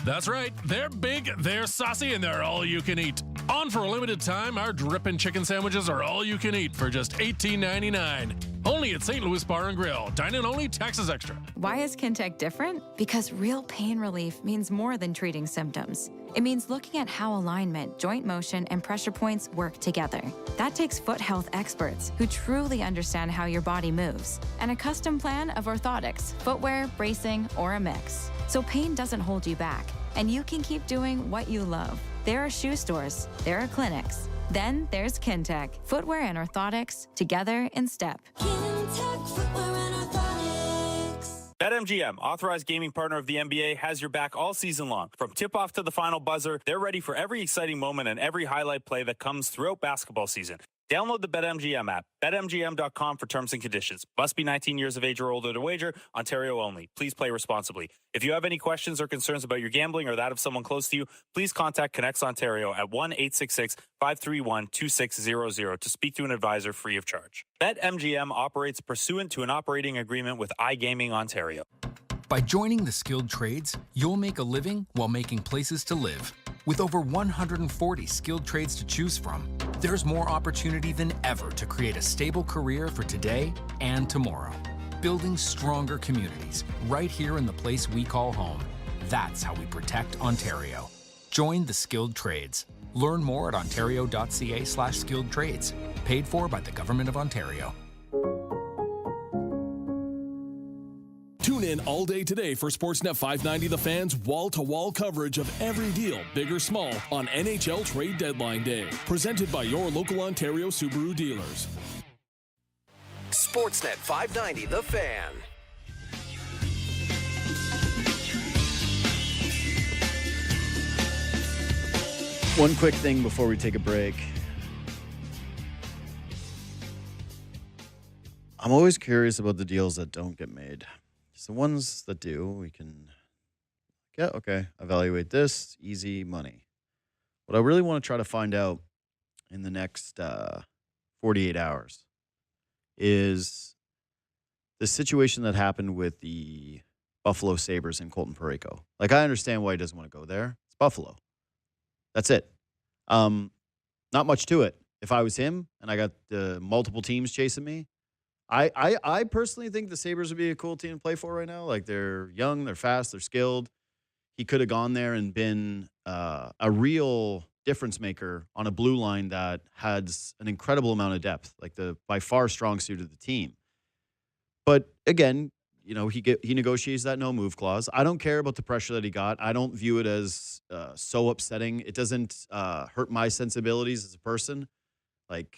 That's right. They're big, they're saucy, and they're all you can eat. On for a limited time, our drippin' chicken sandwiches are all you can eat for just $18.99. Only at St. Louis Bar and Grill. Dine-in only, taxes extra. Why is Kintec different? Because real pain relief means more than treating symptoms. It means looking at how alignment, joint motion, and pressure points work together. That takes foot health experts who truly understand how your body moves, and a custom plan of orthotics, footwear, bracing, or a mix. So pain doesn't hold you back, and you can keep doing what you love. There are shoe stores, there are clinics. Then there's Kintec, footwear and orthotics, together in step. Kintec Footwear and Orthotics. BetMGM, authorized gaming partner of the NBA, has your back all season long. From tip-off to the final buzzer, they're ready for every exciting moment and every highlight play that comes throughout basketball season. Download the BetMGM app. BetMGM.com for terms and conditions. Must be 19 years of age or older to wager. Ontario only. Please play responsibly. If you have any questions or concerns about your gambling or that of someone close to you, please contact Connects Ontario at 1-866-531-2600 to speak to an advisor free of charge. BetMGM operates pursuant to an operating agreement with iGaming Ontario. By joining the skilled trades, you'll make a living while making places to live. With over 140 skilled trades to choose from, there's more opportunity than ever to create a stable career for today and tomorrow. Building stronger communities right here in the place we call home. That's how we protect Ontario. Join the skilled trades. Learn more at ontario.ca/skilled trades. Paid for by the Government of Ontario. Tune in all day today for Sportsnet 590 The Fan's wall-to-wall coverage of every deal, big or small, on NHL Trade Deadline Day. Presented by your local Ontario Subaru dealers. Sportsnet 590 The Fan. One quick thing before we take a break. I'm always curious about the deals that don't get made. The ones that do, we can get, okay, evaluate this, easy money. What I really want to try to find out in the next 48 hours is the situation that happened with the Buffalo Sabres and Colton Parayko. Like, I understand why he doesn't want to go there. It's Buffalo. That's it. Not much to it. If I was him and I got multiple teams chasing me, I personally think the Sabres would be a cool team to play for right now. Like, they're young, they're fast, they're skilled. He could have gone there and been a real difference maker on a blue line that has an incredible amount of depth, like the by far strong suit of the team. But again, he negotiates that no move clause. I don't care about the pressure that he got. I don't view it as so upsetting. It doesn't hurt my sensibilities as a person. Like,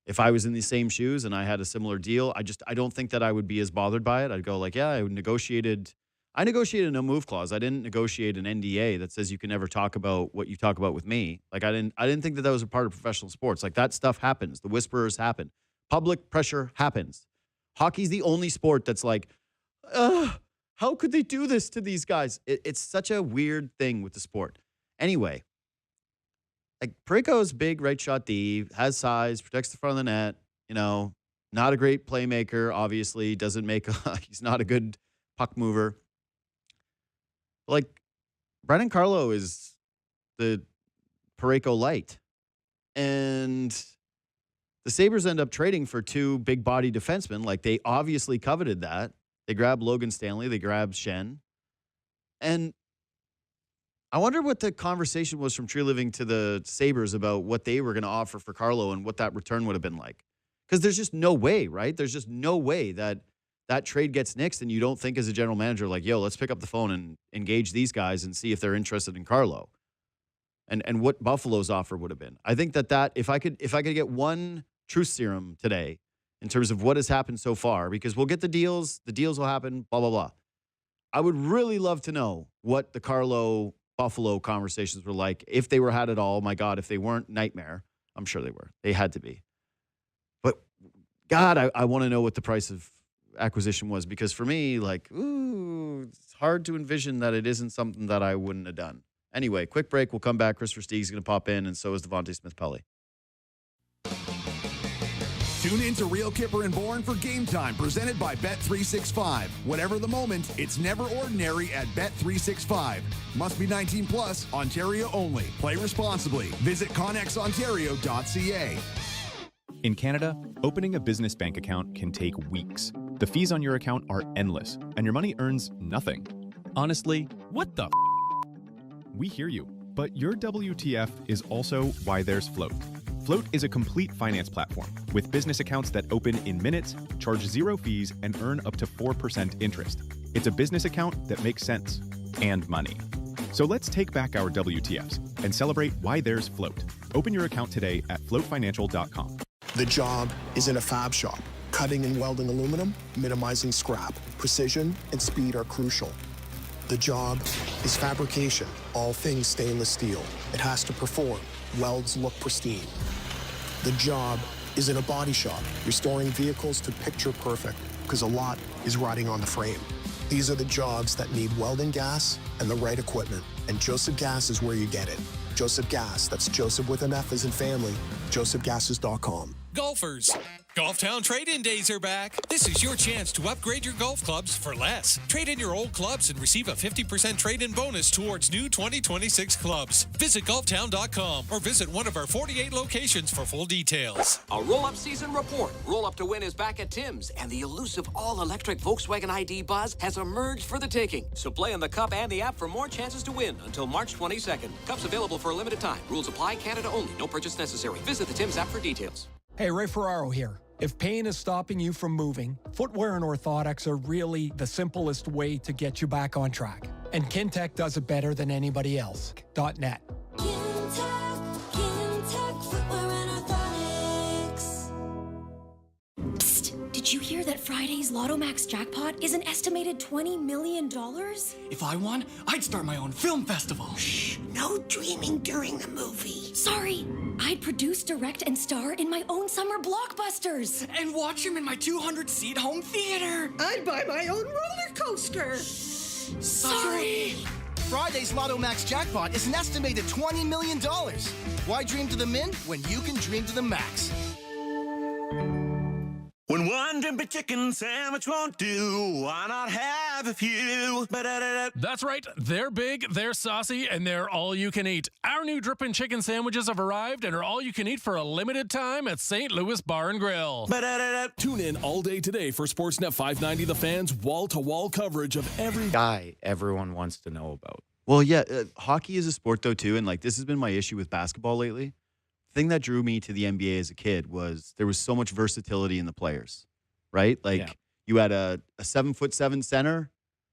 if I was in the same shoes and I had a similar deal, I don't think that I would be as bothered by it. I'd go like, yeah, I negotiated a no move clause. I didn't negotiate an NDA that says you can never talk about what you talk about with me. Like, I didn't think that was a part of professional sports. Like, that stuff happens. The whisperers happen. Public pressure happens. Hockey's the only sport that's like, how could they do this to these guys? It's such a weird thing with the sport. Anyway, like, Parayko's big right shot D, has size, protects the front of the net, not a great playmaker, obviously, he's not a good puck mover. Like, Brandon Carlo is the Parayko light. And the Sabres end up trading for two big body defensemen. Like, they obviously coveted that. They grabbed Logan Stanley. They grabbed Shen. And I wonder what the conversation was from Tree Living to the Sabres about what they were going to offer for Carlo and what that return would have been like. Because there's just no way, right? There's just no way that trade gets nixed and you don't think as a general manager, like, yo, let's pick up the phone and engage these guys and see if they're interested in Carlo. And what Buffalo's offer would have been. I think that if I could get one truth serum today in terms of what has happened so far, because we'll get the deals will happen, blah, blah, blah. I would really love to know what the Carlo Buffalo conversations were like, if they were had at all. My God, if they weren't, nightmare. I'm sure they were. They had to be. But God, I want to know what the price of acquisition was, because for me, like, it's hard to envision that it isn't something that I wouldn't have done. Anyway, quick break. We'll come back. Kris Versteeg is going to pop in, and so is Devante Smith-Pelly. Tune in to Real Kipper and Bourne for Game Time, presented by Bet365. Whatever the moment, it's never ordinary at Bet365. Must be 19 plus, Ontario only. Play responsibly. Visit connexontario.ca. In Canada, opening a business bank account can take weeks. The fees on your account are endless, and your money earns nothing. Honestly, what the f***? We hear you, but your WTF is also why there's Float. Float is a complete finance platform with business accounts that open in minutes, charge zero fees, and earn up to 4% interest. It's a business account that makes sense and money. So let's take back our WTFs and celebrate why there's Float. Open your account today at floatfinancial.com. The job is in a fab shop. Cutting and welding aluminum, minimizing scrap. Precision and speed are crucial. The job is fabrication, all things stainless steel. It has to perform. Welds look pristine. The job is in a body shop, restoring vehicles to picture perfect, because a lot is riding on the frame. These are the jobs that need welding gas and the right equipment, and Joseph Gas is where you get it. Joseph Gas, that's Joseph with an F as in family, josephgases.com. Golfers, Golf Town trade-in days are back. This is your chance to upgrade your golf clubs for less. Trade in your old clubs and receive a 50% trade-in bonus towards new 2026 clubs. Visit golftown.com or visit one of our 48 locations for full details. A roll-up season report. Roll-up to win is back at Tim's, and the elusive all-electric Volkswagen ID Buzz has emerged for the taking. So play on the Cup and the app for more chances to win until March 22nd. Cup's available for a limited time. Rules apply. Canada only. No purchase necessary. Visit the Tim's app for details. Hey, Ray Ferraro here. If pain is stopping you from moving, footwear and orthotics are really the simplest way to get you back on track. And Kintec does it better than anybody else. .net. Psst, did you hear that Friday's Lotto Max jackpot is an estimated $20 million? If I won, I'd start my own film festival. Shh, no dreaming during the movie. Sorry, I'd produce, direct, and star in my own summer blockbusters. And watch them in my 200-seat home theater. I'd buy my own roller coaster. Sorry. Friday's Lotto Max jackpot is an estimated $20 million. Why dream to the min when you can dream to the max? When one drippy chicken sandwich won't do, why not have a few? That's right. They're big, they're saucy, and they're all you can eat. Our new drippin' chicken sandwiches have arrived and are all you can eat for a limited time at St. Louis Bar and Grill. Tune in all day today for Sportsnet 590 The Fan's wall-to-wall coverage of every guy everyone wants to know about. Well, yeah, hockey is a sport, though, too, and, like, this has been my issue with basketball lately. The thing that drew me to the NBA as a kid was there was so much versatility in the players, right? Like, You had a 7'7" center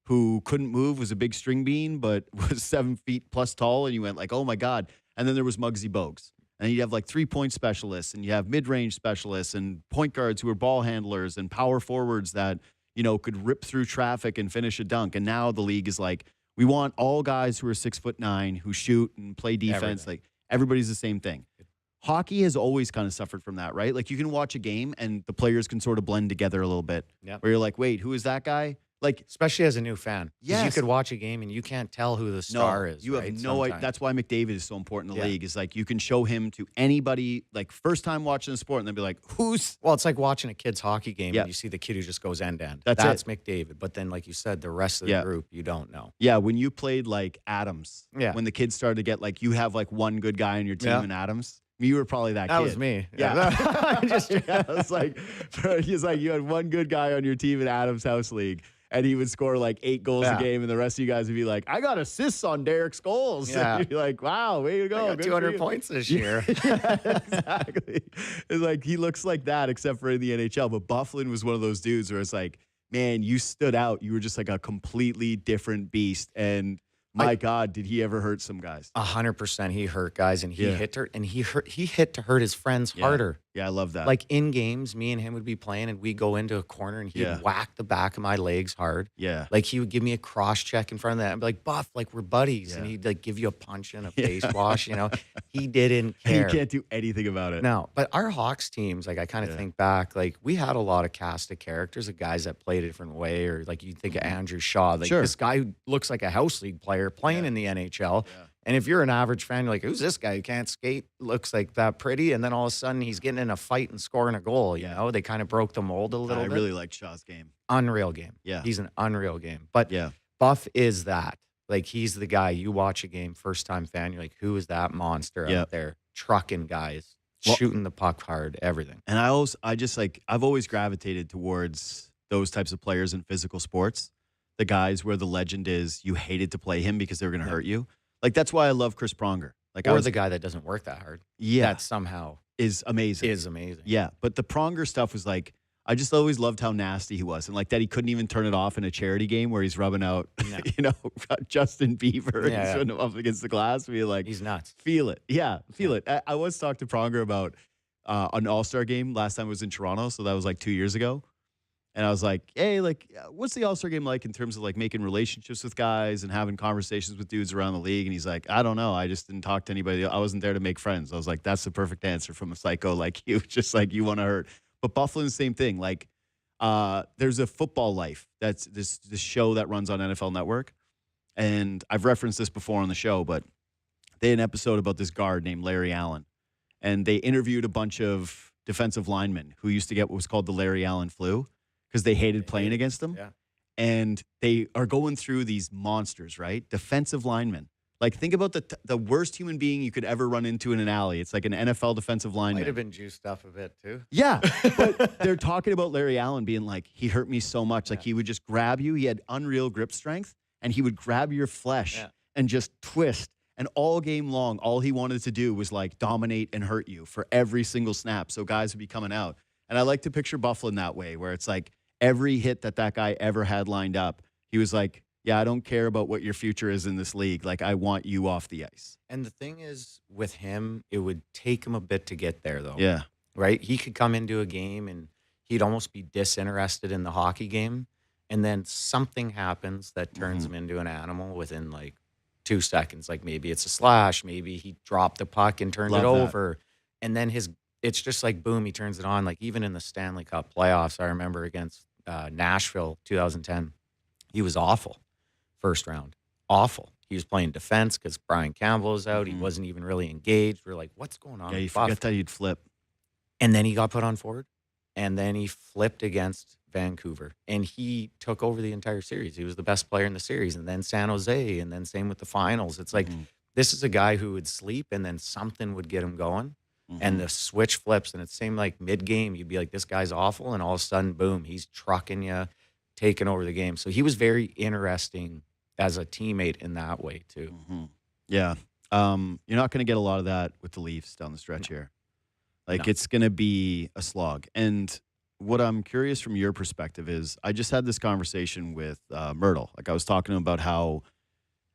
who couldn't move, was a big string bean, but was 7 feet plus tall, and you went like, oh my God. And then there was Muggsy Bogues. And you have like 3-point specialists, and you have mid-range specialists, and point guards who are ball handlers, and power forwards that, could rip through traffic and finish a dunk. And now the league is like, we want all guys who are 6'9", who shoot and play defense. Everything. Like everybody's the same thing. Hockey has always kind of suffered from that, right? Like you can watch a game and the players can sort of blend together a little bit. Yep. Where you're like, wait, who is that guy? Like, especially as a new fan. 'Cause yes. you could watch a game and you can't tell who the star is. You right? have no idea. That's why McDavid is so important in the league. Is like you can show him to anybody, like first time watching the sport, and they'll be like, who's? Well, it's like watching a kid's hockey game Yeah. and you see the kid who just goes end to end. That's McDavid. But then, like you said, the rest of the group, you don't know. Yeah, when you played like Adams, Yeah. when the kids started to get like, you have like one good guy on your team Yeah. in Adams. You were probably that kid. That was me. Yeah. It's like, he's like, you had one good guy on your team in Adams House League. And he would score like 8 goals a game, and the rest of you guys would be like, I got assists on Derek's goals. Yeah. And you'd be like, wow, way to go. I got Good 200 for you. points this year. Yeah, exactly. It's like he looks like that except for in the NHL. But Byfuglien was one of those dudes where it's like, man, you stood out. You were just like a completely different beast. And my God, did he ever hurt some guys? 100%. He hurt guys, and he hit to hurt his friends harder. Yeah, I love that. Like in games, me and him would be playing, and we'd go into a corner, and he'd whack the back of my legs hard. Yeah. Like he would give me a cross check in front of that. I'd be like, Buff, like we're buddies. And he'd like give you a punch and a face wash, He didn't care. You can't do anything about it. No, but our Hawks teams, like I kind of think back, like we had a lot of cast of characters of guys that played a different way, or like you think of Andrew Shaw, like this guy who looks like a house league player playing in the NHL. Yeah. And if you're an average fan, you're like, who's this guy who can't skate, looks like that pretty? And then all of a sudden he's getting in a fight and scoring a goal, They kind of broke the mold a little bit. I really liked Shaw's game. Unreal game. Yeah. He's an unreal game. But Buff is that. Like he's the guy, you watch a game, first time fan, you're like, who is that monster out there? Trucking guys, shooting the puck hard, everything. And I've always gravitated towards those types of players in physical sports. The guys where the legend is you hated to play him because they were going to hurt you. Like, that's why I love Chris Pronger. Like, or the guy that doesn't work that hard. Yeah. That somehow is amazing. Yeah. But the Pronger stuff was like, I just always loved how nasty he was. And like that he couldn't even turn it off in a charity game where he's rubbing out, Justin Bieber and throwing him up against the glass. And be like, he's nuts. Feel it. Yeah. Feel it. I once talked to Pronger about an All-Star game. Last time it was in Toronto. So that was like 2 years ago. And I was like, hey, like, what's the All-Star game like in terms of like making relationships with guys and having conversations with dudes around the league? And he's like, I don't know. I just didn't talk to anybody. I wasn't there to make friends. I was like, that's the perfect answer from a psycho like you. Just like you want to hurt. But Byfuglien's the same thing. Like, there's a Football Life. That's this show that runs on NFL Network. And I've referenced this before on the show, but they had an episode about this guard named Larry Allen. And they interviewed a bunch of defensive linemen who used to get what was called the Larry Allen flu, because they hated playing against them. Yeah. And they are going through these monsters, right? Defensive linemen. Like, think about the worst human being you could ever run into in an alley. It's like an NFL defensive lineman. Might have been juiced up a bit, too. Yeah. But they're talking about Larry Allen being like, he hurt me so much. Like, he would just grab you. He had unreal grip strength. And he would grab your flesh and just twist. And all game long, all he wanted to do was, like, dominate and hurt you for every single snap. So guys would be coming out. And I like to picture Byfuglien that way, where it's like, every hit that guy ever had lined up, he was like, yeah, I don't care about what your future is in this league. Like, I want you off the ice. And the thing is, with him, it would take him a bit to get there, though. Yeah. Right? He could come into a game and he'd almost be disinterested in the hockey game. And then something happens that turns him into an animal within like 2 seconds. Like maybe it's a slash, maybe he dropped the puck and turned it over. And then it's just like, boom, he turns it on. Like even in the Stanley Cup playoffs, I remember against Nashville 2010, he was awful. First round, awful. He was playing defense because Brian Campbell was out. He wasn't even really engaged. We're like, what's going on? Yeah, you forget that he'd flip. And then he got put on forward, and then he flipped against Vancouver, and he took over the entire series. He was the best player in the series, and then San Jose, and then same with the finals. It's like, this is a guy who would sleep, and then something would get him going, and the switch flips, and it seemed like mid-game, you'd be like, this guy's awful, and all of a sudden, boom, he's trucking you, taking over the game. So he was very interesting as a teammate in that way, too. Yeah. You're not going to get a lot of that with the Leafs down the stretch here. Like, it's going to be a slog. And what I'm curious from your perspective is I just had this conversation with Mirtle. Like I was talking to him about how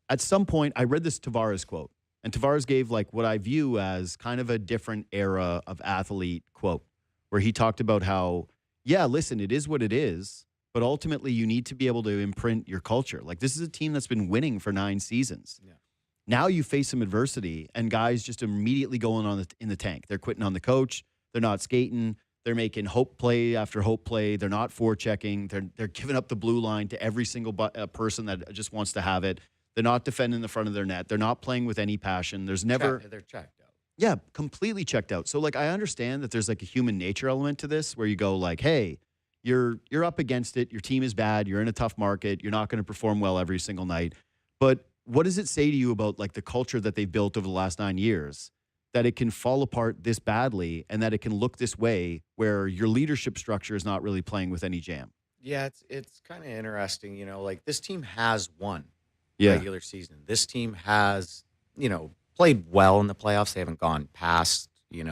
at some point I read this Tavares quote, and Tavares gave like what I view as kind of a different era of athlete quote, where he talked about how, yeah, listen, it is what it is, but ultimately you need to be able to imprint your culture. Like this is a team that's been winning for 9 seasons. Yeah. Now you face some adversity, and guys just immediately going in the tank. They're quitting on the coach. They're not skating. They're making hope play after hope play. They're not forechecking. They're giving up the blue line to every single person that just wants to have it. They're not defending the front of their net. They're not playing with any passion. There's never... They're checked out. Yeah, completely checked out. So, like, I understand that there's, like, a human nature element to this where you go, like, hey, you're up against it. Your team is bad. You're in a tough market. You're not going to perform well every single night. But what does it say to you about, like, the culture that they've built over the last 9 years that it can fall apart this badly and that it can look this way where your leadership structure is not really playing with any jam? Yeah, it's kind of interesting. You know, like, this team has won Yeah. regular season. This team has, played well in the playoffs. They haven't gone past,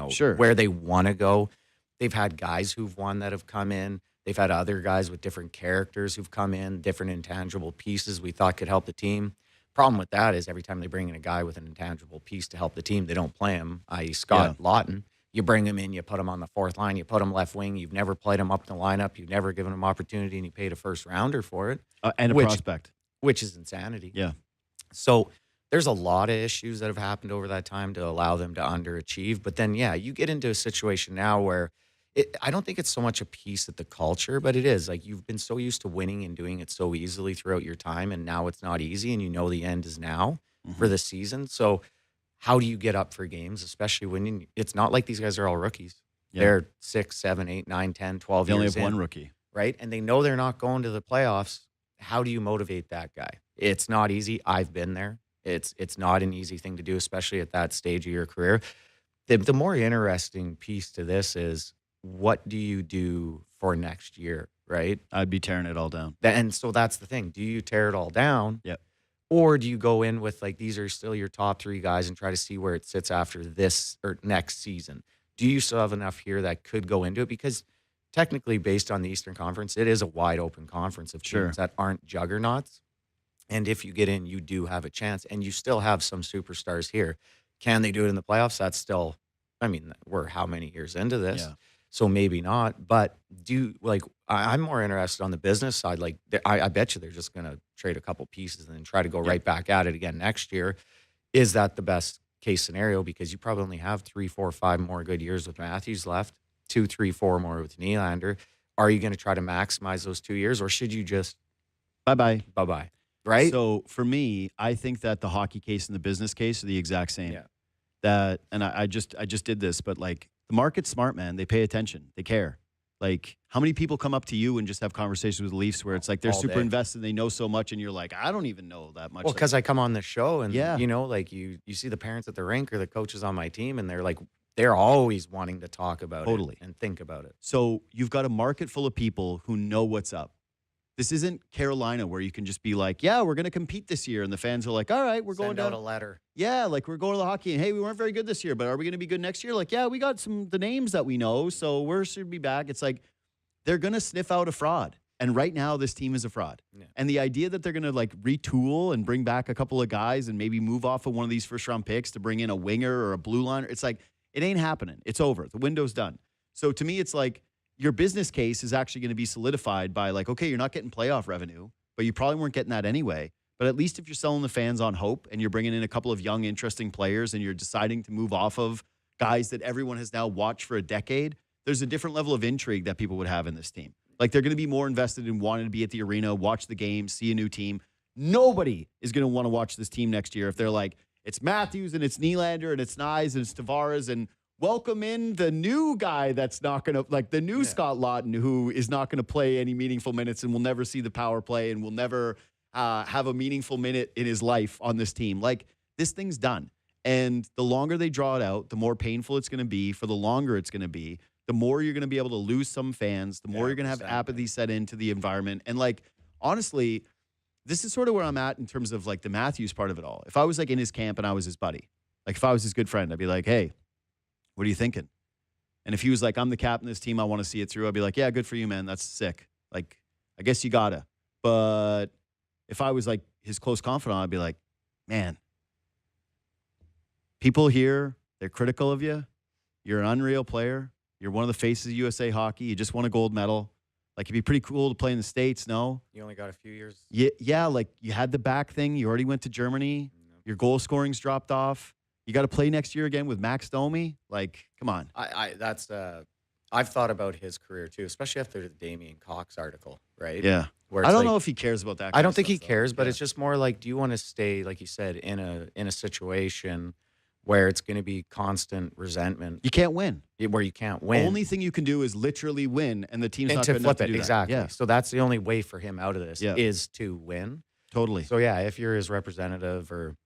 Sure. where they want to go. They've had guys who've won that have come in. They've had other guys with different characters who've come in, different intangible pieces we thought could help the team. Problem with that is every time they bring in a guy with an intangible piece to help the team, they don't play him, i.e. Scott Lawton. You bring him in, you put him on the fourth line, you put him left wing. You've never played him up in the lineup. You've never given him opportunity, and you paid a first rounder for it. And a prospect. Which is insanity. Yeah. So there's a lot of issues that have happened over that time to allow them to underachieve. But then, yeah, you get into a situation now where I don't think it's so much a piece of the culture, but it is. Like, you've been so used to winning and doing it so easily throughout your time, and now it's not easy, and the end is now for the season. So how do you get up for games, especially when it's not like these guys are all rookies. Yeah. They're 6, 7, 8, 9, 10, 12 They years only have in, one rookie. right? And they know they're not going to the playoffs. How do you motivate that guy? It's not easy. I've been there. It's not an easy thing to do, especially at that stage of your career. The more interesting piece to this is, what do you do for next year, right? I'd be tearing it all down. And so that's the thing. Do you tear it all down? Yep. Or do you go in with, like, these are still your top 3 guys and try to see where it sits after this or next season? Do you still have enough here that could go into it? Because technically, based on the Eastern Conference, it is a wide open conference of teams that aren't juggernauts. And if you get in, you do have a chance, and you still have some superstars here. Can they do it in the playoffs? That's still, we're how many years into this? Yeah. So maybe not. But I'm more interested on the business side. Like, I bet you they're just going to trade a couple pieces and then try to go right back at it again next year. Is that the best case scenario? Because you probably only have 3, 4, 5 more good years with Matthews left, 2, 3, 4 more with Nylander. Are you going to try to maximize those 2 years, or should you just bye-bye? Bye-bye. Right? So for me, I think that the hockey case and the business case are the exact same. Yeah. And I just did this, but like, the market's smart, man. They pay attention. They care. Like, how many people come up to you and just have conversations with Leafs where it's like they're super invested, they know so much, and you're like, I don't even know that much. Well, because I come on the show and, Yeah. You see the parents at the rink or the coaches on my team, and they're always wanting to talk about it and think about it. So you've got a market full of people who know what's up. This isn't Carolina where you can just be like, yeah, we're going to compete this year. And the fans are like, all right, we're going Send down. out a letter. Yeah, like, we're going to the hockey. And hey, we weren't very good this year, but are we going to be good next year? Like, yeah, we got the names that we know, so we should be back. It's like, they're going to sniff out a fraud. And right now, this team is a fraud. Yeah. And the idea that they're going to, like, retool and bring back a couple of guys and maybe move off of one of these first-round picks to bring in a winger or a blue liner, it's like, it ain't happening. It's over. The window's done. So to me, it's like, your business case is actually going to be solidified by, like, okay, you're not getting playoff revenue, but you probably weren't getting that anyway. But at least if you're selling the fans on hope and you're bringing in a couple of young, interesting players and you're deciding to move off of guys that everyone has now watched for a decade, there's a different level of intrigue that people would have in this team. Like, they're going to be more invested in wanting to be at the arena, watch the game, see a new team. Nobody is going to want to watch this team next year if they're like, it's Matthews and it's Nylander and it's Nyes and it's Tavares and welcome in the new guy that's not going to, like, the new Scott Lawton, who is not going to play any meaningful minutes and will never see the power play and will never have a meaningful minute in his life on this team. Like, this thing's done. And the longer they draw it out, the more painful it's going to be. For the longer it's going to be, the more you're going to be able to lose some fans, the more you're going to have apathy set into the environment. And, like, honestly, this is sort of where I'm at in terms of, like, the Matthews part of it all. If I was, like, in his camp and I was his buddy, like, if I was his good friend, I'd be like, hey, what are you thinking? And if he was like, I'm the captain of this team, I want to see it through, I'd be like, yeah, good for you, man. That's sick. Like, I guess you gotta. But if I was like his close confidant, I'd be like, man, people here, they're critical of you. You're an unreal player. You're one of the faces of USA hockey. You just won a gold medal. Like, it'd be pretty cool to play in the States, no? You only got a few years. Yeah, like you had the back thing. You already went to Germany. Your goal scoring's dropped off. You got to play next year again with Max Domi. Like, come on. I've thought about his career too, especially after the Damien Cox article, right? Yeah. Where I don't know if he cares about that. I don't think he cares, but it's just more like, do you want to stay, like you said, in a situation where it's going to be constant resentment? You can't win. Where you can't win. The only thing you can do is literally win, and the team's and not to good enough flip to it. do Exactly. that. Yeah. So that's the only way for him out of this is to win. Totally. So yeah, if you're his representative or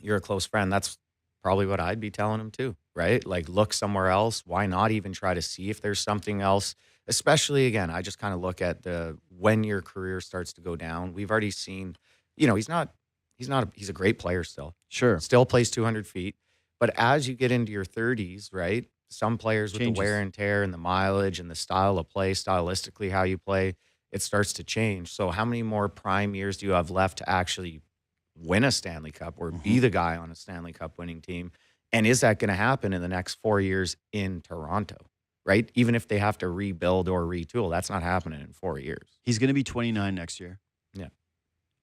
you're a close friend, that's probably what I'd be telling him too, right? Like, look somewhere else. Why not even try to see if there's something else? Especially, again, I just kind of look at when your career starts to go down. We've already seen, he's a great player still. Sure. Still plays 200 feet. But as you get into your 30s, right, some players with Changes. the wear and tear and the mileage and the style of play, stylistically how you play, it starts to change. So how many more prime years do you have left to actually win a Stanley Cup or be the guy on a Stanley Cup winning team? And is that going to happen in the next 4 years in Toronto, right? Even if they have to rebuild or retool, that's not happening in 4 years. He's going to be 29 next year. Yeah.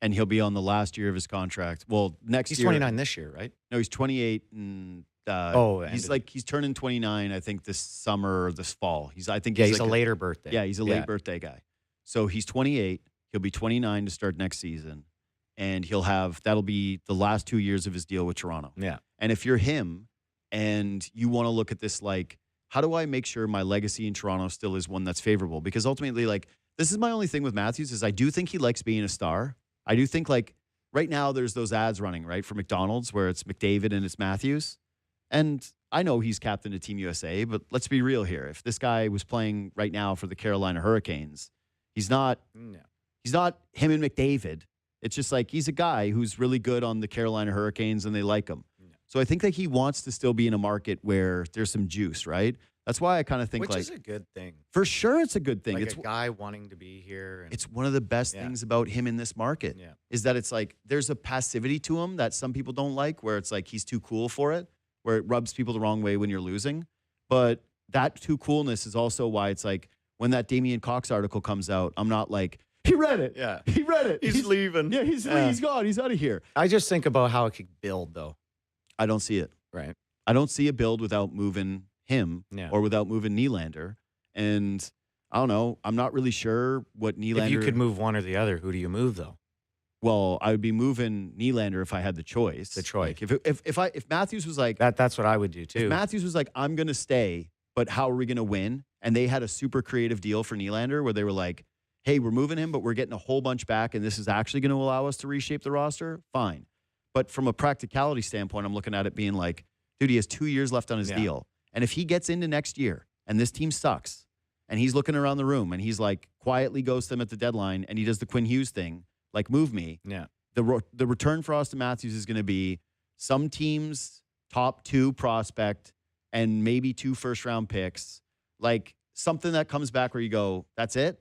And he'll be on the last year of his contract. Well, next year. He's 29 this year, right? No, he's 28. And, he's turning 29, I think, this summer or this fall. He's he's like a later birthday. Yeah, he's a late birthday guy. So he's 28. He'll be 29 to start next season. And that'll be the last 2 years of his deal with Toronto. Yeah. And if you're him and you want to look at this like, how do I make sure my legacy in Toronto still is one that's favorable? Because ultimately, like, this is my only thing with Matthews is I do think he likes being a star. I do think, like, right now there's those ads running, right, for McDonald's where it's McDavid and it's Matthews. And I know he's captain of Team USA, but let's be real here. If this guy was playing right now for the Carolina Hurricanes, he's not him and McDavid. It's just like he's a guy who's really good on the Carolina Hurricanes and they like him. So I think that he wants to still be in a market where there's some juice, right? That's why I kind of think Which is a good thing. For sure it's a good thing. Like It's a guy wanting to be here. It's one of the best things about him in this market is that it's like there's a passivity to him that some people don't like, where it's like he's too cool for it, where it rubs people the wrong way when you're losing. But that too coolness is also why it's like when that Damien Cox article comes out, I'm not like, he read it. Yeah. He read it. He's leaving. Yeah, he's gone. He's out of here. I just think about how it could build, though. I don't see it. Right. I don't see a build without moving him or without moving Nylander. And I don't know. I'm not really sure what Nylander. If you could move one or the other, who do you move, though? Well, I would be moving Nylander if I had the choice. Like if Matthews was like that's what I would do too. If Matthews was like, I'm gonna stay, but how are we gonna win? And they had a super creative deal for Nylander where they were like, hey, we're moving him, but we're getting a whole bunch back, and this is actually going to allow us to reshape the roster. Fine. But from a practicality standpoint, I'm looking at it being like, dude, he has 2 years left on his deal. And if he gets into next year and this team sucks and he's looking around the room and he's like quietly goes to them at the deadline and he does the Quinn Hughes thing, like move me. Yeah. The return for Austin Matthews is going to be some team's top 2 prospect and maybe 2 first-round picks, like something that comes back where you go, that's it?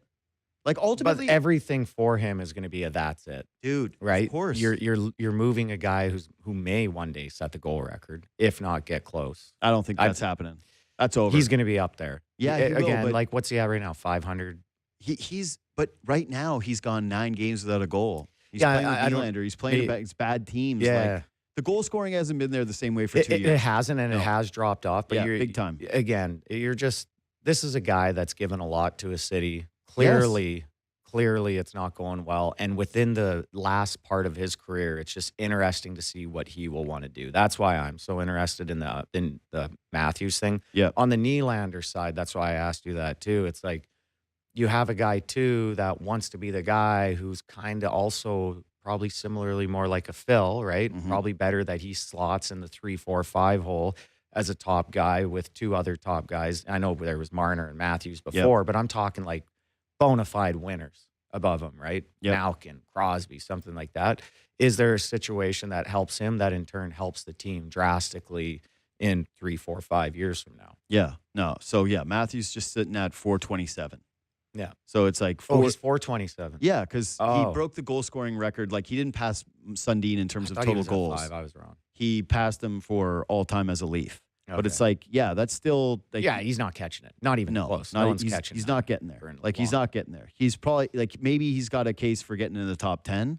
Like ultimately, but everything for him is going to be that's it, dude. Right? Of course, you're moving a guy who may one day set the goal record, if not get close. I don't think that's happening. That's over. He's going to be up there. Yeah, again, like what's he at right now? 500. But right now he's gone 9 games without a goal. He's playing with Nylander. He's playing against bad teams. Yeah. Like, the goal scoring hasn't been there the same way for 2 years. It hasn't, and it has dropped off. But you're big time. Again, this is a guy that's given a lot to his city. Clearly, it's not going well. And within the last part of his career, it's just interesting to see what he will want to do. That's why I'm so interested in the Matthews thing. Yeah. On the Nylander side, that's why I asked you that too. It's like you have a guy too that wants to be the guy who's kind of also probably similarly more like a Phil, right? Mm-hmm. Probably better that he slots in the 3, 4, 5 hole as a top guy with 2 other top guys. I know there was Marner and Matthews before, but I'm talking like bona fide winners above him, right? Yep. Malkin, Crosby, something like that. Is there a situation that helps him that in turn helps the team drastically in 3, 4, 5 years from now. Yeah. No. So, yeah, Matthews just sitting at 427. Yeah. So it's like he's 427. Yeah, because he broke the goal scoring record. Like, he didn't pass Sundin in terms of total goals. 5. I was wrong. He passed him for all time as a Leaf. Okay. But it's like, yeah, that's still like, Yeah, he's not catching it. Not even close. No one's catching He's that not getting there. for Like, he's not getting there. He's probably like, maybe he's got a case for getting in the top 10.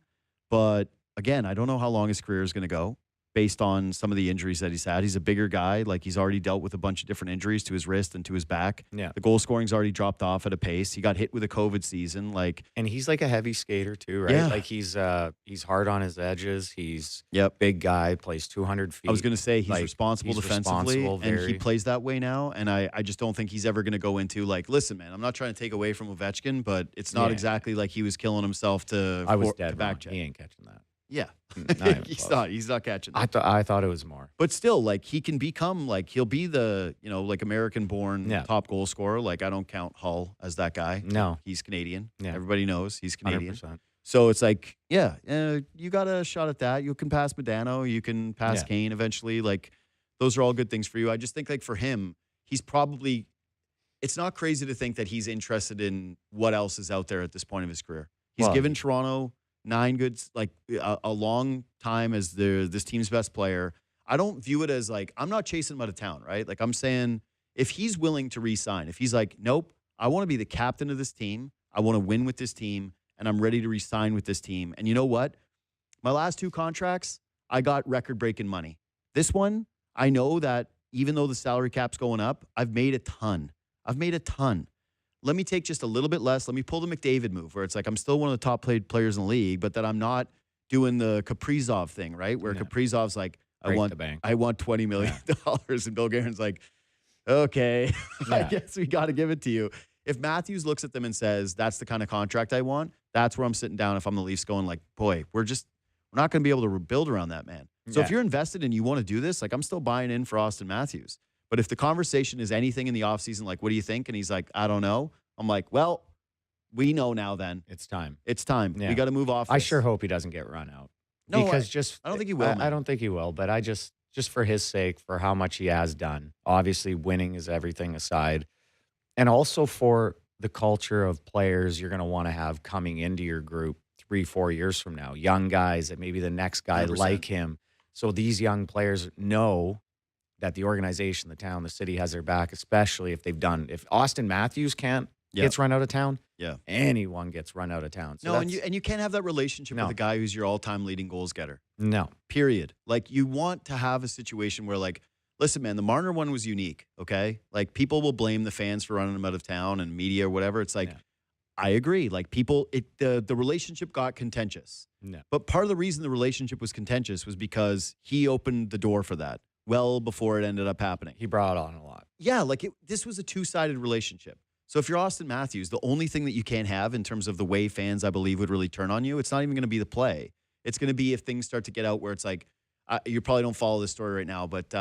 But again, I don't know how long his career is going to go based on some of the injuries that he's had. He's a bigger guy. Like, he's already dealt with a bunch of different injuries to his wrist and to his back. Yeah. The goal scoring's already dropped off at a pace. He got hit with a COVID season. Like, And he's like a heavy skater too, right? Yeah. Like he's hard on his edges. He's Yep. big guy, plays 200 feet. I was going to say he's Like, responsible he's defensively, responsible, and he very. plays that way now. And I just don't think he's ever going to go into like, listen, man, I'm not trying to take away from Ovechkin, but it's not Yeah. exactly like he was killing himself to I was to dead back wrong. check. He ain't catching that. Yeah, Not even he's not catching I that. thought it was more. But still, like, he can become like, he'll be the, like, American-born Yeah. top goal scorer. Like, I don't count Hull as that guy. No. He's Canadian. Yeah. Everybody knows he's Canadian. 100%. So it's like, yeah, you got a shot at that. You can pass Modano. You can pass Yeah. Kane eventually. Like, those are all good things for you. I just think, like, for him, he's probably, it's not crazy to think that he's interested in what else is out there at this point of his career. He's Well, given Toronto 9 good, like, a long time as this team's best player. I don't view it as like, I'm not chasing him out of town, right? Like, I'm saying, if he's willing to re-sign, if he's like, nope, I want to be the captain of this team, I want to win with this team, and I'm ready to re-sign with this team. And you know what? My last 2 contracts, I got record-breaking money. This one, I know that even though the salary cap's going up, I've made a ton. Let me take just a little bit less. Let me pull the McDavid move, where it's like I'm still one of the top paid players in the league, but that I'm not doing the Kaprizov thing, right? Where Kaprizov's like, I want $20 million. And Bill Guerin's like, okay, I guess we got to give it to you. If Matthews looks at them and says, that's the kind of contract I want, that's where I'm sitting down if I'm the Leafs going like, boy, we're not going to be able to build around that, man. So if you're invested and you want to do this, like, I'm still buying in for Austin Matthews. But if the conversation is anything in the offseason, like, what do you think? And he's like, I don't know. I'm like, well, we know now then. It's time. Yeah. We got to move off. I sure hope he doesn't get run out. No, because I don't think he will. I don't think he will, but I just for his sake, for how much he has done. Obviously, winning is everything aside. And also for the culture of players you're going to want to have coming into your group 3-4 years from now. Young guys that maybe the next guy 100%. like him. So these young players know that the organization, the town, the city has their back, especially if Austin Matthews gets run out of town, anyone gets run out of town. So no, and you can't have that relationship with a guy who's your all-time leading goals getter. No. Period. Like, you want to have a situation where, like, listen, man, the Marner one was unique, okay? Like, people will blame the fans for running him out of town and media or whatever. It's like, I agree. Like, the relationship got contentious. No. But part of the reason the relationship was contentious was because he opened the door for that well before it ended up happening. He brought on a lot. Yeah, like, this was a two-sided relationship. So if you're Austin Matthews, the only thing that you can't have in terms of the way fans, I believe, would really turn on you, it's not even going to be the play. It's going to be if things start to get out where it's like, you probably don't follow this story right now, but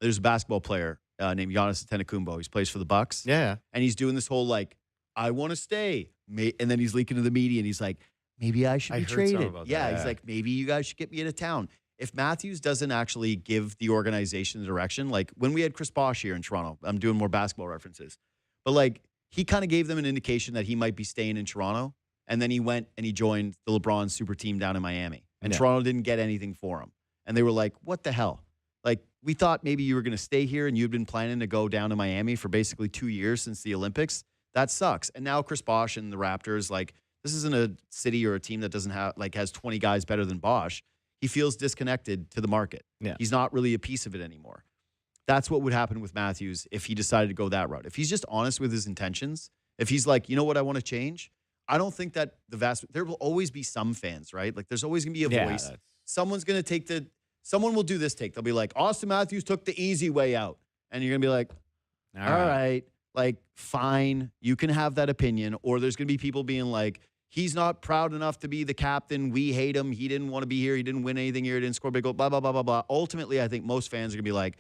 there's a basketball player named Giannis Antetokounmpo. He plays for the Bucks. Yeah. And he's doing this whole, like, I want to stay. And then he's leaking to the media, and he's like, maybe I should be traded. He's like, maybe you guys should get me out of town. If Matthews doesn't actually give the organization the direction, like when we had Chris Bosh here in Toronto, I'm doing more basketball references, but like he kind of gave them an indication that he might be staying in Toronto. And then he went and he joined the LeBron super team down in Miami. And Toronto didn't get anything for him. And they were like, what the hell? Like, we thought maybe you were going to stay here and you'd been planning to go down to Miami for basically 2 years since the Olympics. That sucks. And now Chris Bosh and the Raptors, like, this isn't a city or a team that doesn't have, like, has 20 guys better than Bosh. He feels disconnected to the market. Yeah. He's not really a piece of it anymore. That's what would happen with Matthews if he decided to go that route. If he's just honest with his intentions, if he's like, you know what, I want to change, I don't think that there will always be some fans, right? Like, there's always going to be a voice. Someone's going to someone will do this take. They'll be like, Austin Matthews took the easy way out. And you're going to be like, all right, like, fine, you can have that opinion. Or there's going to be people being like, he's not proud enough to be the captain. We hate him. He didn't want to be here. He didn't win anything here. He didn't score big goal, blah, blah, blah, blah, blah. Ultimately, I think most fans are going to be like,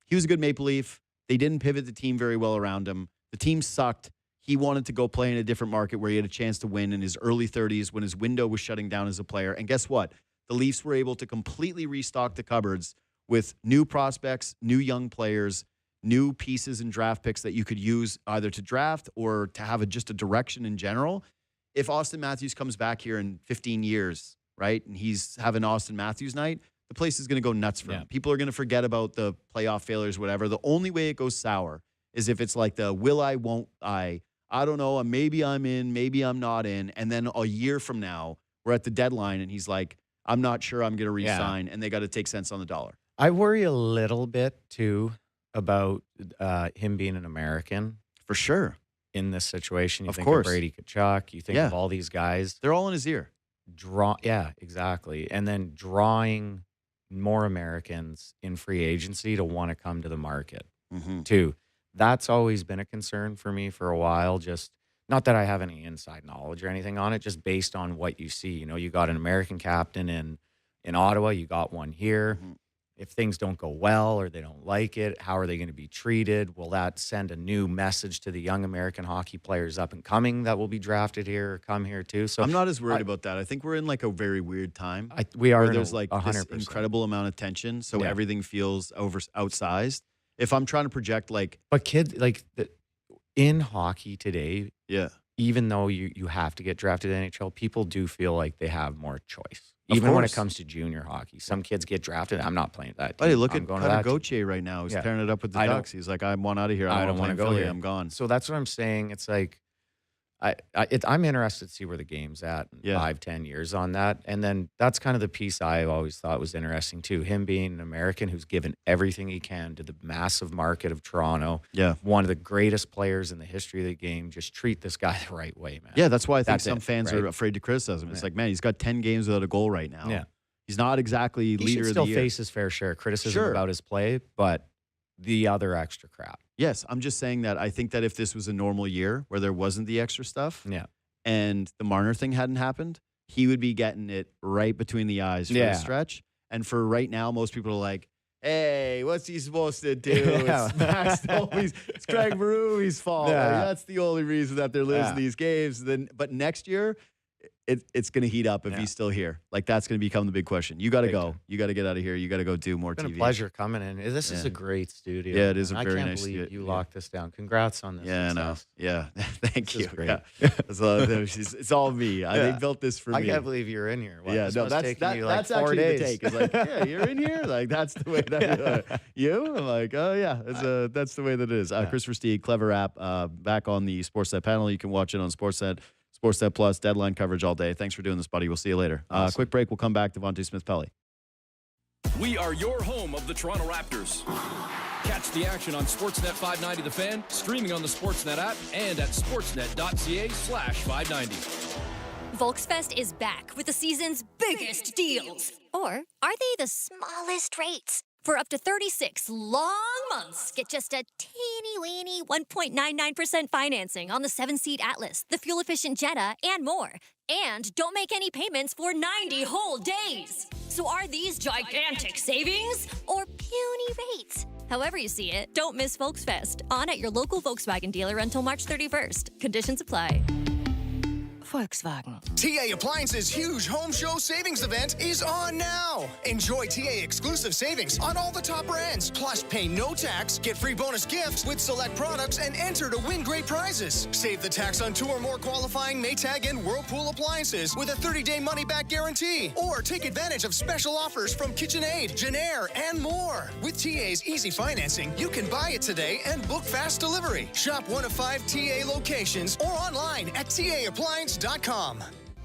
he was a good Maple Leaf. They didn't pivot the team very well around him. The team sucked. He wanted to go play in a different market where he had a chance to win in his early 30s when his window was shutting down as a player. And guess what? The Leafs were able to completely restock the cupboards with new prospects, new young players, new pieces and draft picks that you could use either to draft or to have just a direction in general. If Austin Matthews comes back here in 15 years, right, and he's having Austin Matthews night, the place is going to go nuts for him. People are going to forget about the playoff failures, whatever. The only way it goes sour is if it's like the will I, won't I don't know, maybe I'm in, maybe I'm not in. And then a year from now, we're at the deadline and he's like, I'm not sure I'm going to re-sign, and they got to take cents on the dollar. I worry a little bit, too, about him being an American. For sure. In this situation. You Of think course. of Brady Tkachuk. You think of all these guys. They're all in his ear. Yeah, exactly. And then drawing more Americans in free agency to want to come to the market, too. That's always been a concern for me for a while. Just not that I have any inside knowledge or anything on it, just based on what you see. You know, you got an American captain in Ottawa. You got one here. If things don't go well or they don't like it, how are they going to be treated? Will that send a new message to the young American hockey players up and coming that will be drafted here or come here too? So I'm not as worried about that. I think we're in like a very weird time. We are. Where there's like 100%. this incredible amount of tension, so everything feels outsized. If I'm trying to project but kids in hockey today, yeah, even though you have to get drafted in NHL, people do feel like they have more choice. Of Even when it course. comes to junior hockey, some kids get drafted. I'm not playing that. Hey, team. look I'm at going to that team. Cutter right now. He's Yeah. tearing it up with the I don't- Ducks. He's like, I'm one out of here. I don't want to go Philly. here. I'm gone. So that's what I'm saying. It's like I'm interested to see where the game's at in 5-10 years on that. And then that's kind of the piece I always thought was interesting too. Him being an American who's given everything he can to the massive market of Toronto. Yeah. One of the greatest players in the history of the game. Just treat this guy the right way, man. Yeah, that's why I think That's some it, fans right? are afraid to criticize him. It's like, man, he's got 10 games without a goal right now. Yeah. He's not exactly He leader should of the still year. face his fair share of criticism Sure. about his play, but the other extra crap. Yes, I'm just saying that I think that if this was a normal year where there wasn't the extra stuff, and the Marner thing hadn't happened, he would be getting it right between the eyes for the stretch. And for right now, most people are like, hey, what's he supposed to do? It's Max Domi's, it's Craig Berube fault. Yeah. Like, that's the only reason that they're losing these games. But next year, it's going to heat up if he's still here. Like, that's going to become the big question. You got to go. You got to get out of here. You got to go do more It's been TV. a pleasure coming in. This is a great studio. Yeah, it is a man. very I can't nice believe studio. you locked this down. Congrats on this. Yeah, I know. success. Yeah, thank This you. is great. Yeah. It's all me. They built this for me. I can't believe you're in here. Wow, Yeah, this no, must that's taken you like that's 4 actually days. the take. It's like, yeah, you're in here. Like that's the way that you. I'm like, oh yeah, that's the way that it is. Kris Versteeg, Clever app, back on the Sportsnet panel. You can watch it on Sportsnet Plus, deadline coverage all day. Thanks for doing this, buddy. We'll see you later. Quick break. We'll come back. Devante Smith-Pelly. We are your home of the Toronto Raptors. Catch the action on Sportsnet 590 The Fan, streaming on the Sportsnet app and at sportsnet.ca/590. Volksfest is back with the season's biggest deals. Or are they the smallest rates? For up to 36 long months, get just a teeny-weeny 1.99% financing on the 7-seat Atlas, the fuel-efficient Jetta, and more. And don't make any payments for 90 whole days. So are these gigantic savings or puny rates? However you see it, don't miss Volksfest. On at your local Volkswagen dealer until March 31st. Conditions apply. Volkswagen. TA Appliances' huge home show savings event is on now. Enjoy TA exclusive savings on all the top brands. Plus, pay no tax, get free bonus gifts with select products, and enter to win great prizes. Save the tax on 2 or more qualifying Maytag and Whirlpool appliances with a 30-day money-back guarantee. Or take advantage of special offers from KitchenAid, Genair, and more. With TA's easy financing, you can buy it today and book fast delivery. Shop one of 5 TA locations or online at taappliance.com.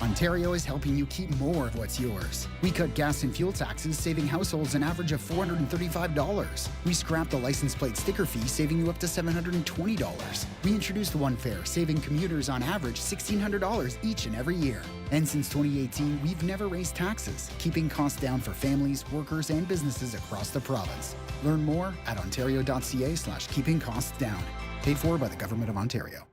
Ontario is helping you keep more of what's yours. We cut gas and fuel taxes, saving households an average of $435. We scrapped the license plate sticker fee, saving you up to $720. We introduced One Fare, saving commuters on average $1,600 each and every year. And since 2018, we've never raised taxes, keeping costs down for families, workers, and businesses across the province. Learn more at ontario.ca/keeping costs down. Paid for by the Government of Ontario.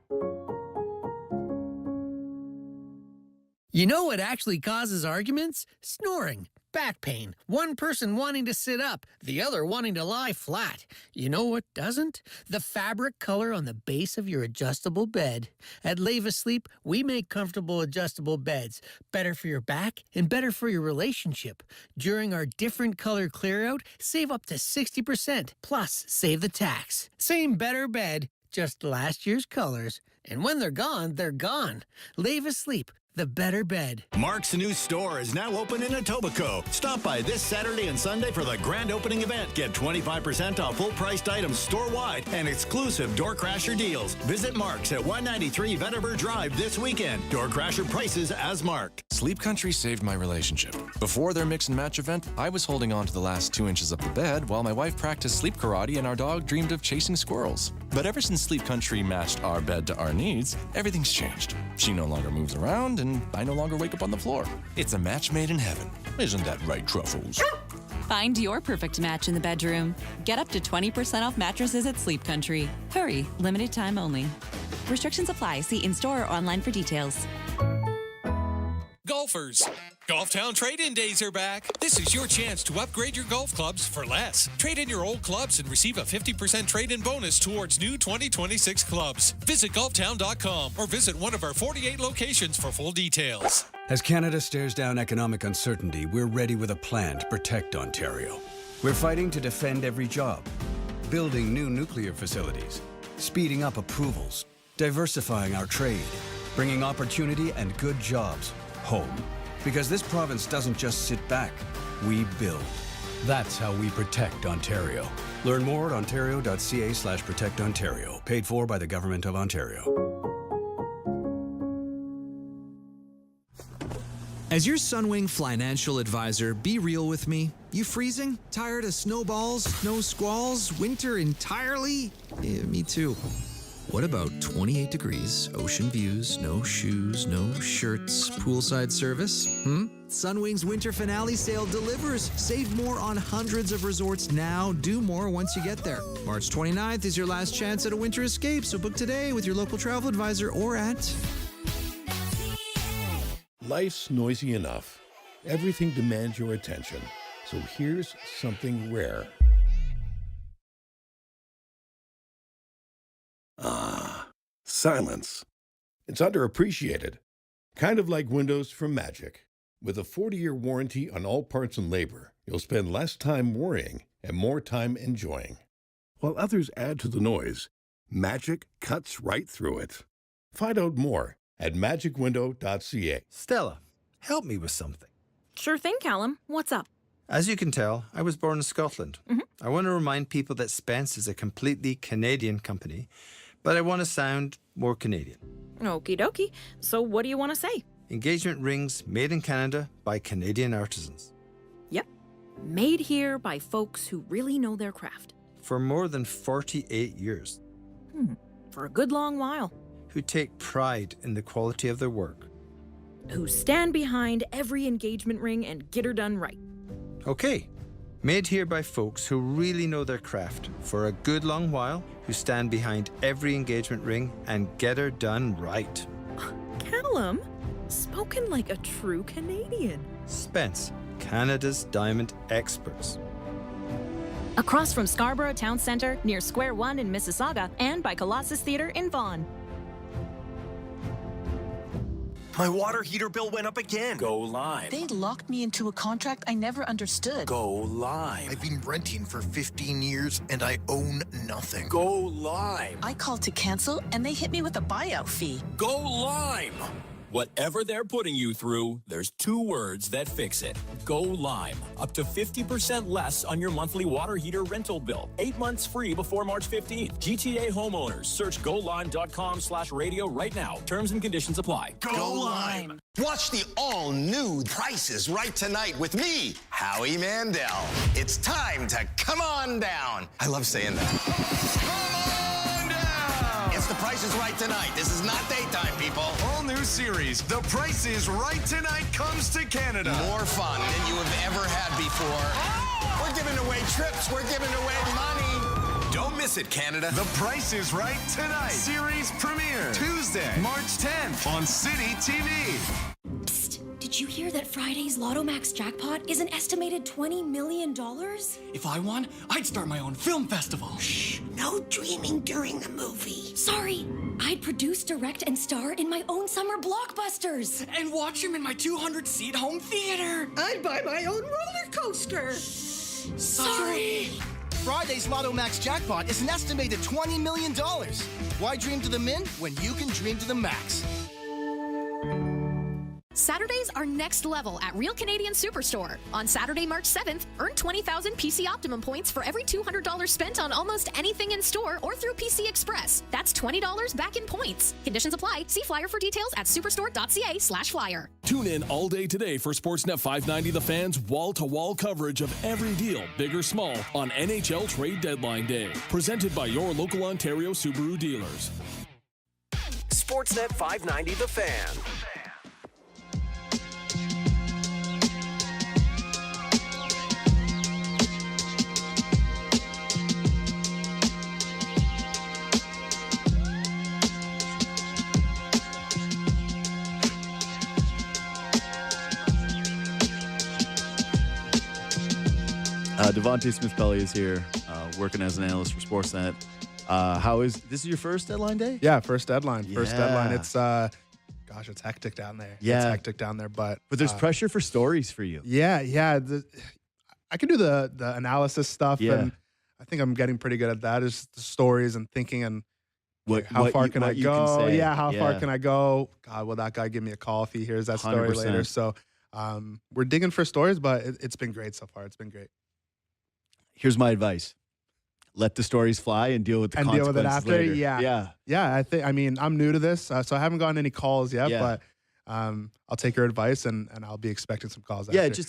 You know what actually causes arguments? Snoring. Back pain. One person wanting to sit up, the other wanting to lie flat. You know what doesn't? The fabric color on the base of your adjustable bed. At Leva Sleep, we make comfortable adjustable beds. Better for your back and better for your relationship. During our different color clear-out, save up to 60%. Plus, save the tax. Same better bed, just last year's colors. And when they're gone, they're gone. Leva Sleep. The better bed. Mark's new store is now open in Etobicoke. Stop by this Saturday and Sunday for the grand opening event. Get 25% off full-priced items store-wide and exclusive Door Crasher deals. Visit Mark's at 193 Vetiver Drive this weekend. Door Crasher prices as marked. Sleep Country saved my relationship. Before their mix and match event, I was holding on to the last 2 inches of the bed while my wife practiced sleep karate and our dog dreamed of chasing squirrels. But ever since Sleep Country matched our bed to our needs, everything's changed. She no longer moves around and I no longer wake up on the floor. It's a match made in heaven. Isn't that right, Truffles? Find your perfect match in the bedroom. Get up to 20% off mattresses at Sleep Country. Hurry, limited time only. Restrictions apply. See in-store or online for details. Golfers, Golf Town trade-in days are back. This is your chance to upgrade your golf clubs for less. Trade in your old clubs and receive a 50% trade-in bonus towards new 2026 clubs. Visit golftown.com or visit one of our 48 locations for full details. As Canada stares down economic uncertainty, we're ready with a plan to protect Ontario. We're fighting to defend every job, building new nuclear facilities, speeding up approvals, diversifying our trade, bringing opportunity and good jobs home. Because this province doesn't just sit back, we build. That's how we protect Ontario. Learn more at ontario.ca/protectontario. Paid for by the Government of Ontario. As your Sunwing financial advisor, be real with me. You freezing? Tired of snowballs, snow squalls, winter entirely? Yeah, me too. What about 28 degrees, ocean views, no shoes, no shirts, poolside service? Sunwing's winter finale sale delivers. Save more on hundreds of resorts now. Do more once you get there. March 29th is your last chance at a winter escape, so book today with your local travel advisor or at... Life's noisy enough. Everything demands your attention. So here's something rare. Silence. It's underappreciated. Kind of like windows from Magic. With a 40-year warranty on all parts and labor, you'll spend less time worrying and more time enjoying. While others add to the noise, Magic cuts right through it. Find out more at magicwindow.ca. Stella, help me with something. Sure thing, Callum. What's up? As you can tell, I was born in Scotland. I want to remind people that Spence is a completely Canadian company, but I want to sound more Canadian. Okie dokie. So what do you want to say? Engagement rings made in Canada by Canadian artisans. Yep. Made here by folks who really know their craft. For more than 48 years. For a good long while. Who take pride in the quality of their work. Who stand behind every engagement ring and get her done right. Okay. Made here by folks who really know their craft for a good long while, who stand behind every engagement ring and get her done right. Callum, spoken like a true Canadian. Spence, Canada's diamond experts. Across from Scarborough Town Centre, near Square One in Mississauga, and by Colossus Theatre in Vaughan. My water heater bill went up again. Go Lime. They locked me into a contract I never understood. Go Lime. I've been renting for 15 years and I own nothing. Go Lime. I called to cancel and they hit me with a buyout fee. Go Lime. Whatever they're putting you through, there's 2 words that fix it. Go Lime. Up to 50% less on your monthly water heater rental bill. 8 months free before March 15th. GTA homeowners. Search golime.com/radio right now. Terms and conditions apply. Go Lime. Watch the all-new Price is Right tonight with me, Howie Mandel. It's time to come on down. I love saying that. It's The Price is Right tonight. This is not daytime, people. All new series, The Price is Right tonight comes to Canada. More fun than you have ever had before. Oh! We're giving away trips. We're giving away money. Don't miss it, Canada. The Price is Right tonight. Series premiere Tuesday, March 10th on City TV. Psst. Did Did you hear that Friday's Lotto Max jackpot is an estimated $20 million? If I won, I'd start my own film festival. Shh, no dreaming during the movie. Sorry, I'd produce, direct, and star in my own summer blockbusters. And watch him in my 200-seat home theater. I'd buy my own roller coaster. Sorry. Friday's Lotto Max jackpot is an estimated $20 million. Why dream to the min when you can dream to the max? Saturdays are next level at Real Canadian Superstore. On Saturday, March 7th, earn 20,000 PC Optimum points for every $200 spent on almost anything in store or through PC Express. That's $20 back in points. Conditions apply. See flyer for details at superstore.ca/flyer. Tune in all day today for Sportsnet 590 The Fan's wall-to-wall coverage of every deal, big or small, on NHL Trade Deadline Day. Presented by your local Ontario Subaru dealers. Sportsnet 590 The Fan. Devante Smith-Pelly is here, working as an analyst for Sportsnet. This is your first deadline day? Yeah, first deadline. First Yeah. deadline. It's it's hectic down there. Yeah. It's hectic down there, but there's pressure for stories for you. Yeah. I can do the analysis stuff, Yeah. and I think I'm getting pretty good at that. Is the stories and thinking and how what far you- can I what you go? can say. How far Yeah. can I go? God, will that guy give me a call if he hears that story 100%. later? So we're digging for stories, but it's been great so far. It's been great. Here's my advice. Let the stories fly and deal with the And deal with it consequences after. later. Yeah. I mean, I'm new to this, so I haven't gotten any calls yet, Yeah. but I'll take your advice and I'll be expecting some calls. Yeah, after.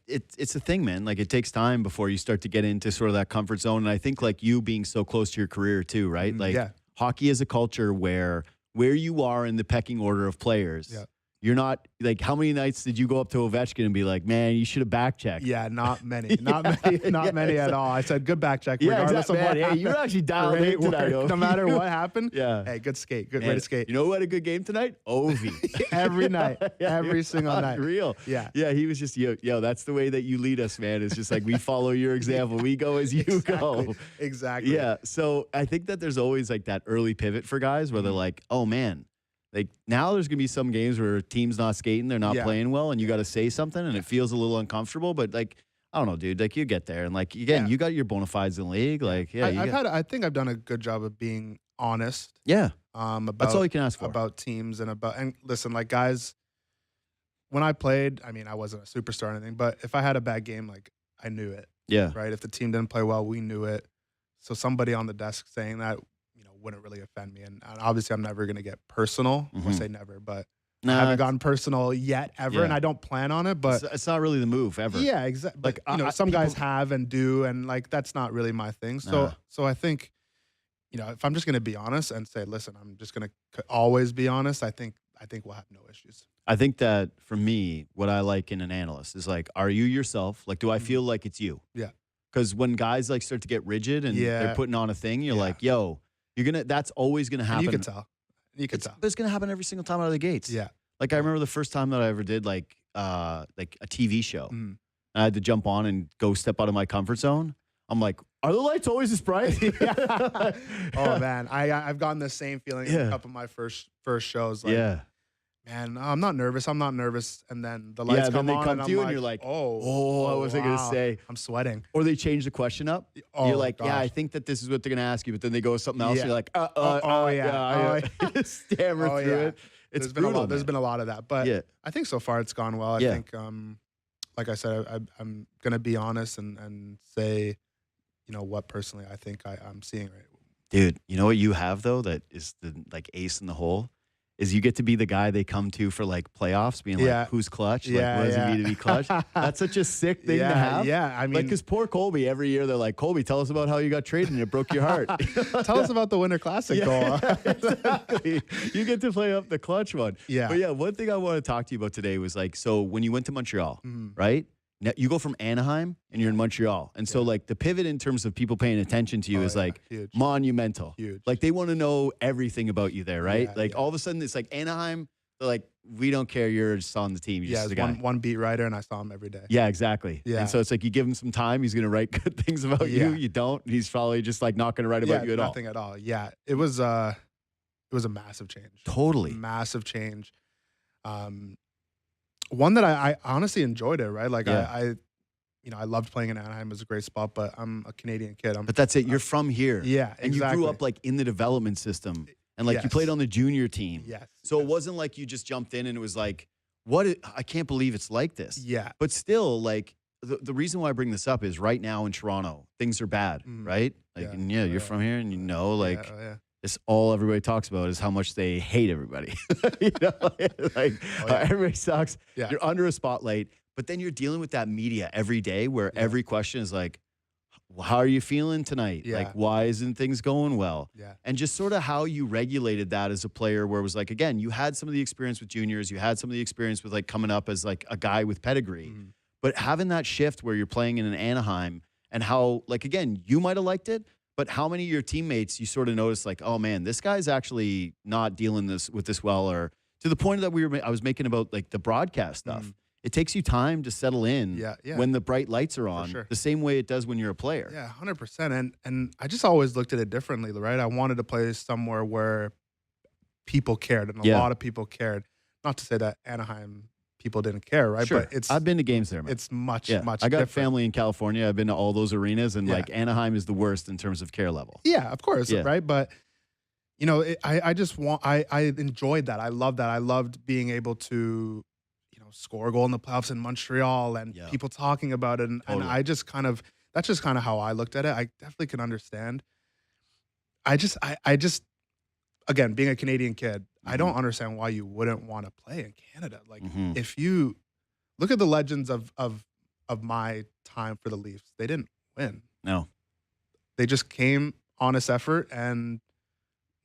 it's a thing, man. Like, it takes time before you start to get into sort of that comfort zone. And I think, like, you being so close to your career too, right? Like, yeah. hockey is a culture where you are in the pecking order of players. Yeah. You're not, like, how many nights did you go up to Ovechkin and be like, man, you should have back checked? Yeah, not many. Not many at all. I said good back check regardless of what Man, hey, happened. you were actually dialed Great in tonight, work. Ovi. No matter what happened. Yeah. Hey, good skate. Good way Man, to skate. You know who had a good game tonight? Ovi. Every night. Every single night. Real. Yeah. Yeah, he was just, yo, that's the way that you lead us, man. It's just like, we follow your example. We go as you go. Exactly. Yeah. So I think that there's always like that early pivot for guys where they're like, oh man, like now there's going to be some games where a team's not skating, they're not playing well, and you got to say something and it feels a little uncomfortable, but like, I don't know, dude, like you get there and like, again, you got your bona fides in the league. Like, yeah, I think I've done a good job of being honest. Yeah. About, that's all you can ask for. About teams and listen, like guys, when I played, I mean, I wasn't a superstar or anything, but if I had a bad game, like I knew it. Yeah. Right. If the team didn't play well, we knew it. So somebody on the desk saying that, wouldn't really offend me. And obviously I'm never going to get personal. I say never, but I haven't gotten personal yet ever. And I don't plan on it, but it's not really the move ever. Yeah, exactly. Like, some guys have and do, and like, that's not really my thing. So I think, if I'm just going to be honest and say, listen, I'm just going to always be honest, I think we'll have no issues. I think that for me, what I like in an analyst is like, are you yourself? Like, do I feel like it's you? Yeah. Because when guys like start to get rigid and they're putting on a thing, you're like, yo, that's always going to happen. And you can tell. But it's going to happen every single time out of the gates. Yeah. Like I remember the first time that I ever did like a TV show. I had to jump on and go step out of my comfort zone. I'm like, are the lights always this bright? Oh man, I've gotten the same feeling in a couple of my first shows. Like, man, I'm not nervous. And then the lights come on, to you, and you're like, oh, what was I going to say? I'm sweating. Or they change the question up. You're like, yeah, I think that this is what they're going to ask you, but then they go with something else. And you're like, stammer through it. It's brutal. There's been a lot of that, but I think so far it's gone well. I think, like I said, I'm going to be honest and say, what personally I think I'm seeing right. Dude, you know what you have though that is the like ace in the hole? Is you get to be the guy they come to for like playoffs, being like, who's clutch? Like, what does it mean to be clutch? That's such a sick thing to have. Yeah, I mean, like, because poor Colby, every year they're like, Colby, tell us about how you got traded and it broke your heart. Tell us about the Winter Classic goal. Exactly. You get to play up the clutch one. Yeah. But yeah, one thing I want to talk to you about today was like, so when you went to Montreal, right? Now, you go from Anaheim and you're in Montreal. And so like the pivot in terms of people paying attention to you is like monumental. Huge. Like they want to know everything about you there, right? All of a sudden it's like Anaheim, they're like, we don't care. You're just on the team. You're just a guy. One beat writer, and I saw him every day. Yeah, exactly. Yeah. And so it's like you give him some time, he's going to write good things about you. You don't. He's probably just like not going to write about you at all. Nothing at all. Yeah, it was a massive change. Totally. Massive change. One that I honestly enjoyed it, right? Like I loved playing in Anaheim. It was a great spot, but I'm a Canadian kid. But that's it. You're from here. Yeah, and you grew up like in the development system. And like you played on the junior team. Yes. So it wasn't like you just jumped in and it was like, I can't believe it's like this. Yeah. But still, like the reason why I bring this up is right now in Toronto, things are bad, right? Like, and you're from here and it's all everybody talks about is how much they hate everybody. Everybody sucks. Yeah. You're under a spotlight, but then you're dealing with that media every day where every question is like, how are you feeling tonight? Yeah. Like, why isn't things going well? Yeah. And just sort of how you regulated that as a player where it was like, again, you had some of the experience with juniors, you had some of the experience with like coming up as like a guy with pedigree, but having that shift where you're playing in an Anaheim and how, like, again, you might have liked it, but how many of your teammates you sort of noticed like, oh man, this guy's actually not dealing with this well, or to the point that I was making about like the broadcast stuff. It takes you time to settle in when the bright lights are on, the same way it does when you're a player. Yeah, 100%. And I just always looked at it differently, right? I wanted to play somewhere where people cared, and a lot of people cared. Not to say that Anaheim people didn't care, right? Sure. But I've been to games there, man. It's much I got different. family in California. I've been to all those arenas, and like Anaheim is the worst in terms of care level. Yeah, of course, right? But I enjoyed that. I loved that. I loved being able to score a goal in the playoffs in Montreal and people talking about it. And I just that's just kind of how I looked at it. I definitely can understand. I just, again, being a Canadian kid, I don't understand why you wouldn't want to play in Canada. Like if you look at the legends of my time for the Leafs, they didn't win. No. They just came honest effort, and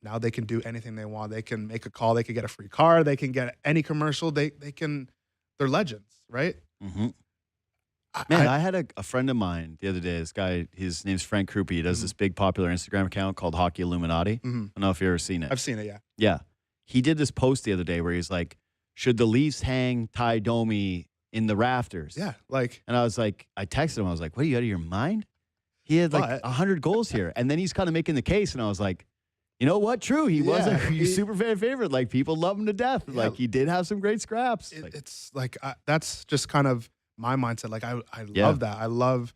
now they can do anything they want. They can make a call. They can get a free car. They can get any commercial. They're legends, right? Man, I had a friend of mine the other day. This guy, his name's Frank Krupe. He does this big popular Instagram account called Hockey Illuminati. I don't know if you've ever seen it. I've seen it, yeah. Yeah. He did this post the other day where he's like, should the Leafs hang Ty Domi in the rafters? Yeah, and I was like, I texted him. I was like, what, are you out of your mind? He had like 100 goals here. And then he's kind of making the case. And I was like, you know what? True. He was a super fan favorite. Like, people love him to death. Yeah. Like, he did have some great scraps. It's like, that's just kind of my mindset. Like, I love that. I love,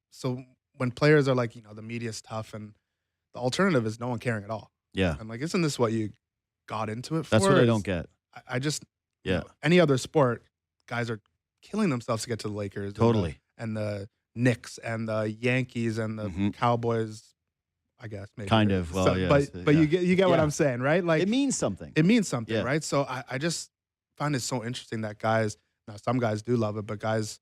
so when players are like, the media's tough, and the alternative is no one caring at all. Yeah. I'm like, isn't this what you got into it for? That's what I don't get. I just, any other sport, guys are killing themselves to get to the Lakers. Totally. And the Knicks and the Yankees and the Cowboys. I guess maybe kind of. Well, but you get what I'm saying, right? Like, it means something. It means something, right? So I just find it so interesting that guys, now some guys do love it, but guys,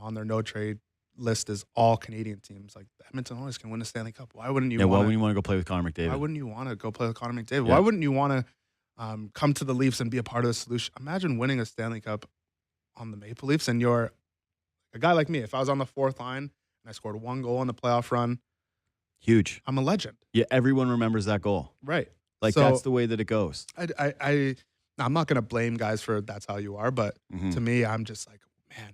on their no trade list is all Canadian teams. Like, the Edmonton Oilers can win a Stanley Cup. Why wouldn't you? Why wouldn't you want to go play with Connor McDavid? Why wouldn't you want to go play with Connor McDavid? Why wouldn't you want to come to the Leafs and be a part of the solution? Imagine winning a Stanley Cup on the Maple Leafs, and you're a guy like me. If I was on the fourth line and I scored one goal in the playoff run. Huge. I'm a legend. Yeah, everyone remembers that goal. Right. Like, that's the way that it goes. I'm not going to blame guys for that's how you are, but to me, I'm just like, man,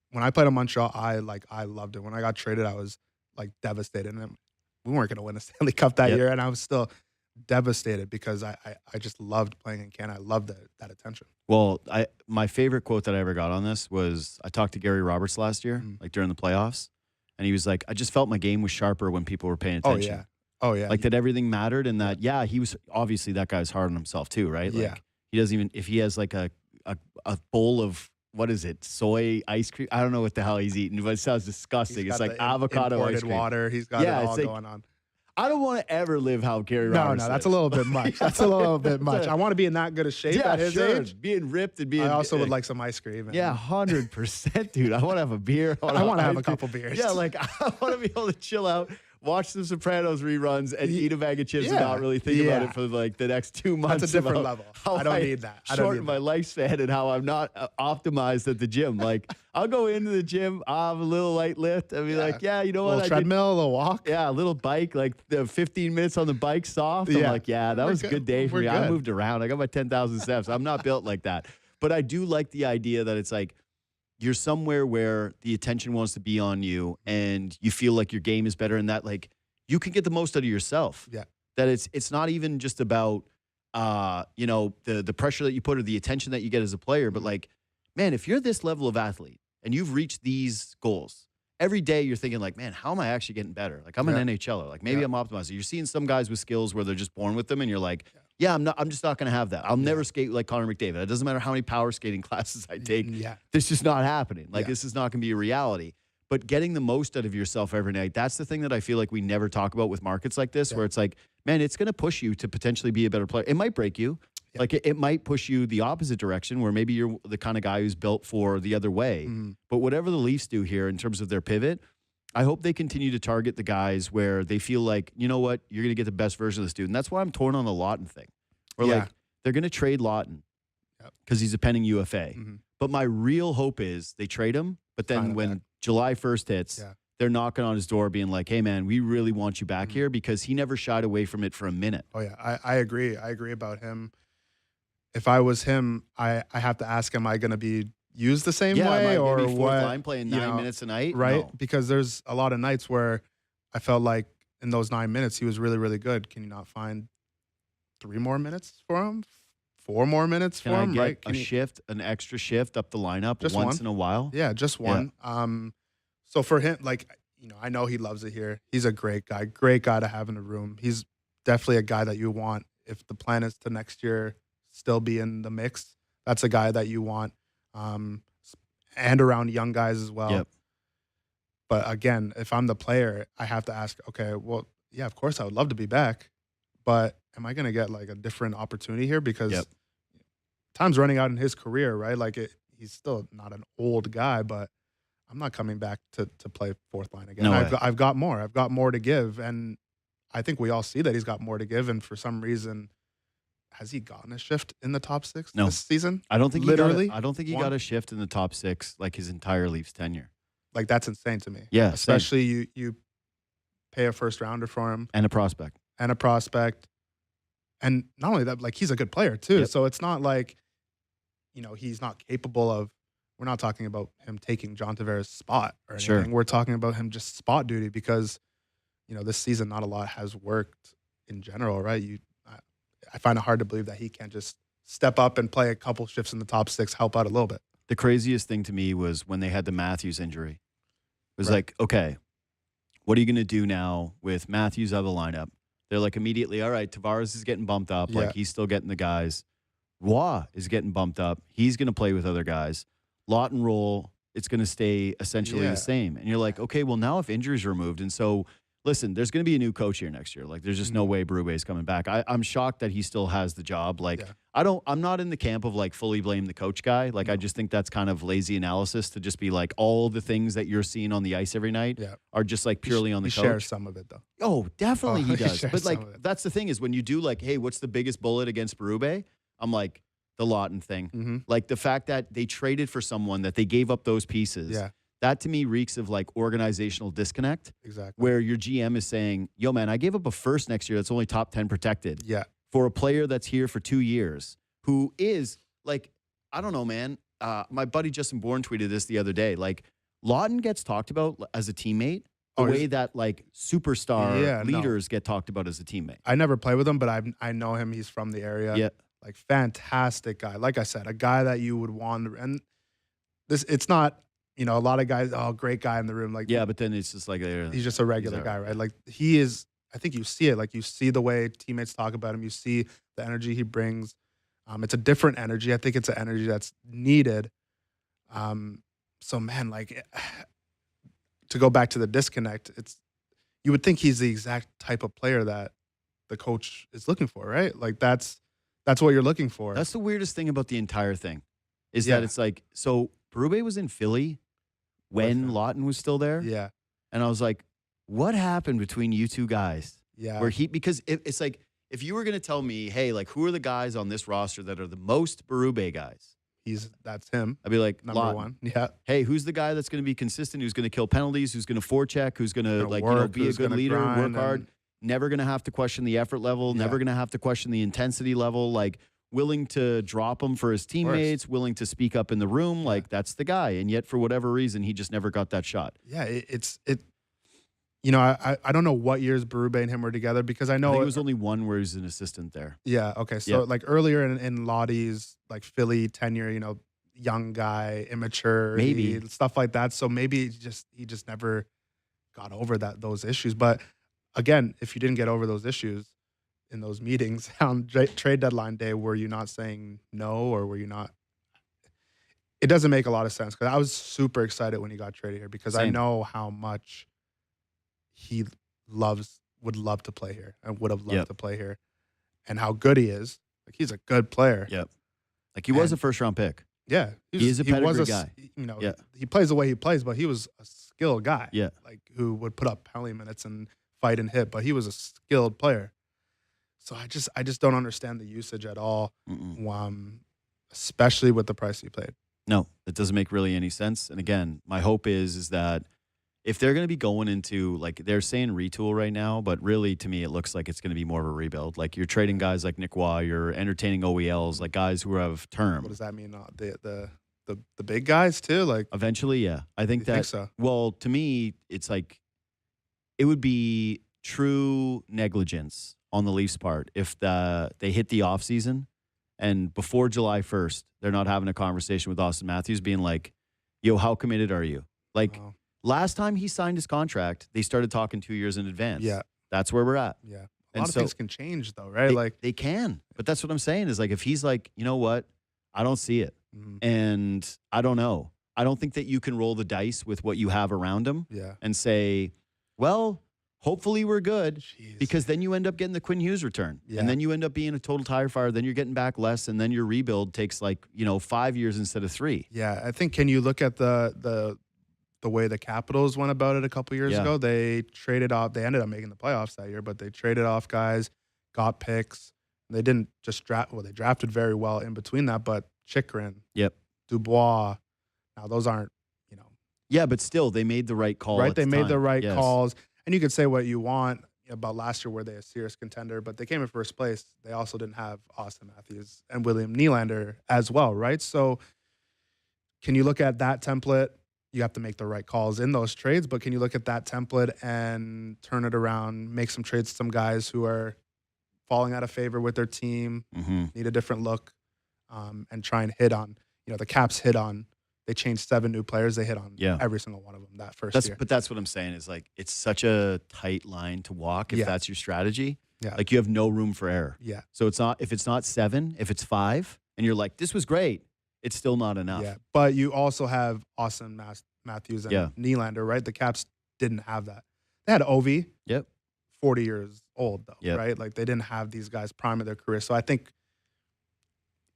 when I played in Montreal, I loved it. When I got traded, I was like devastated. And we weren't going to win a Stanley Cup that year, and I was still devastated because I just loved playing in Canada. I loved that attention. Well, my favorite quote that I ever got on this was, I talked to Gary Roberts last year, like during the playoffs. And he was like, I just felt my game was sharper when people were paying attention. Oh, yeah. Like, that everything mattered, and that, he was, obviously that guy's hard on himself too, right? Like, he doesn't even, if he has like a bowl of, what is it, soy ice cream? I don't know what the hell he's eating, but it sounds disgusting. It's like avocado ice cream. Water. He's got it all going on. I don't want to ever live how Gary Roberts No, that's a little bit much. That's a little bit much. I want to be in that good a shape at his age. Being ripped and being... I also would like some ice cream. 100%, dude. I want to have a beer. I want to have a couple beers. Yeah, like, I want to be able to chill out, watch the Sopranos reruns and eat a bag of chips and not really think about it for like the next 2 months. That's a different level. I don't need that. Shorten my lifespan and how I'm not optimized at the gym. Like, I'll go into the gym, I'll have a little light lift. I'll be like, you know what? A little treadmill, a little walk. Yeah, a little bike, like the 15 minutes on the bike soft. I'm like, that was a good day for me. I moved around. I got my 10,000 steps. I'm not built like that. But I do like the idea that it's like, you're somewhere where the attention wants to be on you and you feel like your game is better and that like you can get the most out of yourself. Yeah. That it's not even just about the pressure that you put or the attention that you get as a player, but like, man, if you're this level of athlete and you've reached these goals, every day you're thinking like, man, how am I actually getting better? Like I'm an NHLer. Like maybe I'm optimizing. You're seeing some guys with skills where they're just born with them and you're like, I'm just not going to have that. I'll never skate like Connor McDavid. It doesn't matter how many power skating classes I take. This is just not happening. Like this is not going to be a reality. But getting the most out of yourself every night, that's the thing that I feel like we never talk about with markets like this, where it's like, man, it's going to push you to potentially be a better player. It might break you. Like it might push you the opposite direction where maybe you're the kind of guy who's built for the other way. But whatever the Leafs do here in terms of their pivot, I hope they continue to target the guys where they feel like, you know what, you're going to get the best version of this dude. And that's why I'm torn on the Lawton thing. Or like, they're going to trade Lawton because he's a pending UFA. But my real hope is they trade him, but then when July 1st hits, they're knocking on his door being like, hey, man, we really want you back here because he never shied away from it for a minute. Oh, yeah, I agree. I agree about him. If I was him, I have to ask, am I going to be used the same way or maybe fourth what? Line playing 9 minutes a night? Right? No. Because there's a lot of nights where I felt like in those 9 minutes, he was really, really good. Can you not find 3 more minutes for him? 4 more minutes for him? Right? An extra shift up the lineup just once in a while? Yeah, just one. So for him, like, I know he loves it here. He's a great guy to have in the room. He's definitely a guy that you want. If the plan is to next year still be in the mix, that's a guy that you want. And around young guys as well. Yep. But again, if I'm the player, I have to ask, okay, well, yeah, of course I would love to be back, but am I going to get like a different opportunity here? Because time's running out in his career, right? Like he's still not an old guy, but I'm not coming back to play fourth line again. I've got more. I've got more to give. And I think we all see that he's got more to give. And for some reason, has he gotten a shift in the top 6 this season? I don't think literally. I don't think he got a shift in the top 6 like his entire Leafs tenure. Like that's insane to me. Yeah, especially you pay a first rounder for him and a prospect, and not only that, like he's a good player too. So it's not like he's not capable of. We're not talking about him taking John Tavares' spot or anything. Sure. We're talking about him just spot duty because this season not a lot has worked in general, right? I find it hard to believe that he can't just step up and play a couple shifts in the top 6, help out a little bit. The craziest thing to me was when they had the Matthews injury. It was like, okay, what are you going to do now with Matthews out of the lineup? They're like immediately, all right, Tavares is getting bumped up. Like he's still getting the guys. Roy is getting bumped up. He's going to play with other guys. Lawton role, it's going to stay essentially the same. And you're like, okay, well now if injuries are removed, and so listen, there's going to be a new coach here next year. Like, there's just no way Berube's coming back. I'm shocked that he still has the job. Like, I'm not in the camp of like fully blame the coach guy. Like, I just think that's kind of lazy analysis to just be like all the things that you're seeing on the ice every night are just like purely on the coach. He shares some of it though. Oh, definitely he does. But like, that's the thing is when you do like, hey, what's the biggest bullet against Berube? I'm like, the Lawton thing. Like the fact that they traded for someone that they gave up those pieces. Yeah. That to me reeks of like organizational disconnect. Exactly. Where your GM is saying, yo, man, I gave up a first next year that's only top 10 protected. Yeah. For a player that's here for 2 years who is like, I don't know, man. My buddy Justin Bourne tweeted this the other day. Like, Lawton gets talked about as a teammate the way that like superstar leaders get talked about as a teammate. I never play with him, but I know him. He's from the area. Yeah. Like, fantastic guy. Like I said, a guy that you would want. And it's not, a lot of guys, great guy in the room. Like, yeah, but then it's just like he's just a regular guy, right? Like, he is, I think you see it. Like, you see the way teammates talk about him. You see the energy he brings. It's a different energy. I think it's an energy that's needed. So, man, like, to go back to the disconnect, you would think he's the exact type of player that the coach is looking for, right? Like, that's what you're looking for. That's the weirdest thing about the entire thing is that it's like, so Berube was in Philly when Lawton was still there. Yeah. And I was like, what happened between you two guys? Yeah. Because it's like, if you were going to tell me, hey, like, who are the guys on this roster that are the most Berube guys? That's him. I'd be like, number Lawton. one. Yeah. Hey, who's the guy that's going to be consistent, who's going to kill penalties, who's going to forecheck, who's going to be a good leader, work hard, never going to have to question the effort level, never going to have to question the intensity level, like willing to drop him for his teammates, willing to speak up in the room, like that's the guy. And yet, for whatever reason, he just never got that shot. Yeah, I don't know what years Berube and him were together because I know think it was only one where he's an assistant there. Yeah. Okay. So like earlier in Lottie's like Philly tenure, young guy, immature, maybe stuff like that. So maybe he just never got over those issues. But again, if you didn't get over those issues in those meetings on trade deadline day, were you not saying no, or were you not? It doesn't make a lot of sense because I was super excited when he got traded here because I know how much he would love to play here and would have loved to play here, and how good he is. Like, he's a good player. Yep. Like, he was a first-round pick. Yeah. He is a pedigree guy. He plays the way he plays, but he was a skilled guy. Yeah. Like, who would put up penalty minutes and fight and hit, but he was a skilled player. So I just don't understand the usage at all, especially with the price he played. No, it doesn't make really any sense. And again, my hope is that if they're going to be going into, like, they're saying retool right now, but really, to me, it looks like it's going to be more of a rebuild. Like, you're trading guys like Nicolas, you're entertaining OELs, like guys who have term. What does that mean? The big guys too? Like, eventually, yeah. I think that. Think so? Well, to me, it's like it would be true negligence on the Leafs' part if they hit the offseason and before July 1st, they're not having a conversation with Austin Matthews being like, yo, how committed are you? Like, last time he signed his contract, they started talking 2 years in advance. Yeah. That's where we're at. Yeah. A lot of things can change, though, right? They can. But that's what I'm saying is, like, if he's like, you know what? I don't see it. And I don't know. I don't think that you can roll the dice with what you have around him and say, well, hopefully we're good, because then you end up getting the Quinn Hughes return. Yeah. And then you end up being a total tire fire. Then you're getting back less. And then your rebuild takes 5 years instead of 3. Yeah. I think, can you look at the way the Capitals went about it a couple years ago? They traded off, they ended up making the playoffs that year, but they traded off guys, got picks. They didn't just they drafted very well in between that, but Chychrun, Dubois, now those aren't, Yeah, but still, they made the right call. Right, they made the right calls. And you could say what you want about last year, were they a serious contender, but they came in first place. They also didn't have Austin Matthews and William Nylander as well, right? So can you look at that template? You have to make the right calls in those trades, but can you look at that template and turn it around, make some trades to some guys who are falling out of favor with their team, need a different look, and try and hit on, the Caps hit on, they changed 7 new players, they hit on every single one of them that first year. But that's what I'm saying is, like, it's such a tight line to walk if that's your strategy. Yeah. Like, you have no room for error. Yeah. So if it's not 7, if it's 5, and you're like, this was great, it's still not enough. Yeah. But you also have Austin Matthews and Nylander, right? The Caps didn't have that. They had Ovi. Yep. 40 years old, though, right? Like, they didn't have these guys prime of their career. So I think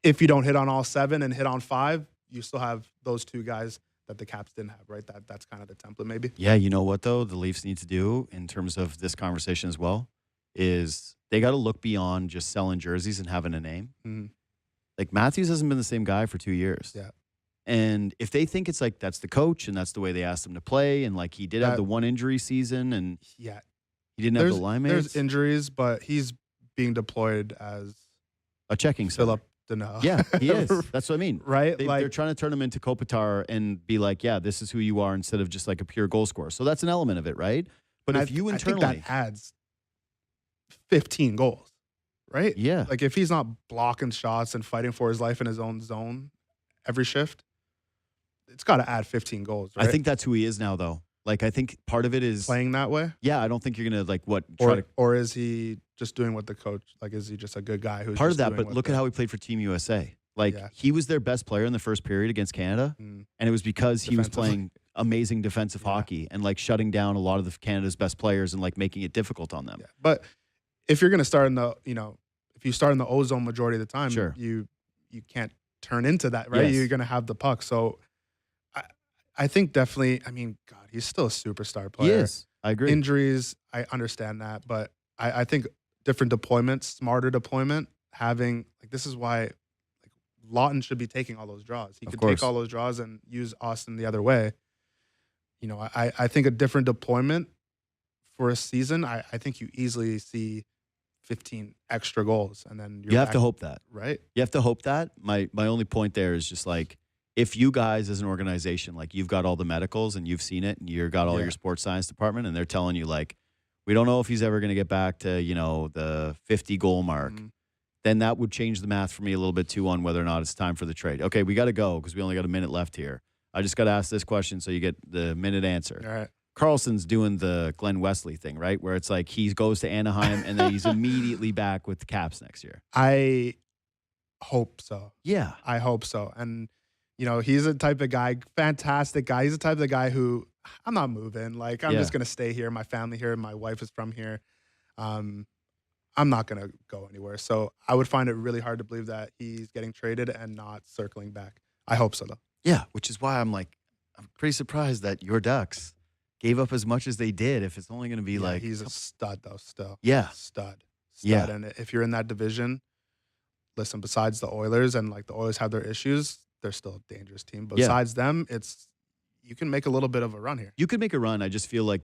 if you don't hit on all 7 and hit on 5, you still have those 2 guys that the Caps didn't have, right? That's kind of the template, maybe. Yeah, you know what, though? The Leafs need to do in terms of this conversation as well is they got to look beyond just selling jerseys and having a name. Like, Matthews hasn't been the same guy for 2 years. Yeah. And if they think it's like that's the coach and that's the way they asked him to play, and like he did have the one injury season and he didn't have the line mates. There's injuries, but he's being deployed as a checking Philip Deneau. Yeah, he is. That's what I mean. Right? They're trying to turn him into Kopitar and be like, yeah, this is who you are, instead of just like a pure goal scorer. So that's an element of it, right? But if you internally, I think that adds 15 goals, right? Yeah. Like, if he's not blocking shots and fighting for his life in his own zone every shift, it's got to add 15 goals, right? I think that's who he is now, though. Like, I think part of it is playing that way. Yeah, I don't think you're gonna or is he just doing what the coach, like, is he just a good guy who's part just of that? doing But look at how he played for Team USA. Like, he was their best player in the first period against Canada, and it was because he was playing amazing defensive hockey and like shutting down a lot of Canada's best players and like making it difficult on them. Yeah. But if you're gonna start in the, if you start in the O-zone majority of the time, you can't turn into that, right? Yes. You're gonna have the puck. So I think definitely, I mean, God, God, he's still a superstar player. He is. I agree. Injuries, I understand that, but I think different deployments, smarter deployment, having like this is why like Lawton should be taking all those draws. He could take all those draws and use Austin the other way. You know, I think a different deployment for a season, I think you easily see 15 extra goals, and then you have to hope that, right? You have to hope that. My only point there is just like, if you guys as an organization, like you've got all the medicals and you've seen it and you've got all your sports science department and they're telling you like, we don't know if he's ever going to get back to, you know, the 50 goal mark, then that would change the math for me a little bit too on whether or not it's time for the trade. Okay, we got to go because we only got a minute left here. I just got to ask this question so you get the minute answer. All right. Carlson's doing the Glenn Wesley thing, right? Where it's like he goes to Anaheim and then he's immediately back with the Caps next year. I hope so. Yeah. I hope so. And, you know, he's a type of guy, fantastic guy. He's the type of guy who, I'm not moving. Like, I'm just going to stay here. My family here. My wife is from here. I'm not going to go anywhere. So I would find it really hard to believe that he's getting traded and not circling back. I hope so, though. Yeah, which is why I'm pretty surprised that your Ducks gave up as much as they did if it's only going to be like. He's a stud, though, still. Yeah. Stud. Yeah. And if you're in that division, listen, besides the Oilers, and like the Oilers have their issues, they're still a dangerous team. But besides them, you can make a little bit of a run here. You could make a run. I just feel like